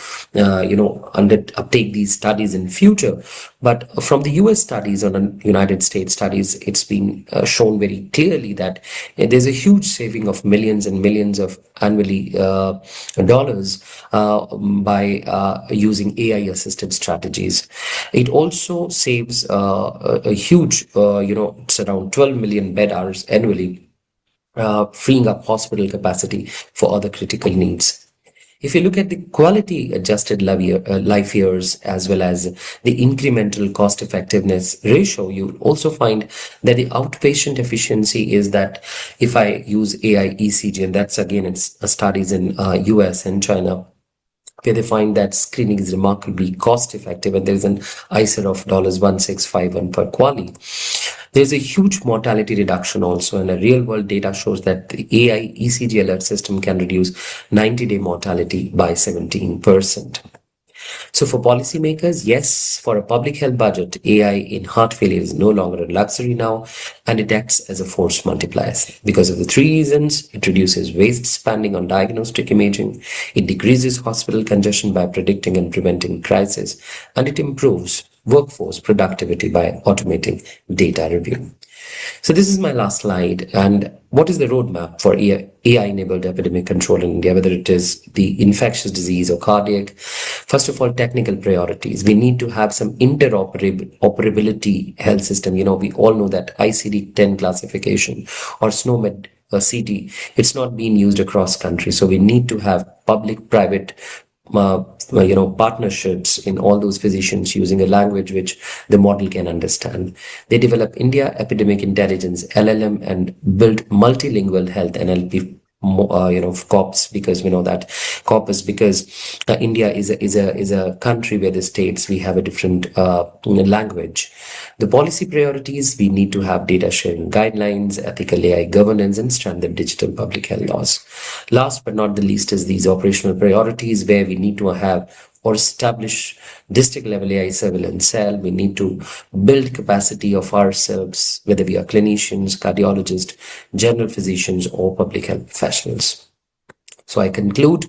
uptake these studies in future. But from the US studies or the United States studies, it's been shown very clearly that there's a huge saving of millions and millions of annually dollars by using AI assisted strategies. It also saves a huge, it's around 12 million bed hours annually, freeing up hospital capacity for other critical needs. If you look at the quality adjusted life years as well as the incremental cost effectiveness ratio, you also find that the outpatient efficiency is that if I use AI ECG, and that's again, it's studies in US and China, where they find that screening is remarkably cost effective, and there's an ICER of $1,651 per quali. There's a huge mortality reduction also, and a real world data shows that the AI ECG alert system can reduce 90-day mortality by 17%. So for policymakers, yes, for a public health budget, AI in heart failure is no longer a luxury now, and it acts as a force multiplier. Because of the three reasons: it reduces waste spending on diagnostic imaging, it decreases hospital congestion by predicting and preventing crisis, and it improves workforce productivity by automating data review. So this is my last slide. And what is the roadmap for AI-enabled epidemic control in India, whether it is the infectious disease or cardiac? First of all, technical priorities. We need to have some interoperability health system. We all know that ICD-10 classification or SNOMED CT, it's not being used across country. So we need to have public-private partnerships in all those physicians using a language which the model can understand. They develop India Epidemic Intelligence LLM and build multilingual health NLP corpus, because we know that India is a country where the states, we have a different language. The policy priorities: we need to have data sharing guidelines, ethical AI governance, and strengthen digital public health laws. Last but not the least is these operational priorities, where we need to have or establish district level AI surveillance cell. We need to build capacity of ourselves, whether we are clinicians, cardiologists, general physicians, or public health professionals. So I conclude,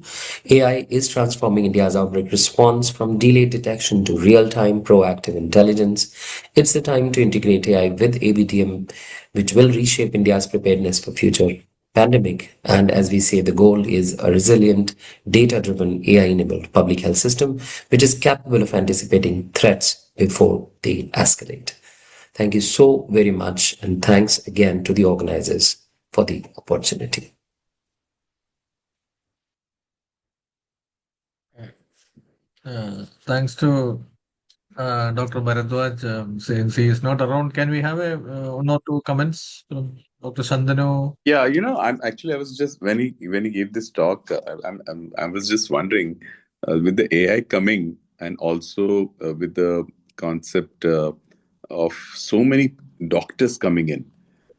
AI is transforming India's outbreak response from delayed detection to real-time proactive intelligence. It's the time to integrate AI with ABTM, which will reshape India's preparedness for future pandemic. And as we say, the goal is a resilient, data-driven, AI-enabled public health system, which is capable of anticipating threats before they escalate. Thank you so very much, and thanks again to the organizers for the opportunity. Thanks to Dr. Bharadwaj. Since he is not around, can we have one or two comments from Dr. Sandanu? Yeah, I was just when he gave this talk, I was just wondering, with the AI coming and also with the concept of so many doctors coming in.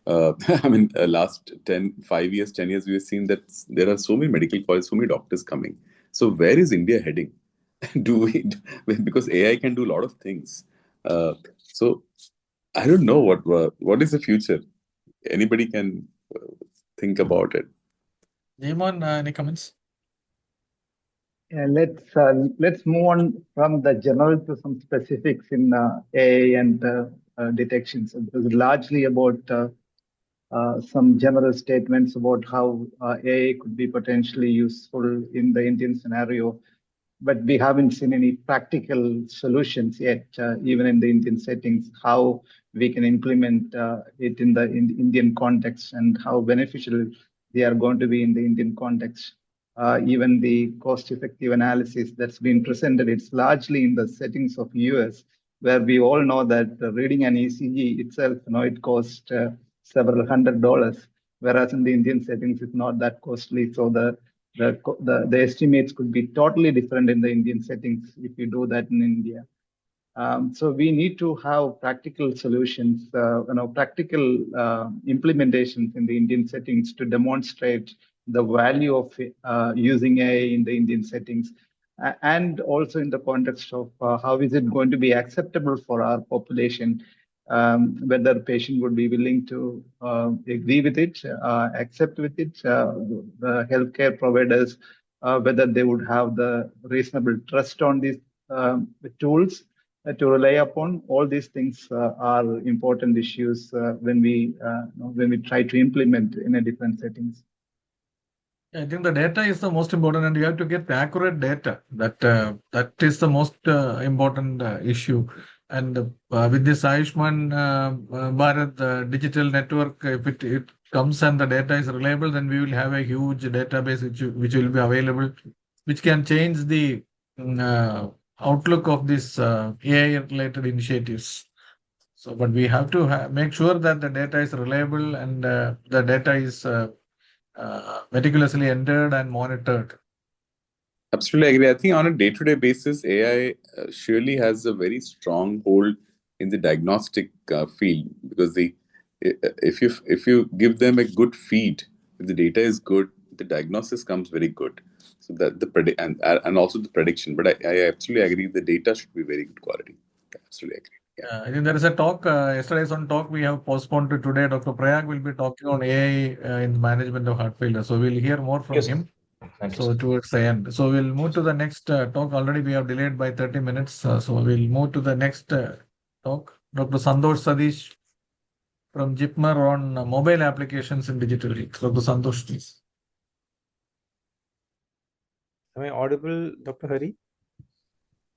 Last 5 years, 10 years, we have seen that there are so many medical colleges, so many doctors coming. So where is India heading? Because AI can do a lot of things. So I don't know what is the future. Anybody can think about it. Neeman, any comments? Yeah, let's move on from the general to some specifics in AI and detections. It was largely about some general statements about how AI could be potentially useful in the Indian scenario, but we haven't seen any practical solutions yet, even in the Indian settings, how we can implement it in the Indian context and how beneficial they are going to be in the Indian context. Even the cost-effective analysis that's been presented, it's largely in the settings of US, where we all know that reading an ECG itself, it costs several $100s, whereas in the Indian settings, it's not that costly. So the estimates could be totally different in the Indian settings if you do that in India. So we need to have practical solutions, practical implementations in the Indian settings to demonstrate the value of using AI in the Indian settings, and also in the context of how is it going to be acceptable for our population, whether the patient would be willing to agree with it, accept with it, the healthcare providers, whether they would have the reasonable trust on these tools to rely upon. All these things are important issues when we try to implement in a different settings. I think the data is the most important, and you have to get accurate data. That is the most important issue. And with this Ayushman Bharat digital network, if it comes and the data is reliable, then we will have a huge database which will be available, which can change the outlook of these AI-related initiatives. So, but we have to make sure that the data is reliable and the data is meticulously entered and monitored. Absolutely agree. I think on a day-to-day basis, AI surely has a very strong hold in the diagnostic field, because if you give them a good feed, if the data is good, the diagnosis comes very good. So that and also the prediction. But I absolutely agree. The data should be very good quality. I absolutely agree. Yeah. I think there is a talk, yesterday's on talk we have postponed to today. Dr. Prayag will be talking on AI in management of heart failure. So we'll hear more from him. Thank you, So towards the end. So we'll move to the next talk. Already we have delayed by 30 minutes. So we'll move to the next talk. Dr. Santosh Sadish from JIPMER on mobile applications in digital health. Dr. Santosh, please. Am I audible, Dr. Hari?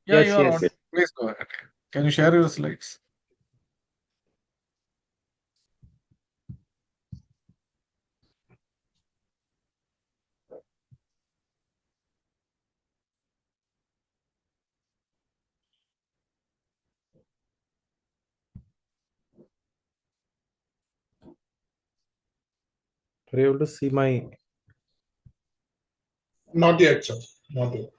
Yeah, Yes, you are yes. on. Please go ahead. Can you share your slides? Are you able to see my? Not yet, sir. Not yet.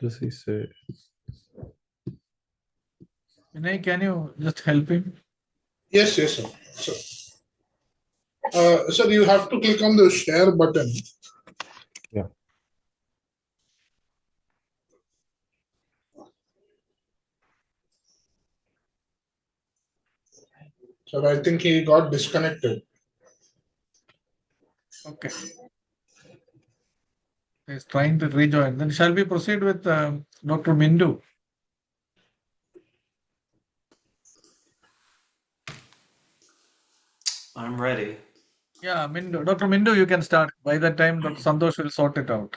This is Vinay, can you just help him? Yes, yes, sir. Sir, you have to click on the share button. yeah. Sir, I think he got disconnected. Okay. He's trying to rejoin. Then shall we proceed with Dr. Mindu? I'm ready. Yeah, Mindu. Dr. Mindu, you can start. By that time, Dr. Santosh will sort it out.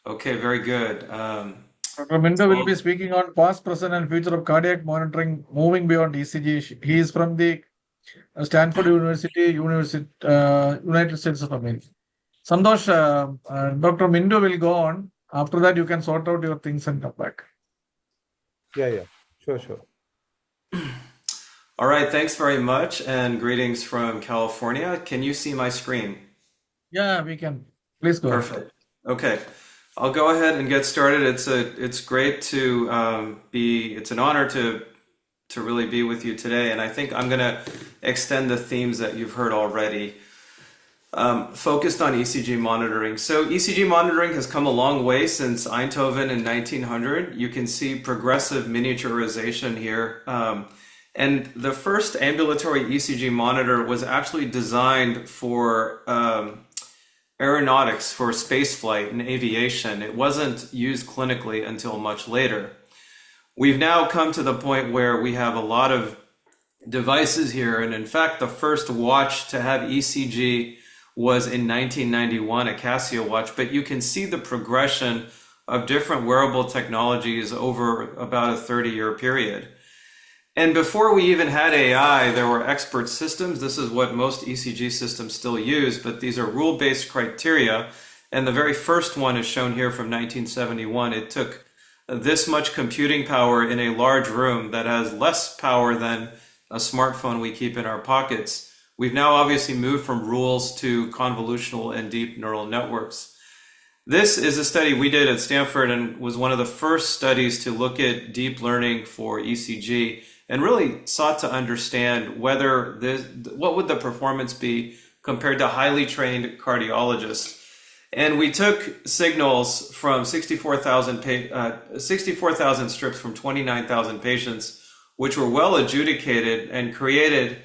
Okay, very good. Dr. Mindu will be speaking on past, present, and future of cardiac monitoring, moving beyond ECG. He is from the Stanford University, United States of America. Santosh, Dr. Mindu will go on. After that, you can sort out your things and come back. Yeah. Sure. All right, thanks very much, and greetings from California. Can you see my screen? Yeah, we can. Please go ahead. Perfect. Okay, I'll go ahead and get started. It's great to it's an honor to to really be with you today. And I think I'm going to extend the themes that you've heard already, focused on ECG monitoring. So ECG monitoring has come a long way since Eindhoven in 1900. You can see progressive miniaturization here. And the first ambulatory ECG monitor was actually designed for aeronautics, for spaceflight and aviation. It wasn't used clinically until much later. We've now come to the point where we have a lot of devices here. And in fact, the first watch to have ECG was in 1991, a Casio watch. But you can see the progression of different wearable technologies over about a 30-year period. And before we even had AI, there were expert systems. This is what most ECG systems still use, but these are rule-based criteria. And the very first one is shown here from 1971. It took this much computing power in a large room that has less power than a smartphone we keep in our pockets. We've now obviously moved from rules to convolutional and deep neural networks. This is a study we did at Stanford and was one of the first studies to look at deep learning for ECG and really sought to understand whether what would the performance be compared to highly trained cardiologists. And we took signals from 64,000 strips from 29,000 patients, which were well adjudicated, and created,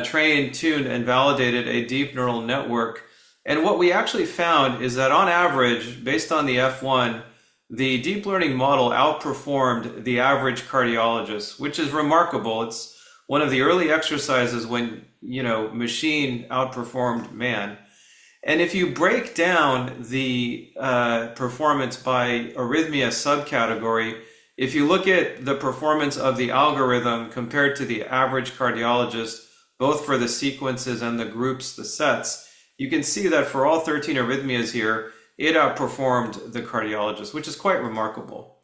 trained, tuned, and validated a deep neural network. And what we actually found is that on average, based on the F1, the deep learning model outperformed the average cardiologist, which is remarkable. It's one of the early exercises when, machine outperformed man. And if you break down the performance by arrhythmia subcategory, if you look at the performance of the algorithm compared to the average cardiologist, both for the sequences and the groups, the sets, you can see that for all 13 arrhythmias here, it outperformed the cardiologist, which is quite remarkable.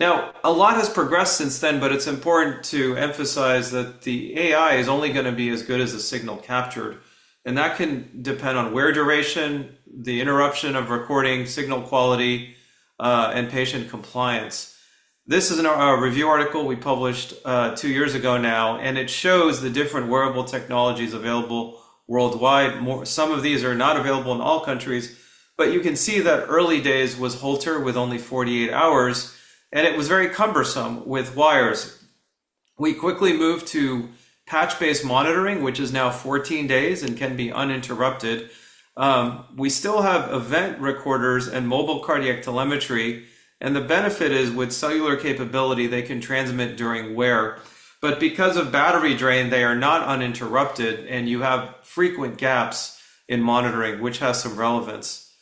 Now, a lot has progressed since then, but it's important to emphasize that the AI is only going to be as good as the signal captured. And that can depend on wear duration, the interruption of recording, signal quality, and patient compliance. This is a review article we published 2 years ago now, and it shows the different wearable technologies available worldwide. Some of these are not available in all countries, but you can see that early days was Holter with only 48 hours, and it was very cumbersome with wires. We quickly moved to patch-based monitoring, which is now 14 days and can be uninterrupted. We still have event recorders and mobile cardiac telemetry, and the benefit is with cellular capability, they can transmit during wear. But because of battery drain, they are not uninterrupted, and you have frequent gaps in monitoring, which has some relevance.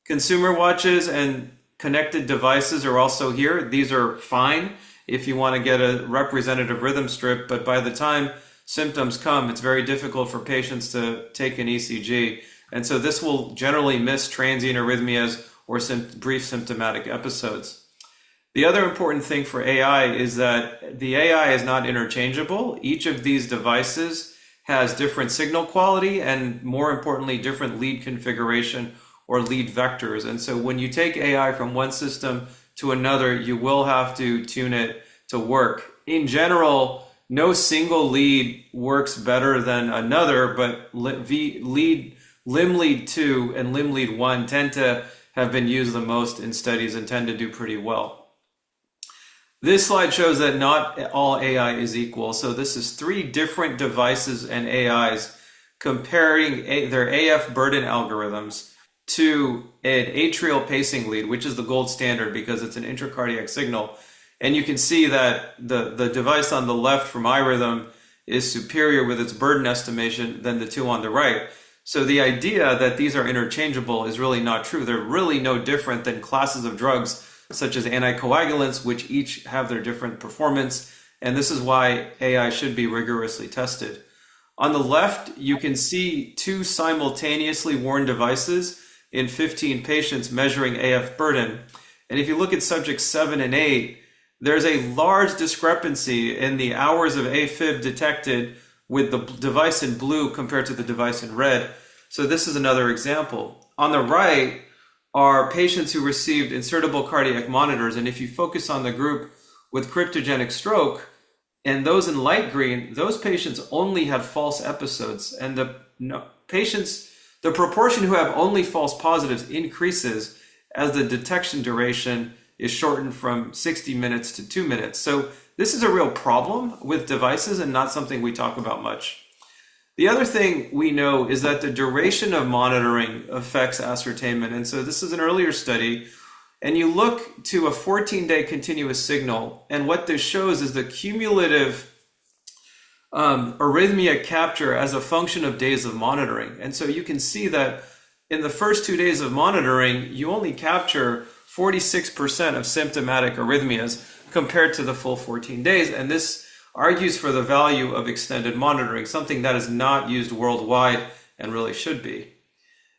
Consumer watches and connected devices are also here. These are fine if you want to get a representative rhythm strip, but by the time symptoms come, it's very difficult for patients to take an ECG. And so this will generally miss transient arrhythmias or brief symptomatic episodes. The other important thing for AI is that the AI is not interchangeable. Each of these devices has different signal quality and, more importantly, different lead configuration or lead vectors. And so when you take AI from one system to another, you will have to tune it to work. In general, no single lead works better than another, but limb lead 2 and limb lead 1 tend to have been used the most in studies and tend to do pretty well. This slide shows that not all AI is equal. So this is 3 different devices and AIs comparing their AF burden algorithms to an atrial pacing lead, which is the gold standard because it's an intracardiac signal. And you can see that the device on the left from iRhythm is superior with its burden estimation than the 2 on the right. So the idea that these are interchangeable is really not true. They're really no different than classes of drugs such as anticoagulants, which each have their different performance. And this is why AI should be rigorously tested. On the left, you can see 2 simultaneously worn devices in 15 patients measuring AF burden. And if you look at subjects 7 and 8, there's a large discrepancy in the hours of AFib detected with the device in blue compared to the device in red. So this is another example. On the right are patients who received insertable cardiac monitors. And if you focus on the group with cryptogenic stroke, And those in light green, those patients only had false episodes. And the proportion who have only false positives increases as the detection duration is shortened from 60 minutes to 2 minutes. So this is a real problem with devices and not something we talk about much. The other thing we know is that the duration of monitoring affects ascertainment. And so this is an earlier study, and you look to a 14-day continuous signal, and what this shows is the cumulative arrhythmia capture as a function of days of monitoring. And so you can see that in the first 2 days of monitoring, you only capture 46% of symptomatic arrhythmias compared to the full 14 days. And this argues for the value of extended monitoring, something that is not used worldwide and really should be.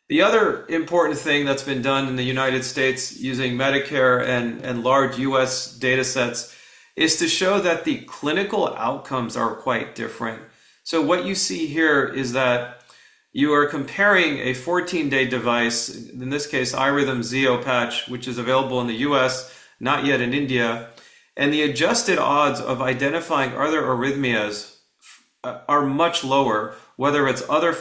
The other important thing that's been done in the United States using Medicare and large US data sets is to show that the clinical outcomes are quite different. So what you see here is that you are comparing a 14-day device, in this case iRhythm Zio patch, which is available in the US, not yet in India, and the adjusted odds of identifying other arrhythmias are much lower, whether it's other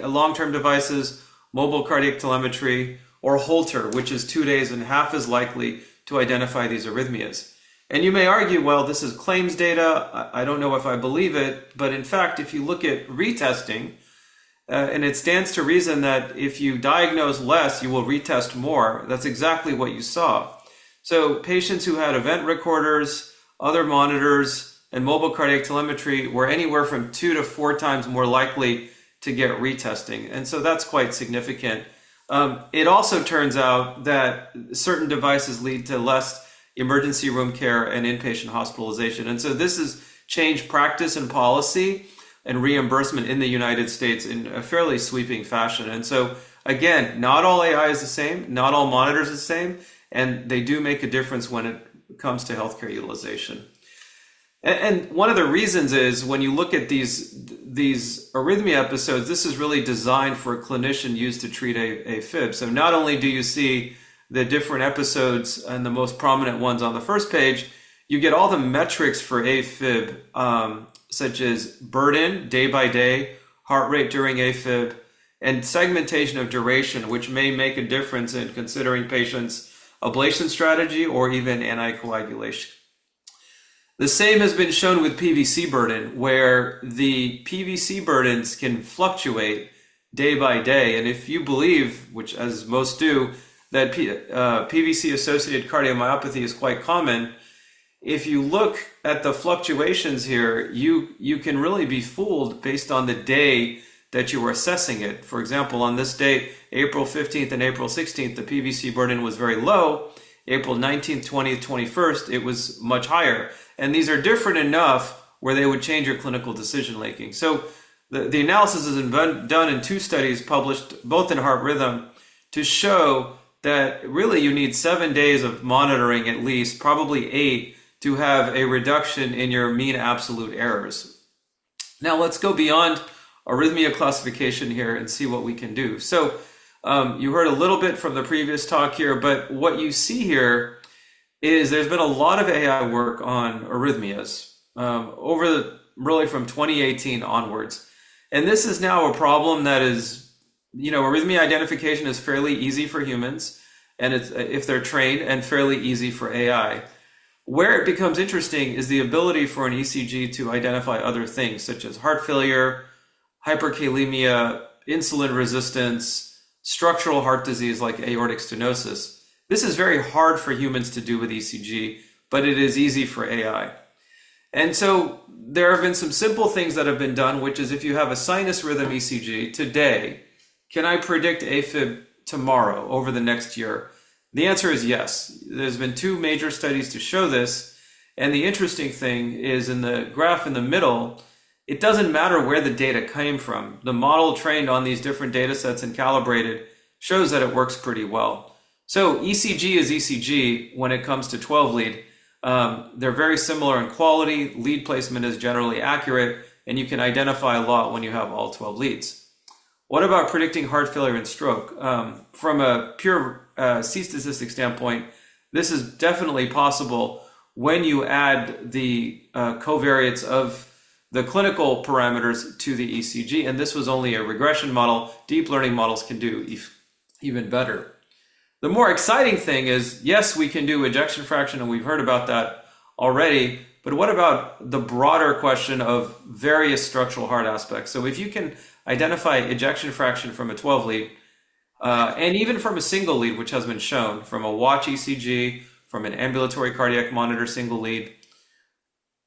long-term devices, mobile cardiac telemetry, or Holter, which is 2 days and half as likely to identify these arrhythmias. And you may argue, well, this is claims data. I don't know if I believe it. But in fact, if you look at retesting, and it stands to reason that if you diagnose less, you will retest more. That's exactly what you saw. So patients who had event recorders, other monitors, and mobile cardiac telemetry were anywhere from 2 to 4 times more likely to get retesting. And so that's quite significant. It also turns out that certain devices lead to less emergency room care and inpatient hospitalization. And so this has changed practice and policy and reimbursement in the United States in a fairly sweeping fashion. And so again, not all AI is the same, not all monitors are the same, and they do make a difference when it comes to healthcare utilization. And one of the reasons is when you look at these arrhythmia episodes, this is really designed for a clinician used to treat AFib. So not only do you see the different episodes and the most prominent ones on the first page, you get all the metrics for AFib, such as burden, day by day, heart rate during AFib, and segmentation of duration, which may make a difference in considering patients' ablation strategy or even anticoagulation. The same has been shown with PVC burden, where the PVC burdens can fluctuate day by day. And if you believe, which as most do, that PVC-associated cardiomyopathy is quite common, if you look at the fluctuations here, you can really be fooled based on the day that you were assessing it. For example, on this date, April 15th and April 16th, the PVC burden was very low. April 19th, 20th, 21st, it was much higher. And these are different enough where they would change your clinical decision making. So the analysis has been done in 2 studies published both in Heart Rhythm to show that really you need 7 days of monitoring at least, probably 8, to have a reduction in your mean absolute errors. Now let's go beyond arrhythmia classification here and see what we can do. So you heard a little bit from the previous talk here, but what you see here is there's been a lot of AI work on arrhythmias really from 2018 onwards. And this is now a problem that is, arrhythmia identification is fairly easy for humans, and it's, if they're trained, and fairly easy for AI. Where it becomes interesting is the ability for an ECG to identify other things, such as heart failure, hyperkalemia, insulin resistance, structural heart disease like aortic stenosis. This is very hard for humans to do with ECG, but it is easy for AI. And so there have been some simple things that have been done, which is if you have a sinus rhythm ECG today, can I predict AFib tomorrow over the next year? The answer is yes. There's been 2 major studies to show this. And the interesting thing is in the graph in the middle, it doesn't matter where the data came from. The model trained on these different data sets and calibrated shows that it works pretty well. So ECG is ECG when it comes to 12 lead. They're very similar in quality. Lead placement is generally accurate, and you can identify a lot when you have all 12 leads. What about predicting heart failure and stroke? From a pure C statistic standpoint, this is definitely possible when you add the covariates of the clinical parameters to the ECG. And this was only a regression model. Deep learning models can do even better. The more exciting thing is, yes, we can do ejection fraction, and we've heard about that already, but what about the broader question of various structural heart aspects? So if you can identify ejection fraction from a 12 lead, and even from a single lead, which has been shown, from a watch ECG, from an ambulatory cardiac monitor single lead,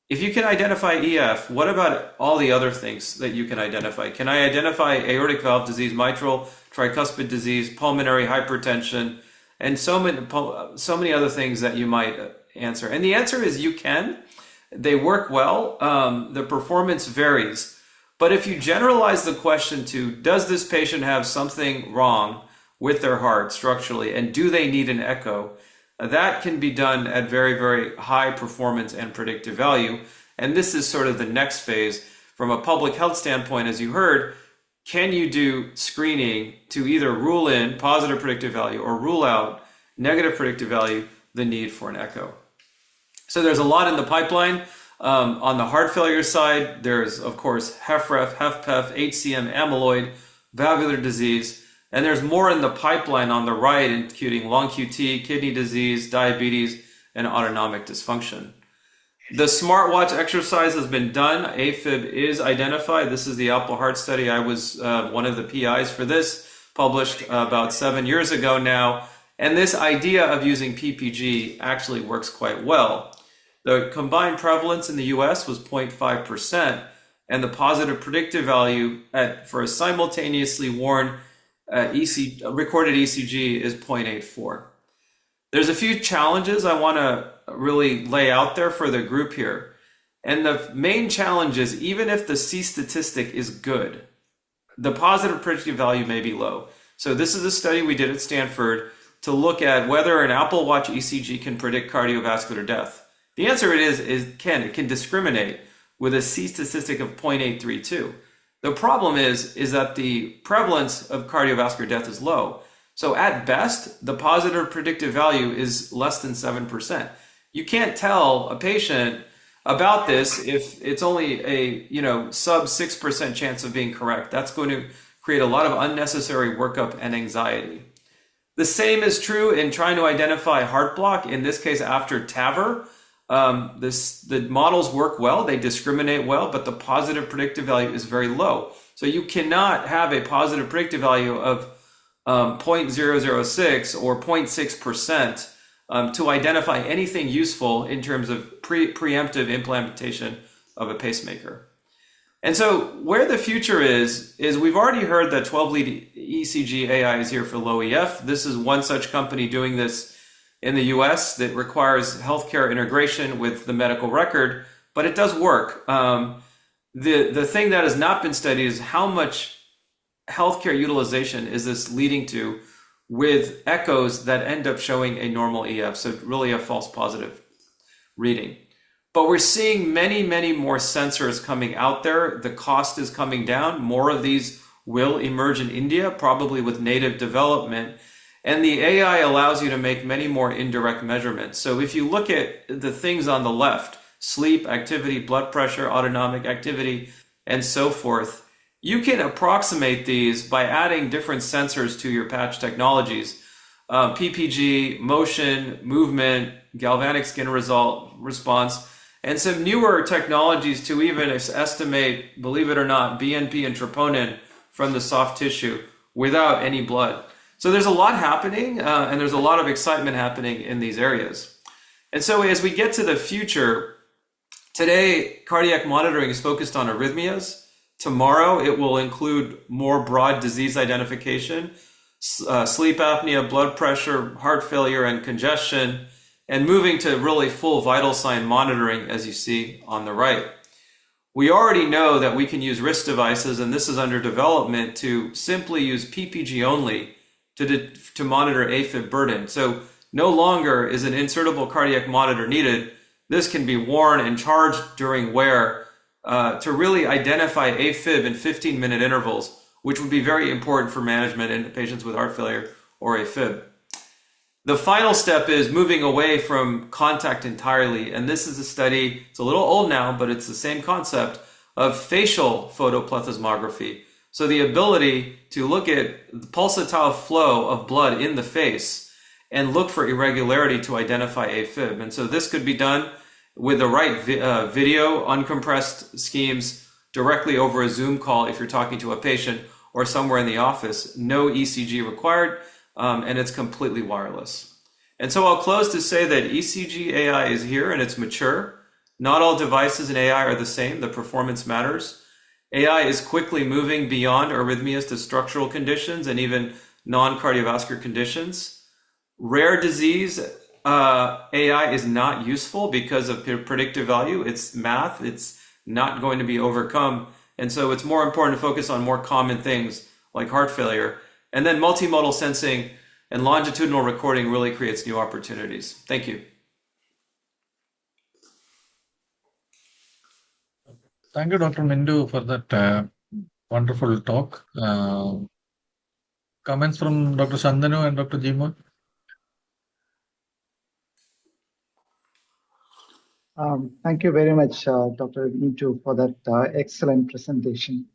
if you can identify EF, what about all the other things that you can identify? Can I identify aortic valve disease, mitral, tricuspid disease, pulmonary hypertension, and so many other things that you might answer? And the answer is you can. They work well. The performance varies. But if you generalize the question to, does this patient have something wrong with their heart structurally, and do they need an echo? That can be done at very, very high performance and predictive value. And this is sort of the next phase. From a public health standpoint, as you heard, can you do screening to either rule in positive predictive value or rule out negative predictive value, the need for an echo? So there's a lot in the pipeline. On the heart failure side, there's, of course, HFrEF, HFpEF, HCM, amyloid, valvular disease. And there's more in the pipeline on the right, including long QT, kidney disease, diabetes, and autonomic dysfunction. The smartwatch exercise has been done. AFib is identified. This is the Apple Heart Study. I was one of the PIs for this, published about 7 years ago now. And this idea of using PPG actually works quite well. The combined prevalence in the US was 0.5%, and the positive predictive value for a simultaneously worn recorded ECG is 0.84. There's a few challenges I want to really lay out there for the group here. And the main challenge is, even if the C statistic is good, the positive predictive value may be low. So this is a study we did at Stanford to look at whether an Apple Watch ECG can predict cardiovascular death. The answer it can discriminate with a C statistic of 0.832. The problem is that the prevalence of cardiovascular death is low. So at best, the positive predictive value is less than 7%. You can't tell a patient about this if it's only a sub 6% chance of being correct. That's going to create a lot of unnecessary workup and anxiety. The same is true in trying to identify heart block, in this case after TAVR. The models work well, they discriminate well, but the positive predictive value is very low. So you cannot have a positive predictive value of 0.006 or 0.6% to identify anything useful in terms of preemptive implantation of a pacemaker. And so where the future is we've already heard that 12-lead ECG AI is here for low EF. This is one such company doing this in the US that requires healthcare integration with the medical record, but it does work. The thing that has not been studied is how much healthcare utilization is this leading to with echoes that end up showing a normal EF, so really a false positive reading. But we're seeing many, many more sensors coming out there. The cost is coming down. More of these will emerge in India, probably with native development. And the AI allows you to make many more indirect measurements. So if you look at the things on the left, sleep, activity, blood pressure, autonomic activity, and so forth, you can approximate these by adding different sensors to your patch technologies. PPG, motion, movement, galvanic skin response, and some newer technologies to even estimate, believe it or not, BNP and troponin from the soft tissue without any blood. So there's a lot happening, and there's a lot of excitement happening in these areas. And so as we get to the future, today cardiac monitoring is focused on arrhythmias. Tomorrow it will include more broad disease identification, sleep apnea, blood pressure, heart failure, and congestion, and moving to really full vital sign monitoring, as you see on the right. We already know that we can use wrist devices, and this is under development, to simply use PPG only to monitor AFib burden. So no longer is an insertable cardiac monitor needed. This can be worn and charged during wear to really identify AFib in 15-minute intervals, which would be very important for management in patients with heart failure or AFib. The final step is moving away from contact entirely. And this is a study, it's a little old now, but it's the same concept of facial photoplethysmography. So the ability to look at the pulsatile flow of blood in the face and look for irregularity to identify AFib. And so this could be done with the right video, uncompressed schemes directly over a Zoom call if you're talking to a patient or somewhere in the office. No ECG required, and it's completely wireless. And so I'll close to say that ECG AI is here and it's mature. Not all devices in AI are the same. The performance matters. AI is quickly moving beyond arrhythmias to structural conditions and even non-cardiovascular conditions. Rare disease AI is not useful because of predictive value. It's math. It's not going to be overcome. And so it's more important to focus on more common things like heart failure. And then multimodal sensing and longitudinal recording really creates new opportunities. Thank you. Thank you, Dr. Mindu, for that wonderful talk. Comments from Dr. Sandanu and Dr. Jima? Thank you very much, Dr. Mintu, for that excellent presentation.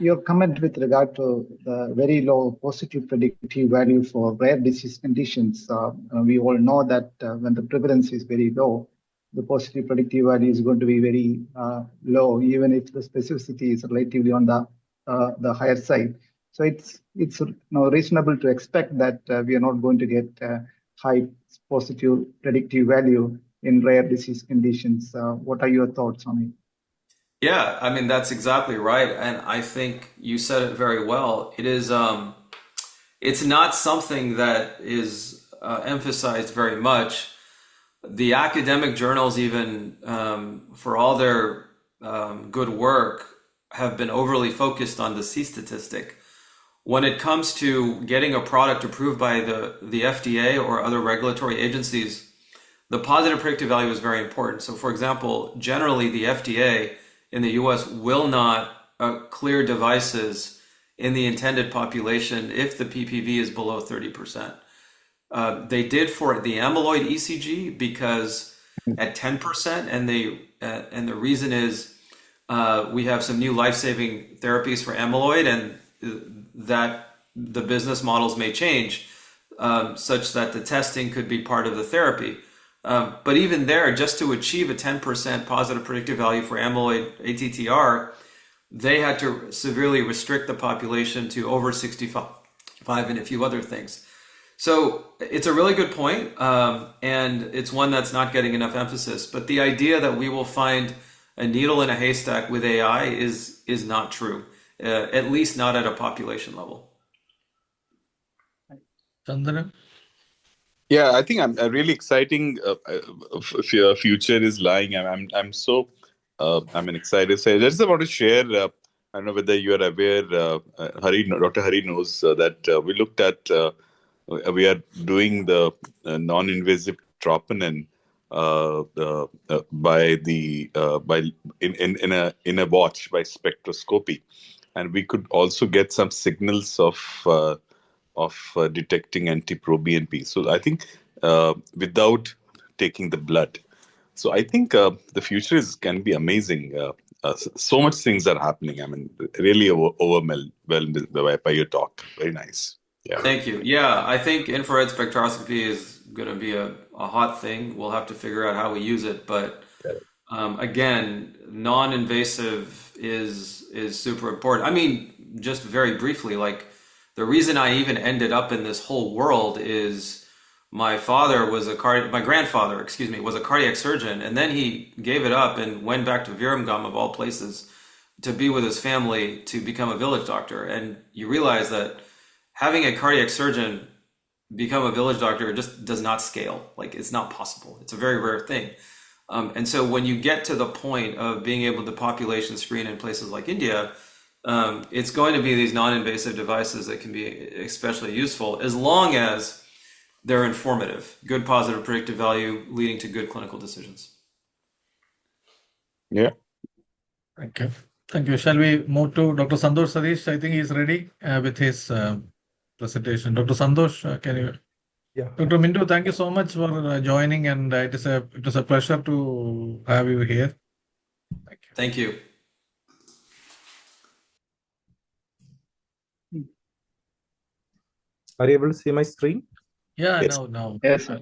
Your comment with regard to the very low positive predictive value for rare disease conditions, we all know that when the prevalence is very low, the positive predictive value is going to be very low, even if the specificity is relatively on the higher side. So it's reasonable to expect that we are not going to get high positive predictive value in rare disease conditions. What are your thoughts on it? Yeah, I mean, that's exactly right. And I think you said it very well. It is, it's not something that is emphasized very much. The academic journals, even for all their good work, have been overly focused on the C statistic. When it comes to getting a product approved by the FDA or other regulatory agencies, the positive predictive value is very important. So for example, generally the FDA in the US will not clear devices in the intended population if the PPV is below 30%. They did for the amyloid ECG because at 10%, and the reason is we have some new life-saving therapies for amyloid, and that the business models may change such that the testing could be part of the therapy. But even there, just to achieve a 10% positive predictive value for amyloid ATTR, they had to severely restrict the population to over 65 and a few other things. So it's a really good point, and it's one that's not getting enough emphasis. But the idea that we will find a needle in a haystack with AI is not true, at least not at a population level. Chandra? Yeah, I think I'm a really exciting future is lying. I'm so excited. So I just want to share. I don't know whether you are aware. Dr. Hari knows that we looked at. We are doing the non-invasive troponin in a watch by spectroscopy, and we could also get some signals of detecting anti-proBNP. So I think without taking the blood. So I think the future can be amazing. So much things are happening. I mean, really overwhelmed by your talk. Very nice. Yeah. Thank you. Yeah, I think infrared spectroscopy is going to be a hot thing. We'll have to figure out how we use it. But again, non-invasive is super important. I mean, just very briefly, like the reason I even ended up in this whole world is my grandfather, was a cardiac surgeon, and then he gave it up and went back to Viramgam of all places to be with his family to become a village doctor. And you realize that having a cardiac surgeon become a village doctor just does not scale. Like, it's not possible. It's a very rare thing. And so when you get to the point of being able to population screen in places like India, it's going to be these non-invasive devices that can be especially useful as long as they're informative, good positive predictive value leading to good clinical decisions. Yeah. Thank you. Thank you. Shall we move to Dr. Santosh Sadish? I think he's ready with his presentation. Dr. Santosh, can you? Yeah. Dr. Mindu, thank you so much for joining, and it was a pleasure to have you here. Thank you. Thank you. Are you able to see my screen? Yeah, Yes. now. Yes, sir.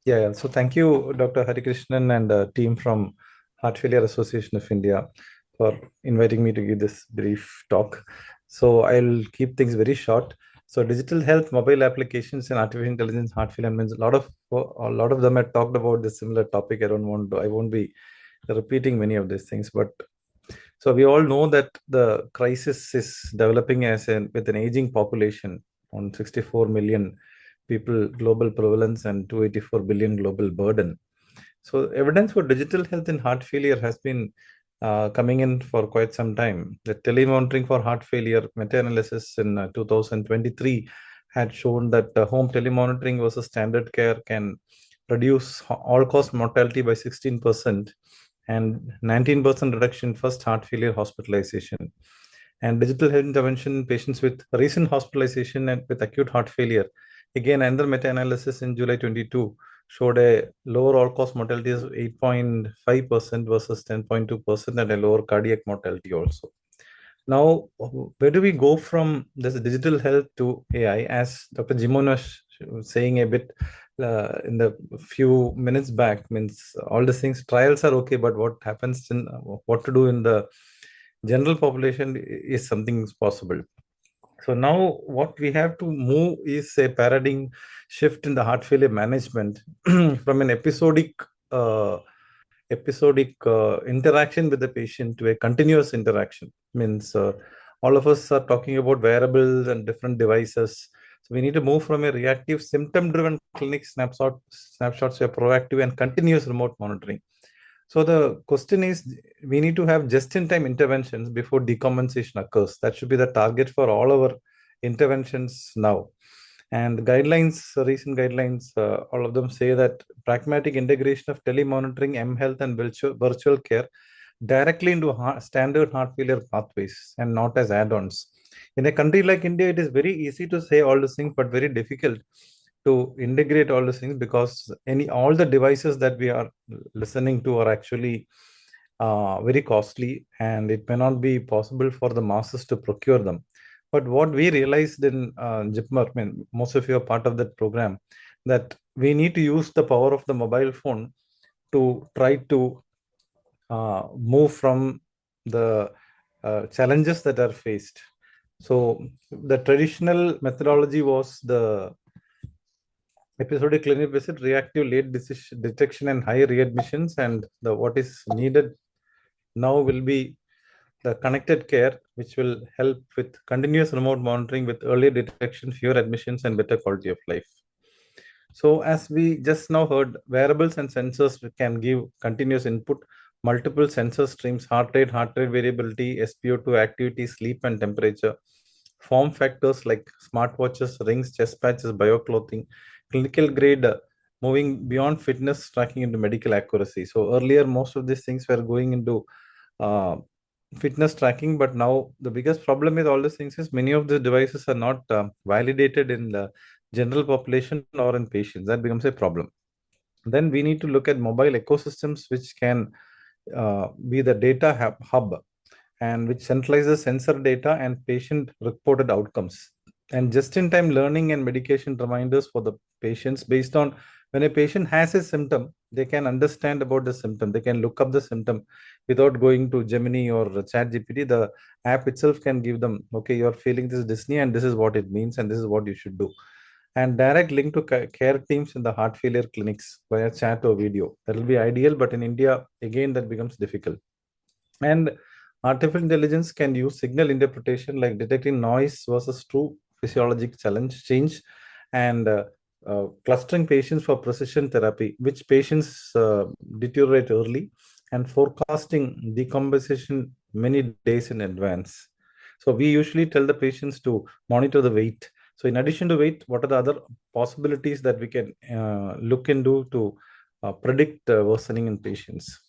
Yeah. So thank you, Dr. Harikrishnan and team from Heart Failure Association of India for inviting me to give this brief talk. So I'll keep things very short. So digital health, mobile applications, and artificial intelligence, heart failure means a lot of them have talked about this similar topic. I won't be repeating many of these things, but so we all know that the crisis is developing with an aging population on 64 million people global prevalence and 284 billion global burden. So evidence for digital health in heart failure has been coming in for quite some time. The telemonitoring for heart failure meta-analysis in 2023 had shown that home telemonitoring versus standard care can reduce all-cause mortality by 16% and 19% reduction in first heart failure hospitalization. And digital health intervention in patients with recent hospitalization and with acute heart failure. Again, another meta-analysis in July 22 showed a lower all-cause mortality of 8.5% versus 10.2% and a lower cardiac mortality also. Now, where do we go from this digital health to AI? As Dr. Jimon was saying a bit in the few minutes back, means all these things, trials are okay, but what happens in what to do in the general population is something possible. So now what we have to move is a paradigm shift in the heart failure management from an uh, episodic interaction with the patient to a continuous interaction. Means all of us are talking about wearables and different devices. So we need to move from a reactive symptom-driven clinic snapshots to a proactive and continuous remote monitoring. So the question is, we need to have just-in-time interventions before decompensation occurs. That should be the target for all our interventions now. And the guidelines, recent guidelines, all of them say that pragmatic integration of telemonitoring, mHealth, and virtual care directly into standard heart failure pathways and not as add-ons. In a country like India, it is very easy to say all these things, but very difficult to integrate all these things because all the devices that we are listening to are actually very costly, and it may not be possible for the masses to procure them. But what we realized in JIPMER, I mean, most of you are part of that program, that we need to use the power of the mobile phone to try to move from the challenges that are faced. So the traditional methodology was the episodic clinic visit, reactive late detection, and high readmissions. And what is needed now will be the connected care, which will help with continuous remote monitoring with early detection, fewer admissions, and better quality of life. So as we just now heard, wearables and sensors can give continuous input, multiple sensor streams, heart rate variability, SpO2 activity, sleep and temperature, form factors like smartwatches, rings, chest patches, bioclothing, clinical grade, moving beyond fitness tracking into medical accuracy. So earlier, most of these things were going into fitness tracking, but now the biggest problem with all these things is many of the devices are not validated in the general population or in patients. That becomes a problem. Then we need to look at mobile ecosystems which can be the data hub and which centralizes sensor data and patient reported outcomes, and just-in-time learning and medication reminders for the patients. Based on when a patient has a symptom, they can understand about the symptom, they can look up the symptom without going to Gemini or ChatGPT. The app itself can give them, okay, you're feeling this dyspnea and this is what it means and this is what you should do. And direct link to care teams in the heart failure clinics via chat or video. That will be ideal, but in India, again, that becomes difficult. And artificial intelligence can use signal interpretation like detecting noise versus true physiologic change, and clustering patients for precision therapy, which patients deteriorate early, and forecasting decompensation many days in advance. So we usually tell the patients to monitor the weight. So in addition to weight, what are the other possibilities that we can look into to predict worsening in patients?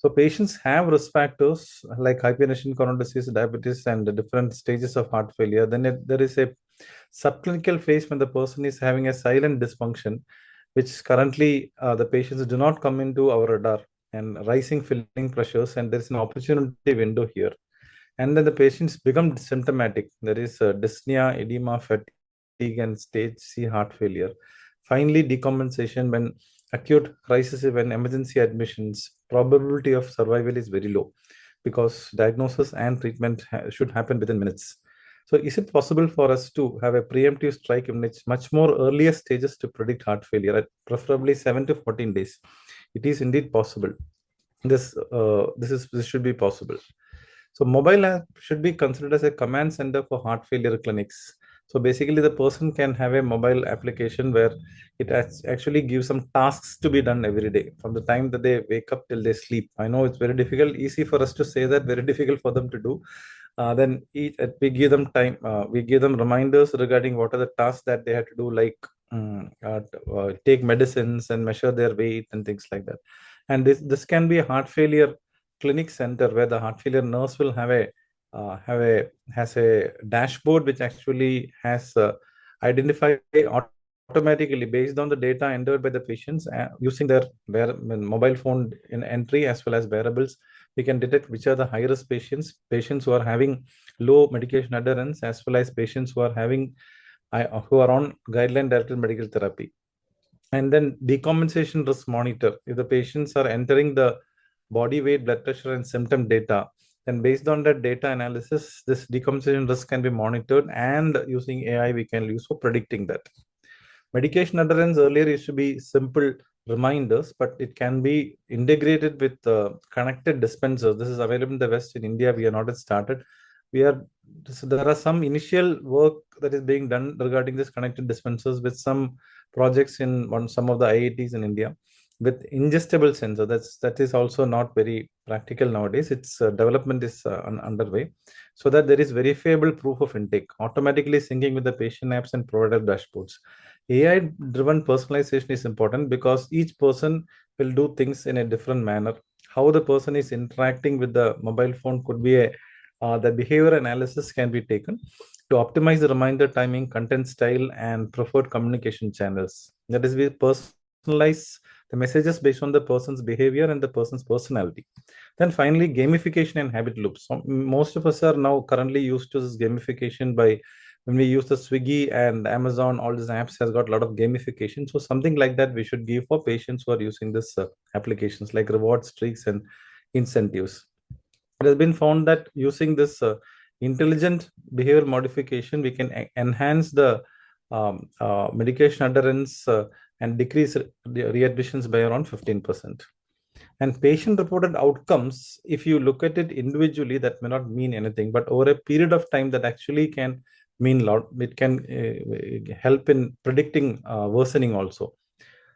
So patients have risk factors like hypertension, coronary disease, diabetes, and the different stages of heart failure. Then there is a subclinical phase when the person is having a silent dysfunction, which currently the patients do not come into our radar, and rising filling pressures, and there's an opportunity window here. And then the patients become symptomatic. There is dyspnea, edema, fatigue, and stage C heart failure. Finally, decompensation when acute crisis, when emergency admissions, probability of survival is very low because diagnosis and treatment should happen within minutes. So is it possible for us to have a preemptive strike in its much more earlier stages to predict heart failure at preferably 7 to 14 days? It is indeed possible. This should be possible. So mobile app should be considered as a command center for heart failure clinics. So basically, the person can have a mobile application where it actually gives some tasks to be done every day from the time that they wake up till they sleep. I know it's very difficult, easy for us to say that, very difficult for them to do. We give them time, we give them reminders regarding what are the tasks that they have to do, like take medicines and measure their weight and things like that. And this can be a heart failure clinic center where the heart failure nurse will has a dashboard which actually has identify automatically based on the data entered by the patients using their mobile phone in entry as well as wearables. We can detect which are the high risk patients who are having low medication adherence, as well as patients who are having who are on guideline directed medical therapy. And then decompensation risk monitor. If the patients are entering the body weight, blood pressure, and symptom data, then based on that data analysis, this decompensation risk can be monitored, and using AI, we can use for predicting that. Medication adherence earlier used to be simple reminders, but it can be integrated with connected dispensers. This is available in the West. In India, we are not yet started. So there are some initial work that is being done regarding this connected dispensers with some projects in some of the IITs in India with ingestible sensor. That is also not very practical nowadays. Its development is underway, so that there is verifiable proof of intake, automatically syncing with the patient apps and provider dashboards. AI-driven personalization is important because each person will do things in a different manner. How the person is interacting with the mobile phone could be the behavior analysis can be taken to optimize the reminder timing, content style, and preferred communication channels. That is, we personalize the messages based on the person's behavior and the person's personality. Then finally, gamification and habit loops. So most of us are now currently used to this gamification by when we use the Swiggy and Amazon, all these apps has got a lot of gamification. So something like that we should give for patients who are using this applications like reward streaks and incentives. It has been found that using this intelligent behavior modification, we can enhance the medication adherence and decrease readmissions by around 15%. And patient reported outcomes, if you look at it individually, that may not mean anything, but over a period of time, that actually can mean a lot. It can help in predicting worsening also.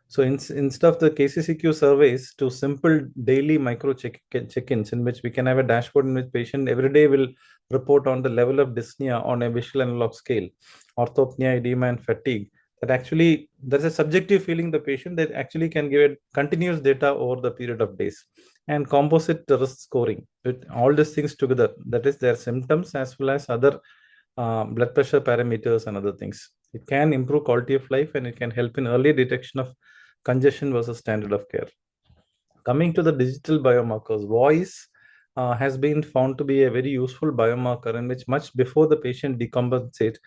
So instead of the KCCQ surveys, to simple daily micro check-ins in which we can have a dashboard in which patient every day will report on the level of dyspnea on a visual analog scale, orthopnea, edema, and fatigue. That actually, there's a subjective feeling the patient that actually can give it continuous data over the period of days, and composite risk scoring with all these things together. That is their symptoms as well as other blood pressure parameters and other things. It can improve quality of life, and it can help in early detection of congestion versus standard of care. Coming to the digital biomarkers, voice has been found to be a very useful biomarker in which much before the patient decompensates,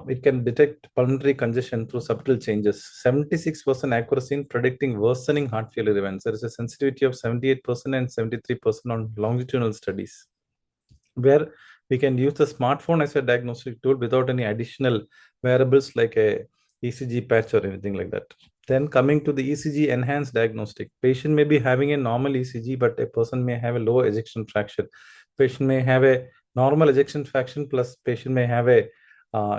it can detect pulmonary congestion through subtle changes. 76% accuracy in predicting worsening heart failure events. There is a sensitivity of 78% and 73% on longitudinal studies, where we can use the smartphone as a diagnostic tool without any additional variables like a ECG patch or anything like that. Then coming to the ECG enhanced diagnostic, patient may be having a normal ECG, but a person may have a low ejection fraction. Patient may have a normal ejection fraction plus patient may have a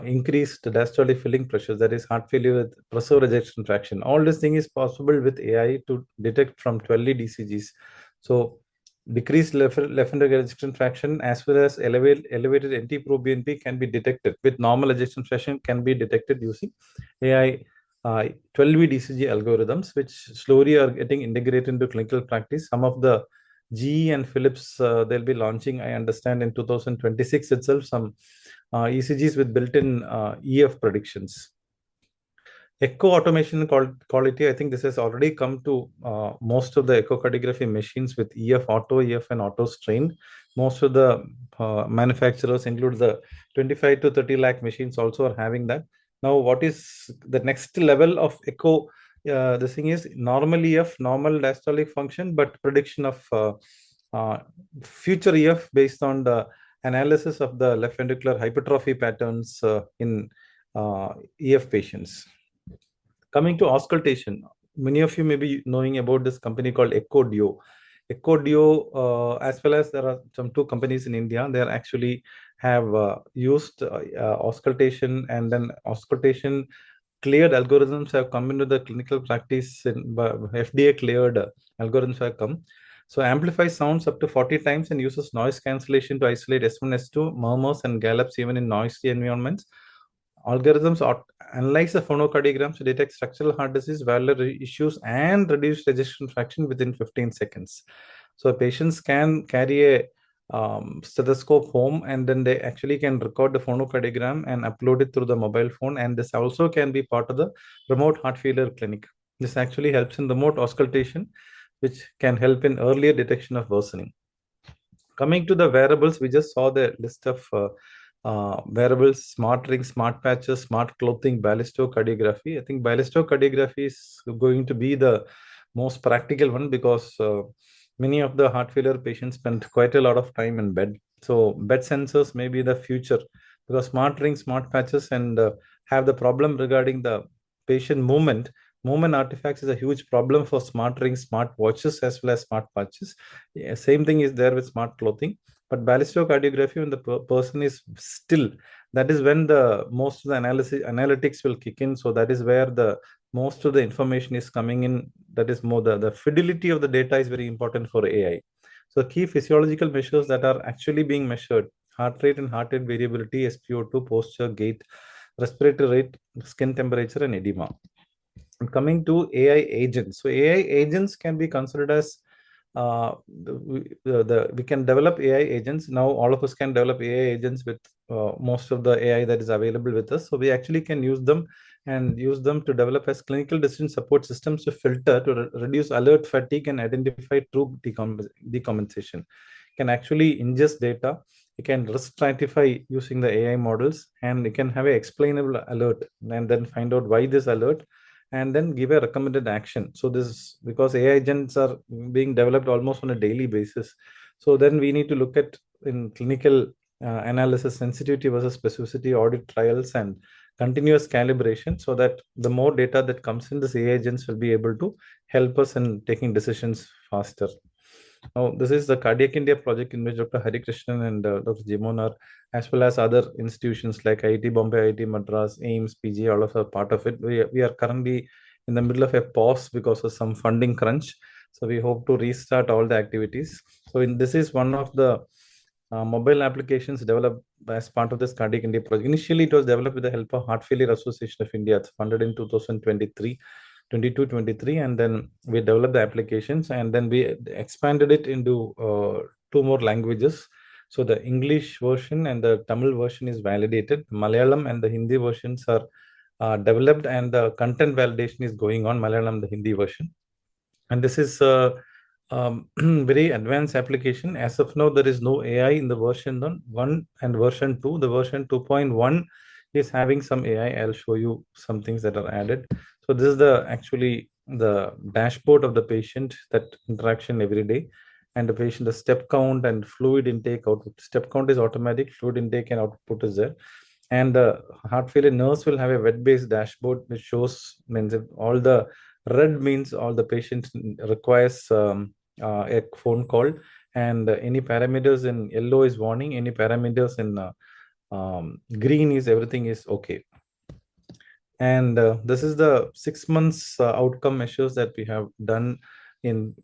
increased diastolic filling pressure, that is heart failure with preserved ejection fraction. All this thing is possible with AI to detect from 12 lead ECGs. So decreased left ventricular ejection fraction as well as elevated NT-proBNP can be detected with normal ejection fraction can be detected using AI 12-lead ECG algorithms, which slowly are getting integrated into clinical practice. Some of the GE and Philips, they'll be launching, I understand, in 2026 itself, some ECGs with built-in EF predictions. Echo automation quality, I think this has already come to most of the echocardiography machines with EF auto, EF and auto strain. Most of the manufacturers, include the 25 to 30 lakh machines, also are having that. Now, what is the next level of echo? The thing is normal EF, normal diastolic function, but prediction of future EF based on the analysis of the left ventricular hypertrophy patterns in EF patients. Coming to auscultation, many of you may be knowing about this company called EchoDio. EchoDio, as well as there are some two companies in India, they are actually have used auscultation, and then auscultation cleared algorithms have come into the clinical practice. FDA cleared algorithms have come. So amplifies sounds up to 40 times and uses noise cancellation to isolate S1, S2, murmurs and gallops even in noisy environments. Algorithms analyze the phonocardiograms to detect structural heart disease, valvular issues, and reduce ejection fraction within 15 seconds. So patients can carry a stethoscope home, and then they actually can record the phonocardiogram and upload it through the mobile phone. And this also can be part of the remote heart failure clinic. This actually helps in remote auscultation, which can help in earlier detection of worsening. Coming to the wearables, we just saw the list of wearables: smart rings, smart patches, smart clothing, ballistocardiography. I think ballistocardiography is going to be the most practical one, because many of the heart failure patients spend quite a lot of time in bed. So bed sensors may be the future, because smart rings, smart patches, and have the problem regarding the patient movement. Movement artifacts is a huge problem for smart rings, smart watches, as well as smart patches. Yeah, same thing is there with smart clothing. But ballistocardiography, when the person is still, that is when the most of the analytics will kick in. So that is where the most of the information is coming in. That is more the fidelity of the data is very important for AI. So key physiological measures that are actually being measured: heart rate and heart rate variability, SpO2, posture, gait, respiratory rate, skin temperature, and edema. And coming to AI agents, so AI agents can be considered as we can develop AI agents. Now all of us can develop AI agents with most of the AI that is available with us. So we actually can use them to develop as clinical decision support systems to filter, to reduce alert fatigue and identify true decompensation. Can actually ingest data. You can risk stratify using the AI models, and you can have an explainable alert and then find out why this alert, and then give a recommended action. So this, because AI agents are being developed almost on a daily basis. So then we need to look at in clinical analysis, sensitivity versus specificity, audit trials, and continuous calibration, so that the more data that comes in, this AI agents will be able to help us in taking decisions faster. Now, this is the Cardiac India project in which Dr. Hari Krishnan and Dr. Jimon are, as well as other institutions like IIT Bombay, IIT Madras, AIMS, PG, all of us are part of it. We are currently in the middle of a pause because of some funding crunch. So we hope to restart all the activities. So this is one of the mobile applications developed as part of this Cardiac India project. Initially, it was developed with the help of Heart Failure Association of India. It's funded in 2023. 22-23, and then we developed the applications, and then we expanded it into two more languages. So the English version and the Tamil version is validated. Malayalam and the Hindi versions are developed, and the content validation is going on, Malayalam, the Hindi version. And this is very advanced application. As of now, there is no AI in the version 1 and version 2. The version 2.1 is having some AI. I'll show you some things that are added. So this is actually the dashboard of the patient, that interaction every day, and the patient, the step count and fluid intake output. Step count is automatic, fluid intake and output is there. And the heart failure nurse will have a web-based dashboard which shows, means all the red means all the patient requires a phone call, and any parameters in yellow is warning, any parameters in green is everything is okay. And this is the 6 months outcome measures that we have done in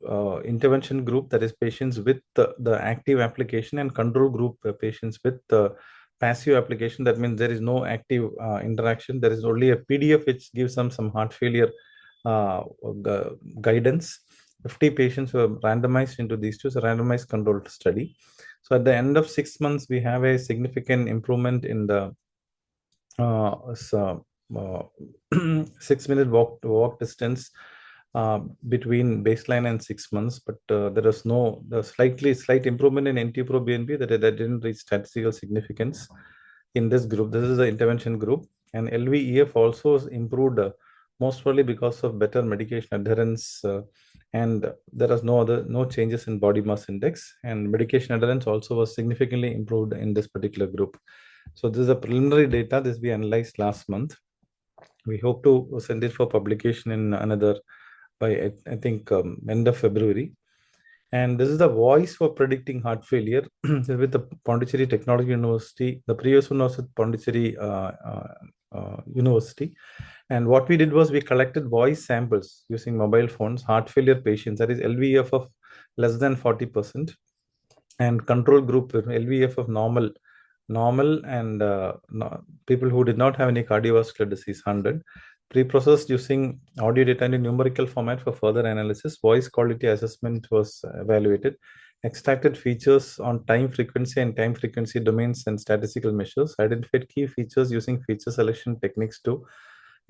intervention group, that is patients with the active application, and control group patients with the passive application. That means there is no active interaction. There is only a PDF which gives them some heart failure guidance. 50 patients were randomized into these two, so randomized controlled study. So at the end of 6 months, we have a significant improvement in the 6-minute walk distance between baseline and 6 months, but there is the slight improvement in NT-proBNP that didn't reach statistical significance in this group. This is the intervention group, and LVEF also improved most probably because of better medication adherence, and there is no changes in body mass index, and medication adherence also was significantly improved in this particular group. So this is a preliminary data. This we analyzed last month. We hope to send it for publication in another by I think end of February. And this is the voice for predicting heart failure with the Pondicherry Technology University. The previous one was with Pondicherry University. And what we did was we collected voice samples using mobile phones, heart failure patients, that is LVEF of less than 40%, and control group LVEF of normal and people who did not have any cardiovascular disease 100, pre-processed using audio data in a numerical format for further analysis. Voice quality assessment was evaluated, extracted features on time frequency and time frequency domains and statistical measures, identified key features using feature selection techniques to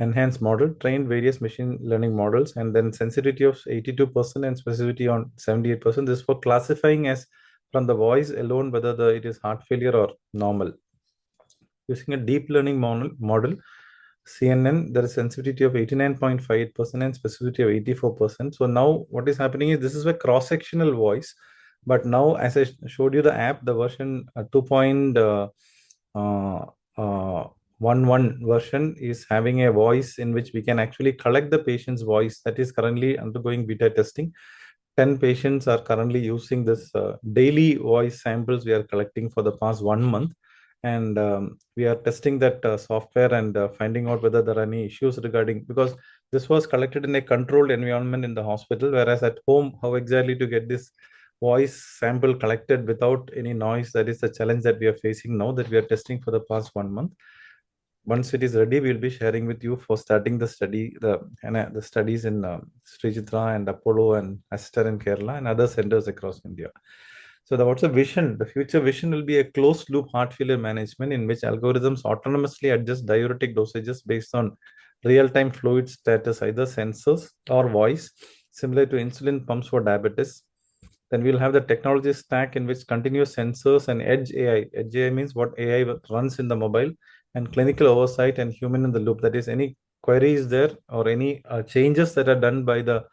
enhance model, trained various machine learning models, and then sensitivity of 82% and specificity on 78%. This for classifying as from the voice alone whether it is heart failure or normal. Using a deep learning model, CNN, there is sensitivity of 89.58% and specificity of 84%. So now what is happening is this is a cross-sectional voice, but now as I showed you the app, the version 2.11 version is having a voice in which we can actually collect the patient's voice that is currently undergoing beta testing. 10 patients are currently using this daily voice samples we are collecting for the past 1 month. And we are testing that software and finding out whether there are any issues regarding, because this was collected in a controlled environment in the hospital, whereas at home, how exactly to get this voice sample collected without any noise, that is the challenge that we are facing now, that we are testing for the past 1 month. Once it is ready, we'll be sharing with you for starting the study, the studies in Sri Chitra and Apollo and Aster in Kerala and other centers across India. So what's the vision? The future vision will be a closed loop heart failure management in which algorithms autonomously adjust diuretic dosages based on real-time fluid status, either sensors or voice, similar to insulin pumps for diabetes. Then we'll have the technology stack in which continuous sensors and edge AI. Edge AI means what AI runs in the mobile, and clinical oversight and human in the loop. That is, any queries there or any changes that are done by the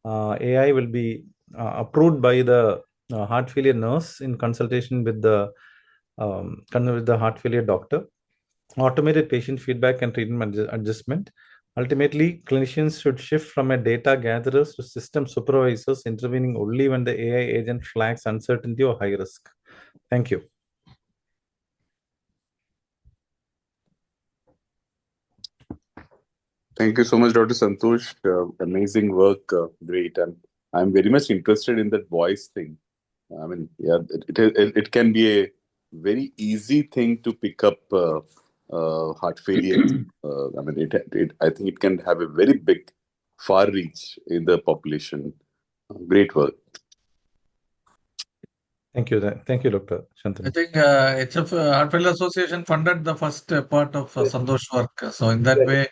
AI will be approved by the heart failure nurse in consultation with the heart failure doctor. Automated patient feedback and treatment adjustment. Ultimately, clinicians should shift from a data gatherers to system supervisors, intervening only when the AI agent flags uncertainty or high risk. Thank you. Thank you so much, Dr. Santosh. Amazing work, great. And I'm very much interested in that voice thing. I mean, yeah, it can be a very easy thing to pick up heart failure. I mean, I think it can have a very big, far reach in the population. Great work. Thank you, Dr. Shantanu. I think HF Heart Failure Association funded the first part of Santosh work. So in that way,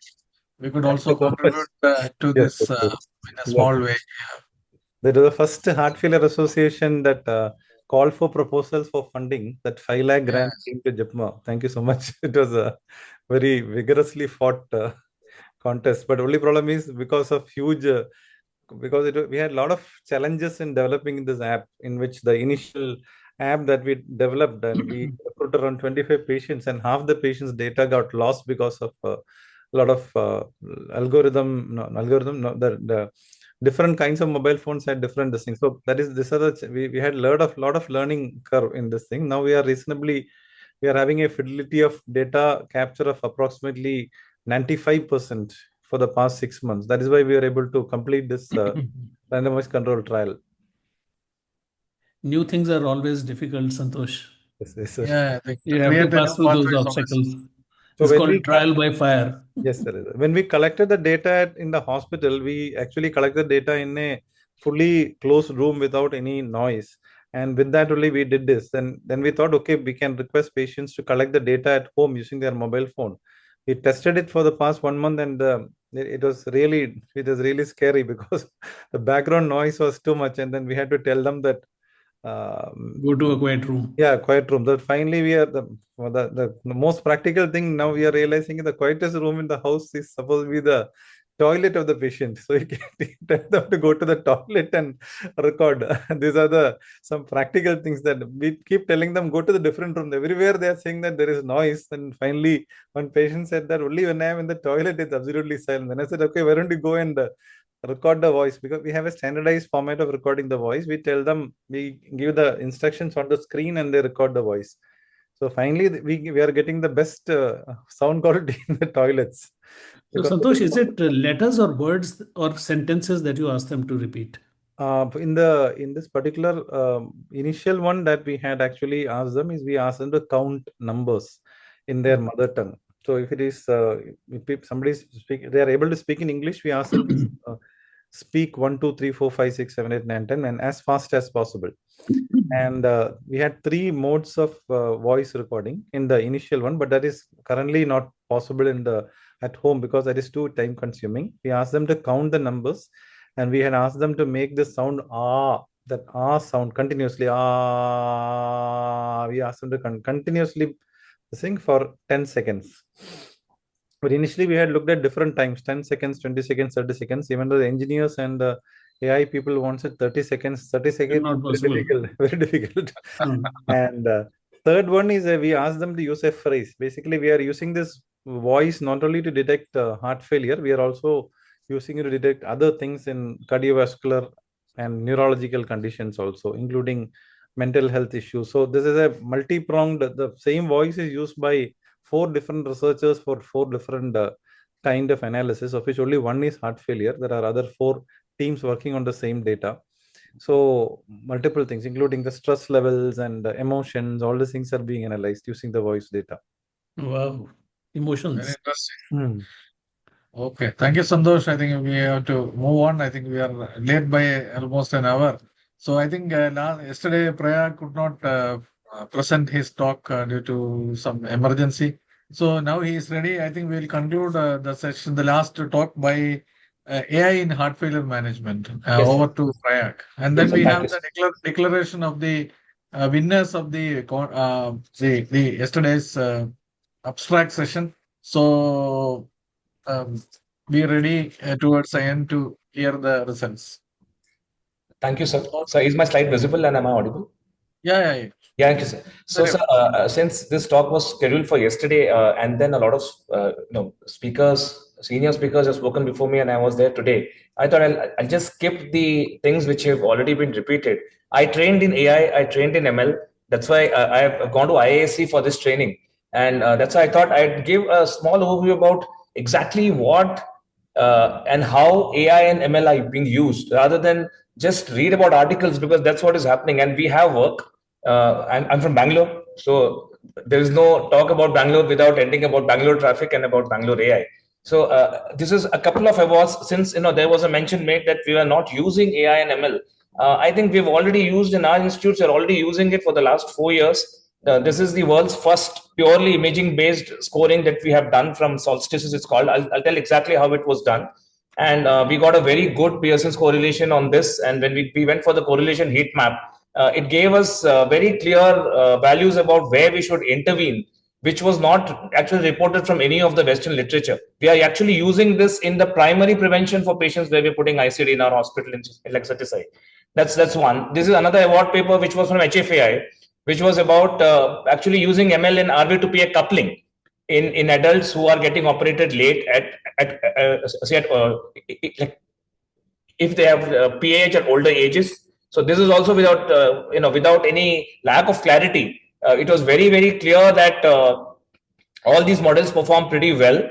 we could also contribute to this in a small way. That was the first Heart Failure Association that called for proposals for funding. That 5 lakh grant came to JIPMA. Thank you so much. It was a very vigorously fought contest. But only problem is because of huge, we had a lot of challenges in developing this app, in which the initial app that we developed and we recruited around 25 patients, and half the patients' data got lost because of a lot of the different kinds of mobile phones had different things. So we had lot of learning curve in this thing. Now we are having a fidelity of data capture of approximately 95% for the past 6 months. That is why we are able to complete this randomized control trial. New things are always difficult, Santosh. Yes, yeah, I think you have to pass through those obstacles. It's called trial by fire. Yes, sir. When we collected the data in the hospital, we actually collected data in a fully closed room without any noise. And with that only we did this. Then we thought, okay, we can request patients to collect the data at home using their mobile phone. We tested it for the past 1 month, and it was really scary because the background noise was too much, and then we had to tell them that Go to a quiet room. yeah, quiet room. That finally we are the most practical thing now we are realizing the quietest room in the house is supposed to be the toilet of the patient. So you can tell them to go to the toilet and record. These are some practical things that we keep telling them, go to the different room. Everywhere they are saying that there is noise. And finally, one patient said that only when I am in the toilet, it's absolutely silent. Then I said, okay, why don't you go and record the voice, because we have a standardized format of recording the voice. We tell them, we give the instructions on the screen and they record the voice. So finally, we are getting the best sound quality in the toilets. So Santosh, is it letters or words or sentences that you ask them to repeat? In this particular initial one that we had actually asked them is, we asked them to count numbers in their mother tongue. So if it is if somebody they are able to speak in English, we ask them to speak 1, 2, 3, 4, 5, 6, 7, 8, 9, 10, and as fast as possible. And we had 3 modes of voice recording in the initial one, but that is currently not possible at home because that is too time consuming. We asked them to count the numbers, and we had asked them to make the sound that sound continuously. We asked them to continuously sing for 10 seconds. But initially we had looked at different times, 10 seconds, 20 seconds, 30 seconds. Even though the engineers and the AI people wanted 30 seconds. 30 seconds not very possible. difficult. Very difficult. And third one is we asked them to use a phrase. Basically, we are using this voice not only to detect heart failure, we are also using it to detect other things in cardiovascular and neurological conditions also, including mental health issues. So this is a multi-pronged, the same voice is used by 4 different researchers for 4 different kind of analysis, of which only one is heart failure. There are other 4 teams working on the same data. So multiple things, including the stress levels and emotions, all these things are being analyzed using the voice data. Wow, emotions. Very interesting. Okay, thank you, Santosh. I think we have to move on. I think we are late by almost an hour. So I think yesterday Praya could not present his talk due to some emergency. So now he is ready. I think we will conclude the session, the last talk by AI in heart failure management. Yes, Over to Prayag. And then Yes, we thank have you, the declaration of the winners of the yesterday's abstract session. So be ready towards the end to hear the results. Thank you, sir. So is my slide visible and am I audible? Yeah. Yeah, thank you, sir. So, sir, since this talk was scheduled for yesterday, and then a lot of speakers, senior speakers have spoken before me, and I was there today, I thought I'll just skip the things which have already been repeated. I trained in AI, I trained in ML. That's why I have gone to IASC for this training, and that's why I thought I'd give a small overview about exactly what and how AI and ML are being used, rather than just read about articles, because that's what is happening. And we have work. I'm from Bangalore, so there is no talk about Bangalore without ending about Bangalore traffic and about Bangalore AI. So this is a couple of awards, since there was a mention made that we are not using AI and ML. I think we've already used in our institutes. Are already using it for the last 4 years. This is the world's first purely imaging-based scoring that we have done from Solstices. It's called. I'll tell exactly how it was done. And we got a very good Pearson's correlation on this. And when we went for the correlation heat map, it gave us very clear values about where we should intervene, which was not actually reported from any of the Western literature. We are actually using this in the primary prevention for patients where we're putting ICD in our hospital like Satisai. That's one. This is another award paper which was from HFAI, which was about actually using ML and RV to PA coupling in adults who are getting operated late if they have PAH at older ages. So this is also without any lack of clarity. It was very, very clear that all these models perform pretty well.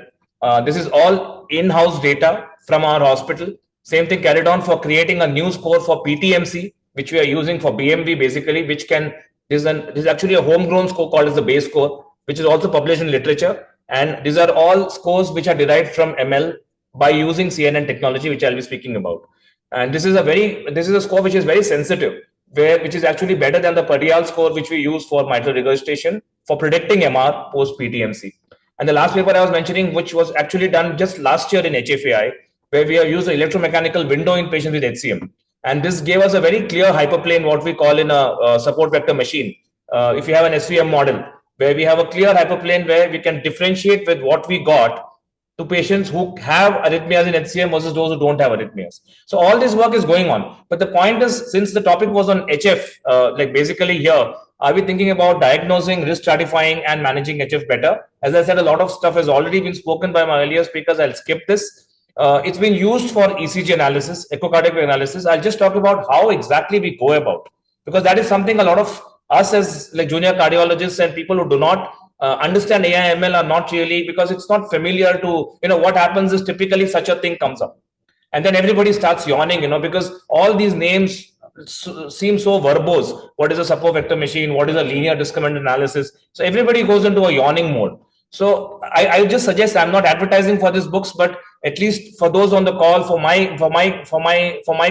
This is all in-house data from our hospital. Same thing carried on for creating a new score for PTMC, which we are using for BMV basically, which this is actually a homegrown score called as the base score, which is also published in literature. And these are all scores which are derived from ML by using CNN technology, which I'll be speaking about. And this is a score which is very sensitive, which is actually better than the Padial score which we use for mitral regurgitation for predicting MR post PTMC. And the last paper I was mentioning, which was actually done just last year in HFAI, where we have used an electromechanical window in patients with HCM. And this gave us a very clear hyperplane, what we call in a support vector machine. If you have an SVM model, where we have a clear hyperplane where we can differentiate with what we got to patients who have arrhythmias in HCM versus those who don't have arrhythmias. So all this work is going on. But the point is, since the topic was on HF, like basically here, are we thinking about diagnosing, risk stratifying, and managing HF better? As I said, a lot of stuff has already been spoken by my earlier speakers. I'll skip this. It's been used for ECG analysis, echocardiography analysis. I'll just talk about how exactly we go about, because that is something a lot of us as like junior cardiologists and people who do not understand AI ML are not really, because it's not familiar to, what happens is typically such a thing comes up. And then everybody starts yawning, because all these names seem so verbose. What is a support vector machine? What is a linear discriminant analysis? So everybody goes into a yawning mode. So I just suggest, I'm not advertising for these books, but at least for those on the call, for my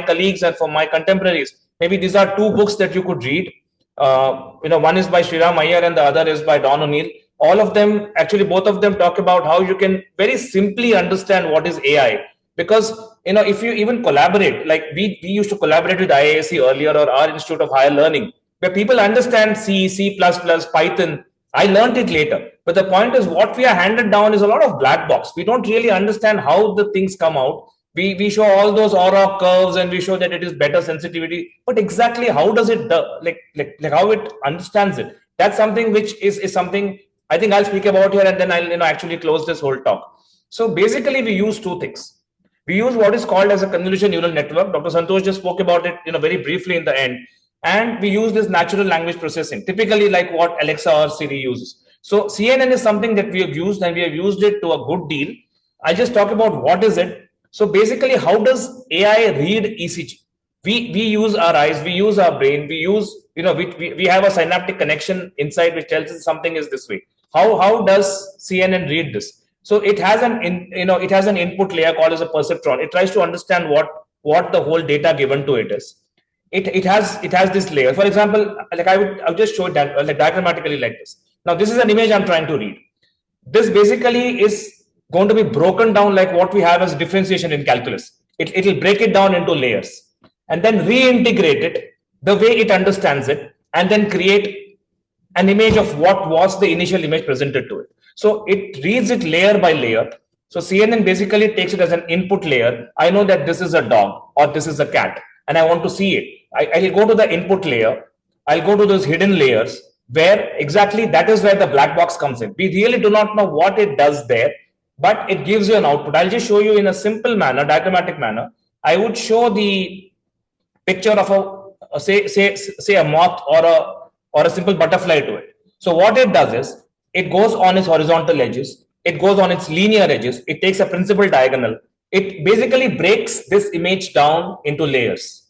colleagues and for my contemporaries, maybe these are two books that you could read. One is by Sriram Iyer and the other is by Don O'Neill. All of them, actually both of them talk about how you can very simply understand what is AI. Because, if you even collaborate, like we used to collaborate with IISc earlier, or our Institute of Higher Learning, where people understand C, C++, Python. I learned it later. But the point is, what we are handed down is a lot of black box. We don't really understand how the things come out. We show all those aura curves and we show that it is better sensitivity, but exactly how does it like how it understands it? That's something which is something I think I'll speak about here, and then I'll actually close this whole talk. So basically, we use two things. We use what is called as a convolution neural network. Dr. Santosh just spoke about it, very briefly in the end, and we use this natural language processing, typically like what Alexa or Siri uses. So CNN is something that we have used, and we have used it to a good deal. I'll just talk about what is it. So basically, how does AI read ECG? We use our eyes, we use our brain, we use, we have a synaptic connection inside which tells us something is this way. How does CNN read this? So it has an input layer called as a perceptron. It tries to understand what the whole data given to it is. It has this layer. For example, like I'll just show it like diagrammatically like this. Now this is an image I'm trying to read. This basically is going to be broken down like what we have as differentiation in calculus. It'll break it down into layers and then reintegrate it the way it understands it, and then create an image of what was the initial image presented to it. So it reads it layer by layer. So CNN basically takes it as an input layer. I know that this is a dog or this is a cat, and I want to see it. I'll go to the input layer. I'll go to those hidden layers where exactly that is where the black box comes in. We really do not know what it does there, but it gives you an output. I'll just show you in a simple manner, diagrammatic manner. I would show the picture of say a moth or a simple butterfly to it. So what it does is, it goes on its horizontal edges, it goes on its linear edges, it takes a principal diagonal, it basically breaks this image down into layers,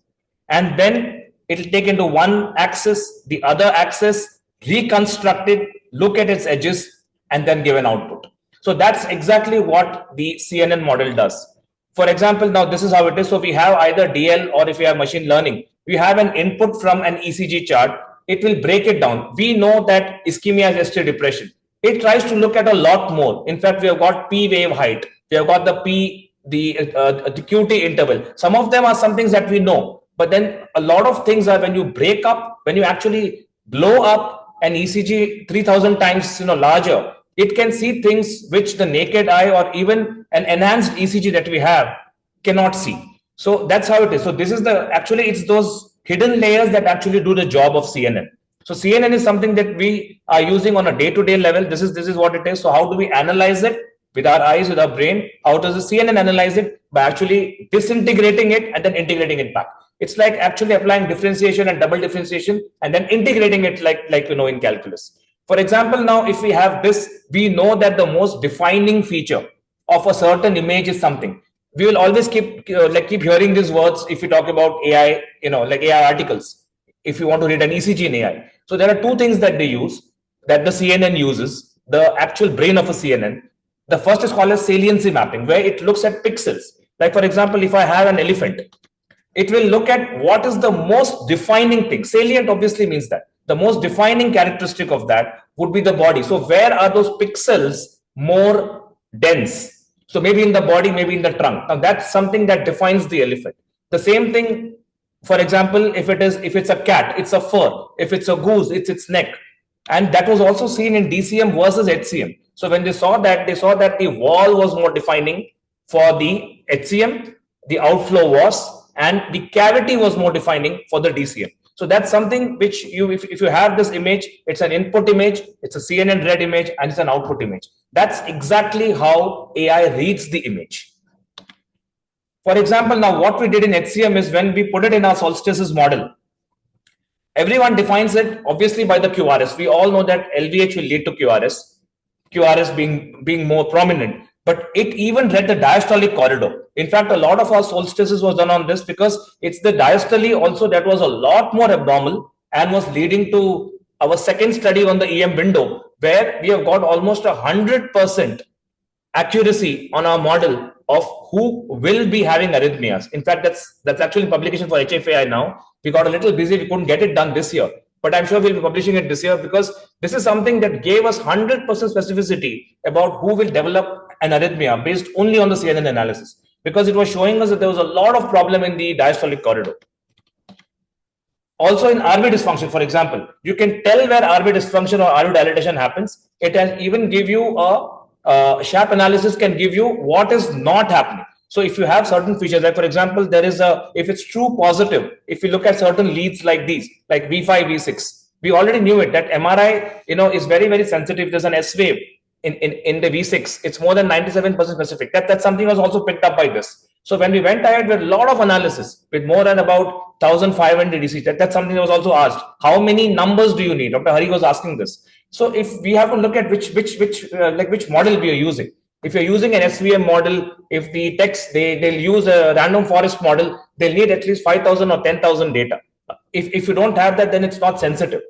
and then it'll take into one axis, the other axis, reconstruct it, look at its edges, and then give an output. So that's exactly what the CNN model does. For example, now this is how it is. So we have either DL, or if we have machine learning, we have an input from an ECG chart. It will break it down. We know that ischemia is ST depression. It tries to look at a lot more. In fact, we have got P wave height. We have got the QT interval. Some of them are some things that we know. But then a lot of things are when you actually blow up an ECG 3,000 times larger, it can see things which the naked eye or even an enhanced ECG that we have cannot see. So that's how it is. So this is it's those hidden layers that actually do the job of CNN. So CNN is something that we are using on a day-to-day level. This is what it is. So how do we analyze it? With our eyes, with our brain. How does the CNN analyze it? By actually disintegrating it and then integrating it back. It's like actually applying differentiation and double differentiation and then integrating it like in calculus. For example, now if we have this, we know that the most defining feature of a certain image is something. We will always keep hearing these words if we talk about AI, like AI articles. If you want to read an ECG in AI. So there are two things that they use, that the CNN uses, the actual brain of a CNN. The first is called as saliency mapping, where it looks at pixels. Like for example, if I have an elephant, it will look at what is the most defining thing. Salient obviously means that the most defining characteristic of that would be the body. So where are those pixels more dense? So maybe in the body, maybe in the trunk. Now that's something that defines the elephant. The same thing, for example, if it's a cat, it's a fur. If it's a goose, it's its neck. And that was also seen in DCM versus HCM. So when they saw that the wall was more defining for the HCM, the outflow was, and the cavity was more defining for the DCM. So that's something which if you have this image, it's an input image, it's a CNN red image, and it's an output image. That's exactly how AI reads the image. For example, now what we did in HCM is when we put it in our solstices model, everyone defines it obviously by the QRS. We all know that LVH will lead to QRS being more prominent. But it even read the diastolic corridor. In fact, a lot of our solstices was done on this because it's the diastole also that was a lot more abnormal and was leading to our second study on the EM window, where we have got almost 100% accuracy on our model of who will be having arrhythmias. In fact, that's actually in publication for HFAI now. We got a little busy, we couldn't get it done this year. But I'm sure we'll be publishing it this year because this is something that gave us 100% specificity about who will develop an arrhythmia based only on the CNN analysis, because it was showing us that there was a lot of problem in the diastolic corridor. Also in RV dysfunction, for example, you can tell where RV dysfunction or RV dilatation happens. It can even give you a SHAP analysis can give you what is not happening. So if you have certain features, like for example, there is if it's true positive, if you look at certain leads like these, like V5, V6, we already knew it, that MRI, is very, very sensitive. There's an S wave in the V6. It's more than 97% specific. That's something was also picked up by this. So when we went ahead with a lot of analysis, with more than about 1,500 ECG, that's something that was also asked. How many numbers do you need? Dr. Hari was asking this. So if we have to look at which model we are using. If you're using an SVM model, if the text, they'll use a random forest model, they'll need at least 5,000 or 10,000 data. If you don't have that, then it's not sensitive.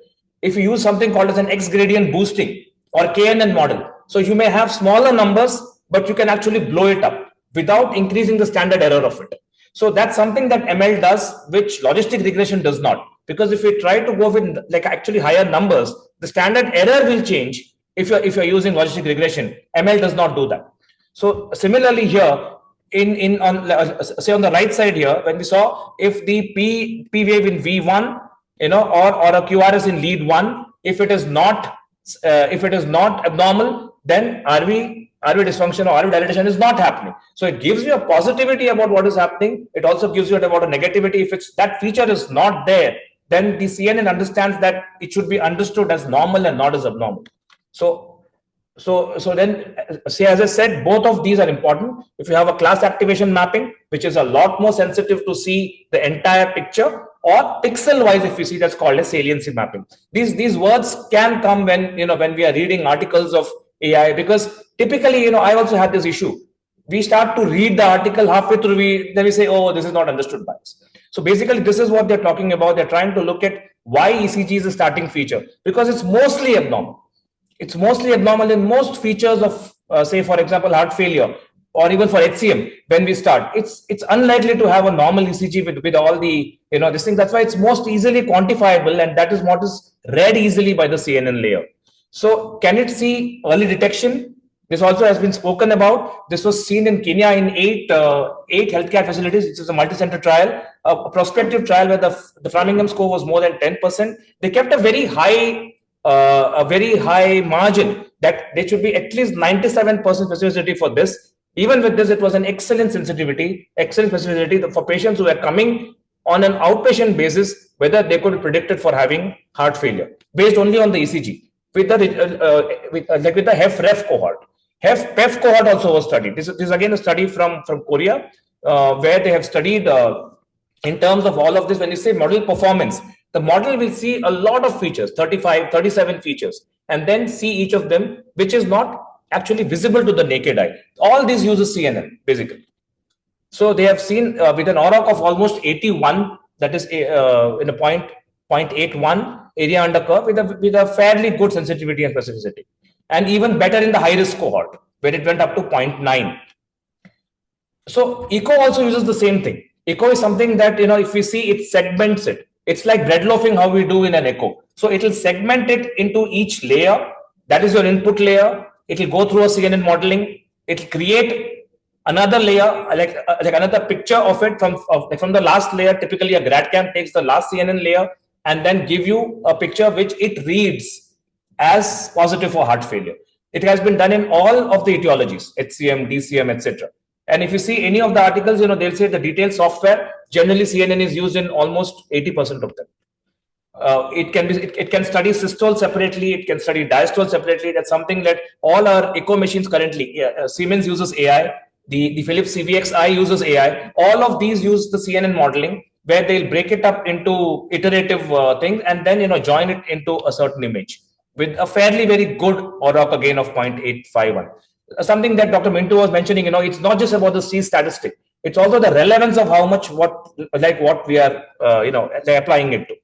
If you use something called as an X gradient boosting or KNN model, so you may have smaller numbers, but you can actually blow it up without increasing the standard error of it. So that's something that ML does, which logistic regression does not. Because if we try to go with actually higher numbers, the standard error will change. If you're using logistic regression, ML does not do that. So similarly here, say on the right side here, when we saw if the P wave in V1, or a QRS in lead 1, if it is not abnormal, then RV dysfunction or RV dilatation is not happening. So it gives you a positivity about what is happening. It also gives you about a negativity. If that feature is not there, then the CNN understands that it should be understood as normal and not as abnormal. So then, say, as I said, both of these are important. If you have a class activation mapping, which is a lot more sensitive to see the entire picture, or pixel wise, if you see, that's called a saliency mapping. These words can come when we are reading articles of AI, because typically, I also had this issue. We start to read the article halfway through, then we say, oh, this is not understood by us. So basically, this is what they're talking about. They're trying to look at why ECG is a starting feature, because it's mostly abnormal. It's mostly abnormal in most features of, say, for example, heart failure, or even for HCM. When we start, it's unlikely to have a normal ECG with all the this thing. That's why it's most easily quantifiable, and that is what is read easily by the CNN layer. So can it see early detection? This also has been spoken about. This was seen in Kenya in eight healthcare facilities. It is a multi-center trial, a prospective trial where the Framingham score was more than 10%. They kept a very high margin that there should be at least 97% specificity for this. Even with this, it was an excellent sensitivity, excellent specificity for patients who were coming on an outpatient basis, whether they could be predicted for having heart failure based only on the ECG with the HEF-REF cohort. HEF-PEF cohort also was studied. This is again a study from Korea, where they have studied in terms of all of this. When you say model performance, the model will see a lot of features, 35, 37 features, and then see each of them, which is not actually visible to the naked eye. All these uses CNN, basically. So they have seen with an OROC of almost 81, that is in a 0.81 area under curve, with a fairly good sensitivity and specificity. And even better in the high-risk cohort, where it went up to 0.9. So ECO also uses the same thing. Echo is something that, if we see, it segments it. It's like bread loafing, how we do in an echo. So it will segment it into each layer. That is your input layer. It will go through a CNN modeling. It will create another layer, like another picture of it from the last layer. Typically, a GradCam takes the last CNN layer and then give you a picture which it reads as positive for heart failure. It has been done in all of the etiologies, HCM, DCM, etc. And if you see any of the articles, they'll say the detailed software, generally CNN is used in almost 80% of them. It can study systole separately, it can study diastole separately. That's something that all our echo machines currently, Siemens uses AI, the Philips CVXI uses AI. All of these use the CNN modeling, where they'll break it up into iterative things and then join it into a certain image with a fairly very good OROCA gain of 0.851. Something that Dr. Mintu was mentioning, it's not just about the C statistic. It's also the relevance of how much what we are applying it to.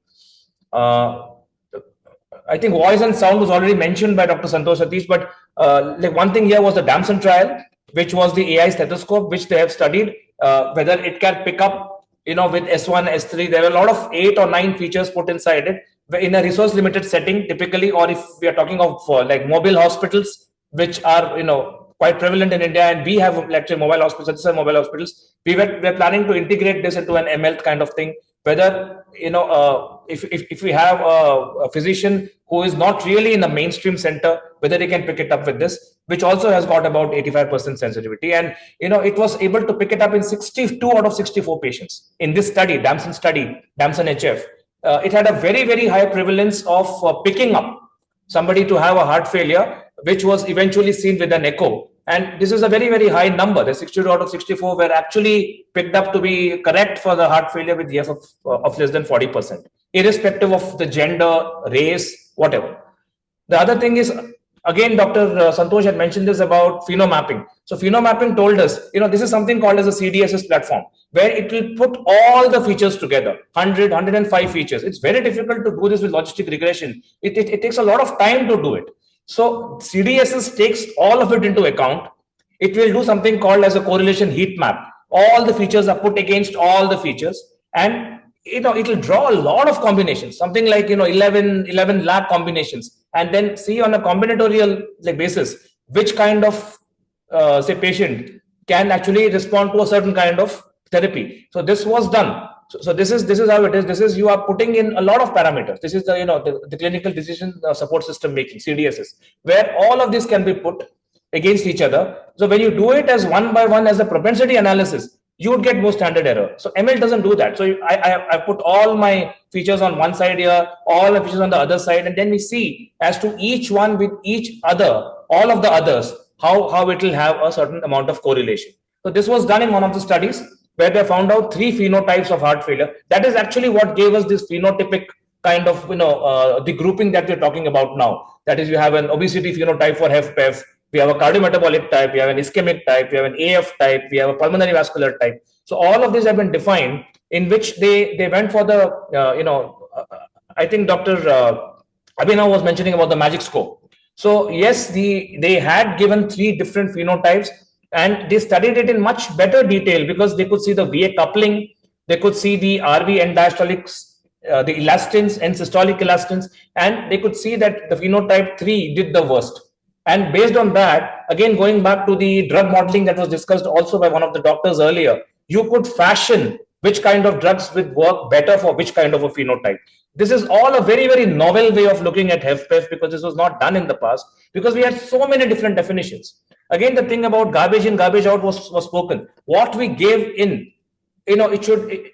I think voice and sound was already mentioned by Dr. Santosh Satish, but one thing here was the Damson trial, which was the AI stethoscope, which they have studied whether it can pick up, with S1, S3. There are a lot of 8 or 9 features put inside it in a resource limited setting, typically, or if we are talking of like mobile hospitals, which are quite prevalent in India, and we have, let's say, mobile hospitals. Such as mobile hospitals, we're planning to integrate this into an ML kind of thing. Whether if we have a physician who is not really in a mainstream center, whether they can pick it up with this, which also has got about 85% sensitivity, and it was able to pick it up in 62 out of 64 patients in this study, Damson HF. It had a very, very high prevalence of picking up somebody to have a heart failure, which was eventually seen with an echo. And this is a very, very high number. The 62 out of 64 were actually picked up to be correct for the heart failure with EF of less than 40%, irrespective of the gender, race, whatever. The other thing is, again, Dr. Santosh had mentioned this about phenomapping. So phenomapping told us, this is something called as a CDSS platform, where it will put all the features together, 100, 105 features. It's very difficult to do this with logistic regression. It takes a lot of time to do it. So CDSS takes all of it into account. It will do something called as a correlation heat map. All the features are put against all the features, and it will draw a lot of combinations, something like 11 lakh combinations, and then see on a combinatorial basis which kind of say patient can actually respond to a certain kind of therapy. So this was done. So this is how it is. This is, you are putting in a lot of parameters. This is the clinical decision support system making, CDSS, where all of this can be put against each other. So when you do it as one by one as a propensity analysis, you would get more standard error. So ML doesn't do that. So I put all my features on one side here, all the features on the other side, and then we see as to each one with each other, all of the others, how it will have a certain amount of correlation. So this was done in one of the studies, where they found out 3 phenotypes of heart failure. That is actually what gave us this phenotypic kind of, the grouping that we're talking about now. That is, you have an obesity phenotype for HFpEF, we have a cardiometabolic type, we have an ischemic type, we have an AF type, we have a pulmonary vascular type. So all of these have been defined, in which they went for the, I think Dr. Abhinav was mentioning about the magic score. So yes, they had given 3 different phenotypes, and they studied it in much better detail, because they could see the VA coupling, they could see the RV end diastolics, the elastins and systolic elastins, and they could see that the phenotype 3 did the worst. And based on that, again, going back to the drug modeling that was discussed also by one of the doctors earlier, you could fashion which kind of drugs would work better for which kind of a phenotype. This is all a very, very novel way of looking at HFpEF, because this was not done in the past, because we had so many different definitions. Again, the thing about garbage in, garbage out was spoken. What we gave in, it should,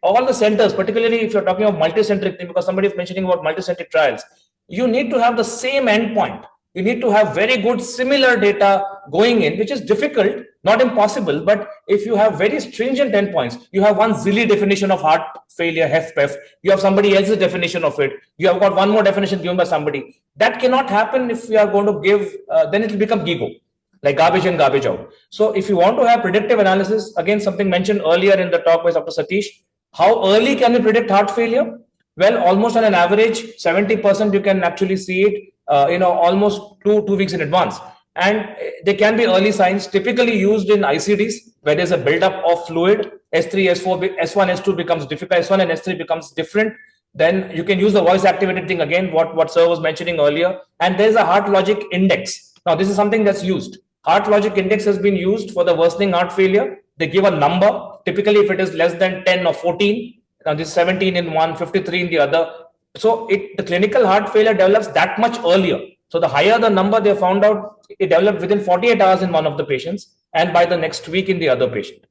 all the centers, particularly if you're talking of multicentric thing, because somebody is mentioning about multicentric trials, you need to have the same endpoint. You need to have very good similar data going in, which is difficult, not impossible. But if you have very stringent endpoints, you have one zilly definition of heart failure, HFpEF, you have somebody else's definition of it, you have got one more definition given by somebody. That cannot happen if we are going to give, then it will become GIGO, like garbage in, garbage out. So if you want to have predictive analysis, again, something mentioned earlier in the talk by Dr. Satish, how early can we predict heart failure? Well, almost on an average, 70% you can actually see it, almost two weeks in advance. and they can be early signs, typically used in ICDs where there's a buildup of fluid. S3, S4, S1, S2 becomes difficult. S1 and S3 becomes different. Then you can use the voice activated thing again, what sir was mentioning earlier. And there's a heart logic index. Now, this is something that's used. Heart logic index has been used for the worsening heart failure. They give a number. Typically, if it is less than 10 or 14, now this is 17 in one, 53 in the other. So the clinical heart failure develops that much earlier. So the higher the number, they found out it developed within 48 hours in one of the patients and by the next week in the other patient.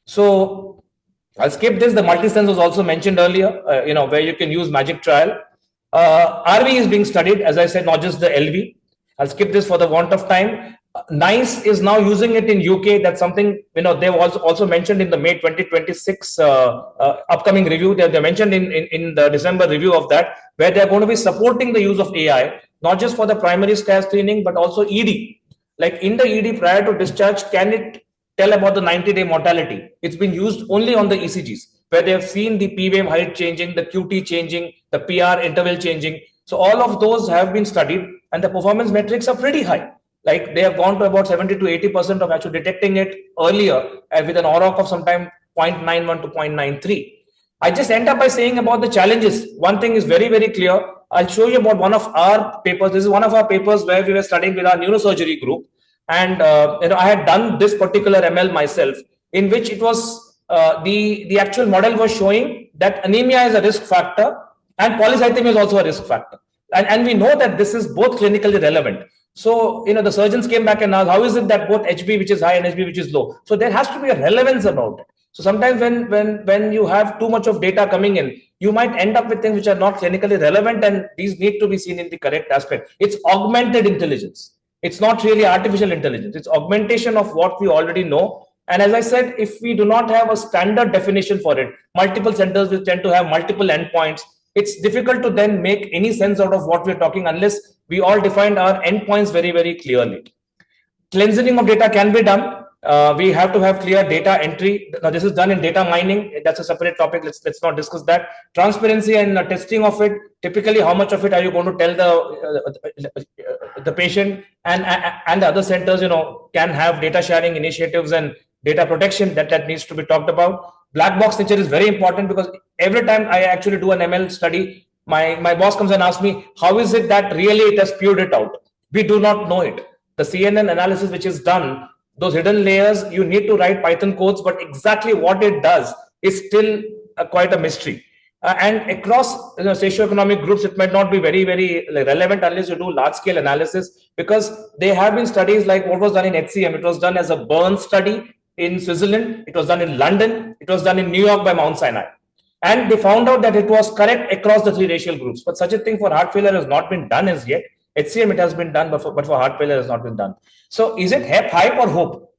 So I'll skip this. The multisense was also mentioned earlier, where you can use magic trial. RV is being studied, as I said, not just the LV. I'll skip this for the want of time. NICE is now using it in UK. That's something, they've also mentioned in the May 2026 upcoming review. They mentioned in the December review of that, where they're going to be supporting the use of AI, not just for the primary care screening, but also ED. Like in the ED prior to discharge, can it tell about the 90-day mortality? It's been used only on the ECGs, where they have seen the P wave height changing, the QT changing, the PR interval changing. So all of those have been studied, and the performance metrics are pretty high. Like they have gone to about 70 to 80% of actually detecting it earlier, with an OROC of sometime 0.91 to 0.93. I just end up by saying about the challenges. One thing is very, very clear. I'll show you about one of our papers. This is one of our papers where we were studying with our neurosurgery group. And I had done this particular ML myself, in which it was the actual model was showing that anemia is a risk factor and polycythemia is also a risk factor. And we know that this is both clinically relevant. So, the surgeons came back and asked, how is it that both HB, which is high, and HB, which is low? So there has to be a relevance about it. So sometimes when you have too much of data coming in, you might end up with things which are not clinically relevant, and these need to be seen in the correct aspect. It's augmented intelligence. It's not really artificial intelligence. It's augmentation of what we already know. And as I said, if we do not have a standard definition for it, multiple centers will tend to have multiple endpoints. It's difficult to then make any sense out of what we're talking unless we all defined our endpoints very, very clearly. Cleansing of data can be done. We have to have clear data entry. Now, this is done in data mining. That's a separate topic. Let's not discuss that. Transparency and testing of it. Typically, how much of it are you going to tell the patient? And the other centers, can have data sharing initiatives and data protection that needs to be talked about. Black box nature is very important, because every time I actually do an ML study, my boss comes and asks me, how is it that really it has spewed it out? We do not know it. The CNN analysis which is done, those hidden layers, you need to write Python codes, but exactly what it does is still quite a mystery. And across socioeconomic groups, it might not be very, very relevant unless you do large-scale analysis, because there have been studies like what was done in HCM. It was done as a burn study in Switzerland. It was done in London. It was done in New York by Mount Sinai. And they found out that it was correct across the three racial groups. But such a thing for heart failure has not been done as yet. HCM, it has been done, but for heart failure, it has not been done. So is it hype or hope?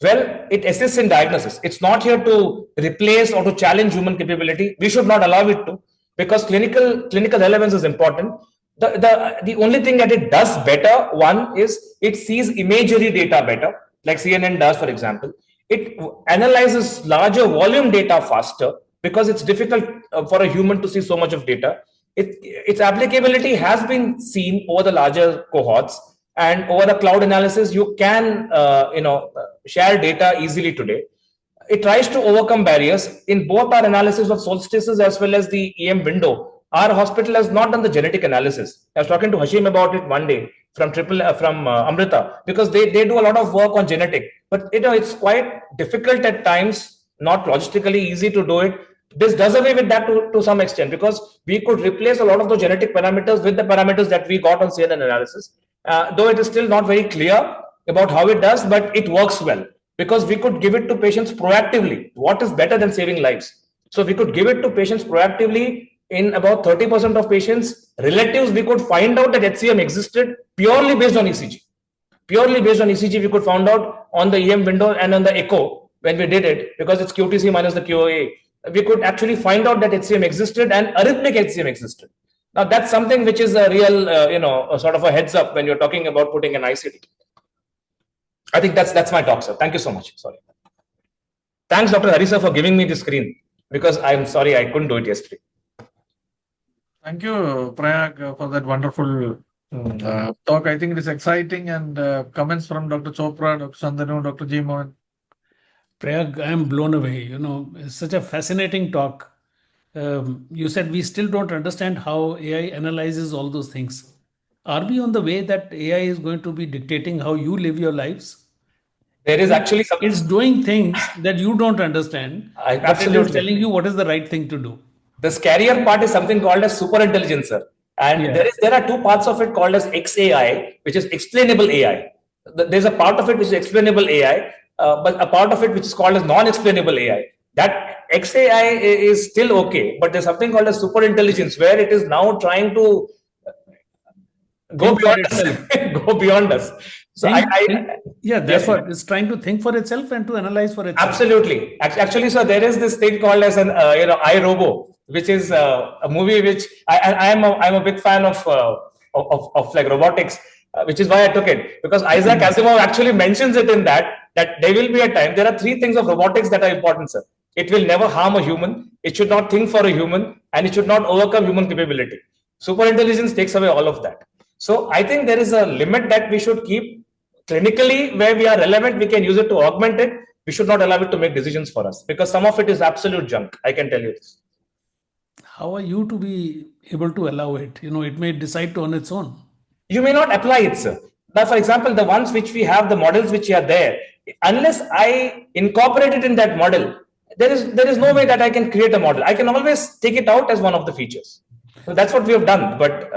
Well, it assists in diagnosis. It's not here to replace or to challenge human capability. We should not allow it to, because clinical relevance is important. The only thing that it does better, one, is it sees imagery data better, like CNN does, for example. It analyzes larger volume data faster, because it's difficult for a human to see so much of data. Its applicability has been seen over the larger cohorts, and over the cloud analysis, you can share data easily today. It tries to overcome barriers. In both our analysis of solstices as well as the EM window, our hospital has not done the genetic analysis. I was talking to Hashim about it one day from Amrita, because they do a lot of work on genetic, but it's quite difficult at times, not logistically easy to do it. This does away with that to some extent, because we could replace a lot of the genetic parameters with the parameters that we got on CNN analysis. Though it is still not very clear about how it does, but it works well, because we could give it to patients proactively. What is better than saving lives? So we could give it to patients proactively. In about 30% of patients, relatives, we could find out that HCM existed purely based on ECG. Purely based on ECG, we could find out on the EM window and on the echo when we did it, because it's QTC minus the QoA. We could actually find out that HCM existed and arrhythmic HCM existed. Now, that's something which is a real, sort of a heads up when you're talking about putting an ICD. I think that's my talk, sir. Thank you so much. Sorry. Thanks, Dr. Hari sir, for giving me the screen, because I'm sorry I couldn't do it yesterday. Thank you, Prayag, for that wonderful talk. I think it is exciting, and comments from Dr. Chopra, Dr. Sandanu, Dr. G. Mohan. Prayag, I am blown away. It's such a fascinating talk. You said we still don't understand how AI analyzes all those things. Are we on the way that AI is going to be dictating how you live your lives? There is actually some. It's doing things that you don't understand, but it is Absolutely. telling you what is the right thing to do. The scarier part is something called as super intelligence, sir. And Yeah. there are two parts of it called as XAI, which is explainable AI. There's a part of it which is explainable AI, but a part of it which is called as non-explainable AI. That XAI is still okay, but there's something called as super intelligence where it is now trying to go Think for beyond us. itself. Go beyond us. So Yeah, that's yes, what it's trying to think for itself and to analyze for itself. absolutely. Actually, so there is this thing called as an iRobo, which is a movie which I'm a big fan of like robotics, which is why I took it, because Isaac Asimov actually mentions it in that there will be a time. There are three things of robotics that are important, sir. It will never harm a human. It should not think for a human, and it should not overcome human capability. Super intelligence takes away all of that. So I think there is a limit that we should keep. Clinically, where we are relevant, we can use it to augment it. We should not allow it to make decisions for us, because some of it is absolute junk. I can tell you this. How are you to be able to allow it? It may decide on its own. You may not apply it, sir. Now, for example, the ones which we have, the models which are there, unless I incorporate it in that model, there is no way that I can create a model. I can always take it out as one of the features. So that's what we have done. But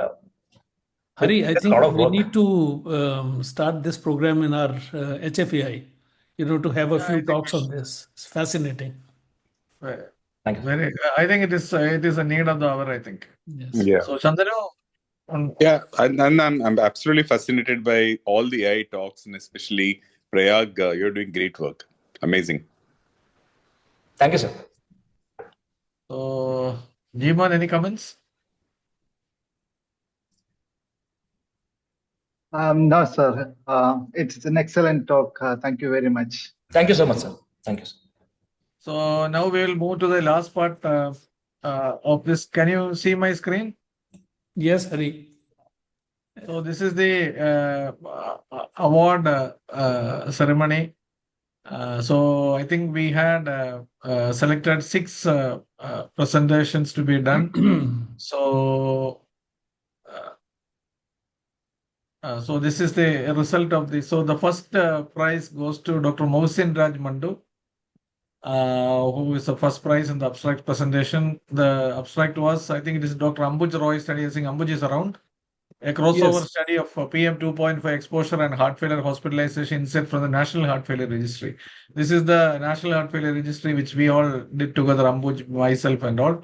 Hari, I there's a think lot of we work. need to start this program in our HFEI, to have a few talks on this. It's fascinating. Thank you. I think it is a need of the hour, I think. Yes. Yeah. So, Chandanu. Yeah, and I'm absolutely fascinated by all the AI talks, and especially Prayag. You're doing great work. Amazing. Thank you, sir. So, Jiman, any comments? No, sir. It's an excellent talk. Thank you very much. Thank you so much, sir. Thank you, sir. So now we will move to the last part of this. Can you see my screen? Yes, Hari. So this is the award ceremony. So I think we had selected 6 presentations to be done. So so this is the result of this. So the first prize goes to Dr. Mohsin Raj Mandu, who is the first prize in the abstract presentation. The abstract was, I think it is Dr. Ambuj Roy study. I think Ambuj is around. A crossover Yes. study of PM 2.5 exposure and heart failure hospitalization insight from the National Heart Failure Registry. This is the National Heart Failure Registry, which we all did together, Ambuj, myself, and all.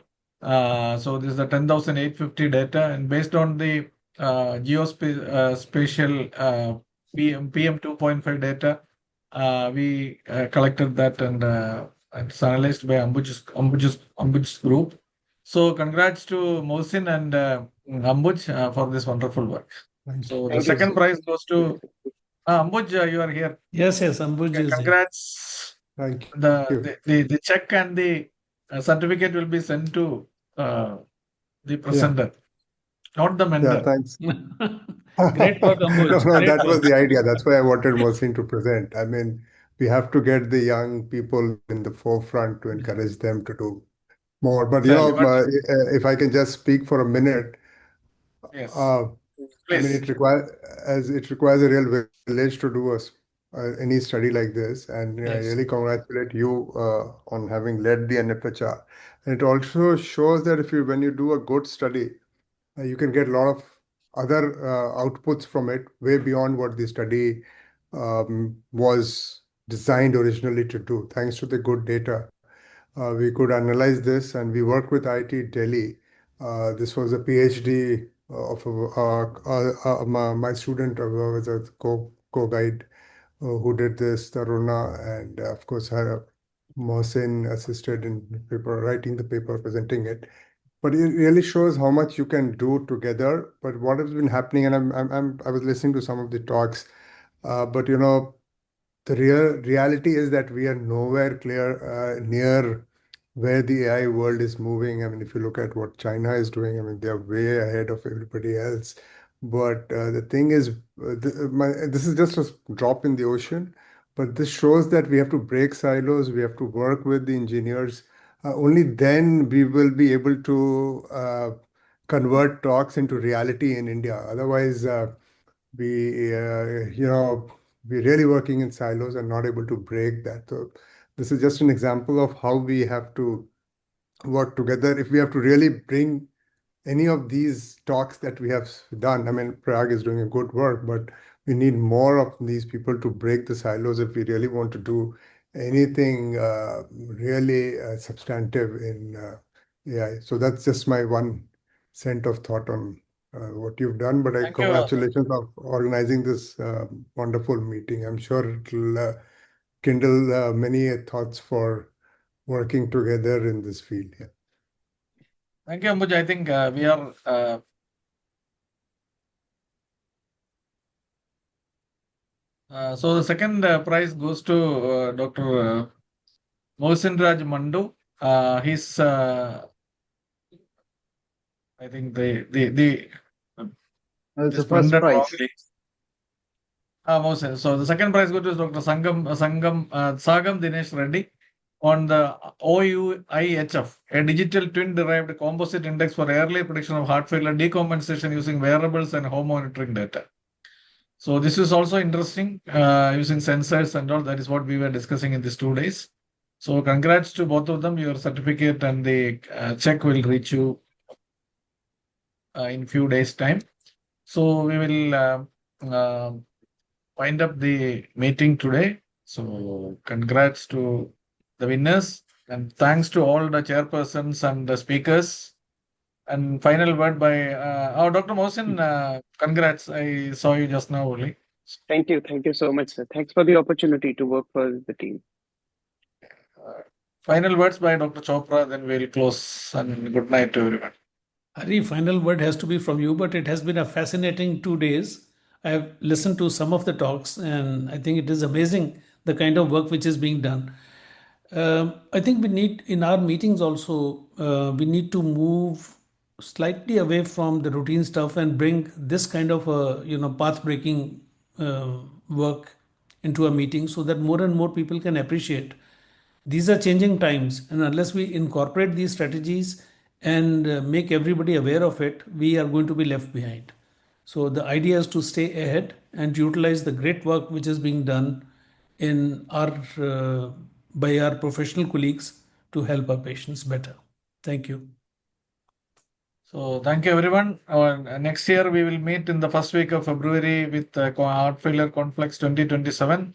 So this is the 10,850 data, and based on the geospatial PM 2.5 data, we collected that, and it's analyzed by Ambuj's group. So congrats to Mohsin and Ambuj for this wonderful work. So the second prize goes to Ambuj. You are here. Yes, Ambuj Okay, is here. congrats. Thank you. The check and the certificate will be sent to the presenter, not the mentor. Yeah, thanks. Great work, Ambuj. No, Great that was work. the idea. That's why I wanted Mohsin to present. I mean, we have to get the young people in the forefront to encourage them to do more. But if I can just speak for a minute, Yes. I mean, it requires a real village to do any study like this, and I Yes. really congratulate you on having led the NFHR. And it also shows that when you do a good study, you can get a lot of other outputs from it, way beyond what the study was designed originally to do. Thanks to the good data, we could analyze this, and we worked with IIT Delhi. This was a PhD of my student was a co-guide who did this, Taruna, and of course, Mohsin assisted in writing the paper, presenting it. But it really shows how much you can do together. But what has been happening, and I was listening to some of the talks, but the reality is that we are nowhere near where the AI world is moving. I mean, if you look at what China is doing, I mean, they are way ahead of everybody else. But the thing is, this is just a drop in the ocean, but this shows that we have to break silos, we have to work with the engineers. Only then we will be able to convert talks into reality in India. Otherwise, we're really working in silos and not able to break that. So this is just an example of how we have to work together. If we have to really bring any of these talks that we have done, I mean, Prag is doing a good work, but we need more of these people to break the silos if we really want to do anything really substantive in AI. So that's just my 1 cent of thought on what you've done. But Thank you. congratulations on organizing this wonderful meeting. I'm sure it'll kindle many thoughts for working together in this field. Yeah. Thank you, Ambuj. I think we are so the second prize goes to Dr. Mohsin Raj Mandu. He's I think the It's the is first printed prize. wrongly. Mohsin. So the second prize goes to Dr. Sagam Dinesh Reddy on the OUIHF, a digital twin-derived composite index for early prediction of heart failure decompensation using wearables and home monitoring data. So this is also interesting, using sensors and all. That is what we were discussing in these 2 days. So congrats to both of them. Your certificate and the check will reach you in few days' time. So we will wind up the meeting today. So congrats to the winners and thanks to all the chairpersons and the speakers. And final word by Dr. Mohsin, congrats. I saw you just now only. Thank you. Thank you so much, sir. Thanks for the opportunity to work for the team. Final words by Dr. Chopra, then we'll close, and good night to everyone. Hari, final word has to be from you, but it has been a fascinating 2 days. I have listened to some of the talks, and I think it is amazing the kind of work which is being done. I think we need in our meetings also, we need to move slightly away from the routine stuff and bring this kind of path breaking work into a meeting so that more and more people can appreciate these are changing times, and unless we incorporate these strategies and make everybody aware of it, we are going to be left behind. So the idea is to stay ahead and utilize the great work which is being done in our by our professional colleagues to help our patients better. Thank you. So thank you, everyone. Next year we will meet in the first week of February with Heart Failure Conflux 2027.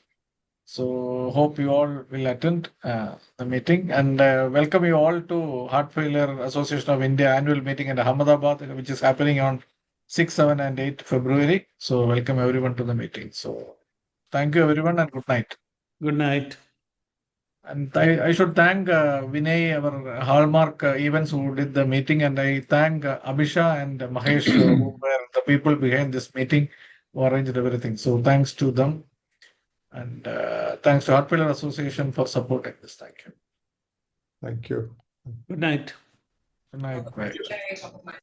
So hope you all will attend the meeting, and welcome you all to Heart Failure Association of India annual meeting in Ahmedabad, which is happening on 6, 7, and 8 February. So welcome everyone to the meeting. So thank you, everyone, and good night. Good night. And I should thank Vinay, our hallmark events, who did the meeting, and I thank Abhisha and Mahesh, who were the people behind this meeting, who arranged everything. So thanks to them. And thanks to Heart Failure Association for supporting this. Thank you. Thank you. Good night. Good night. Bye.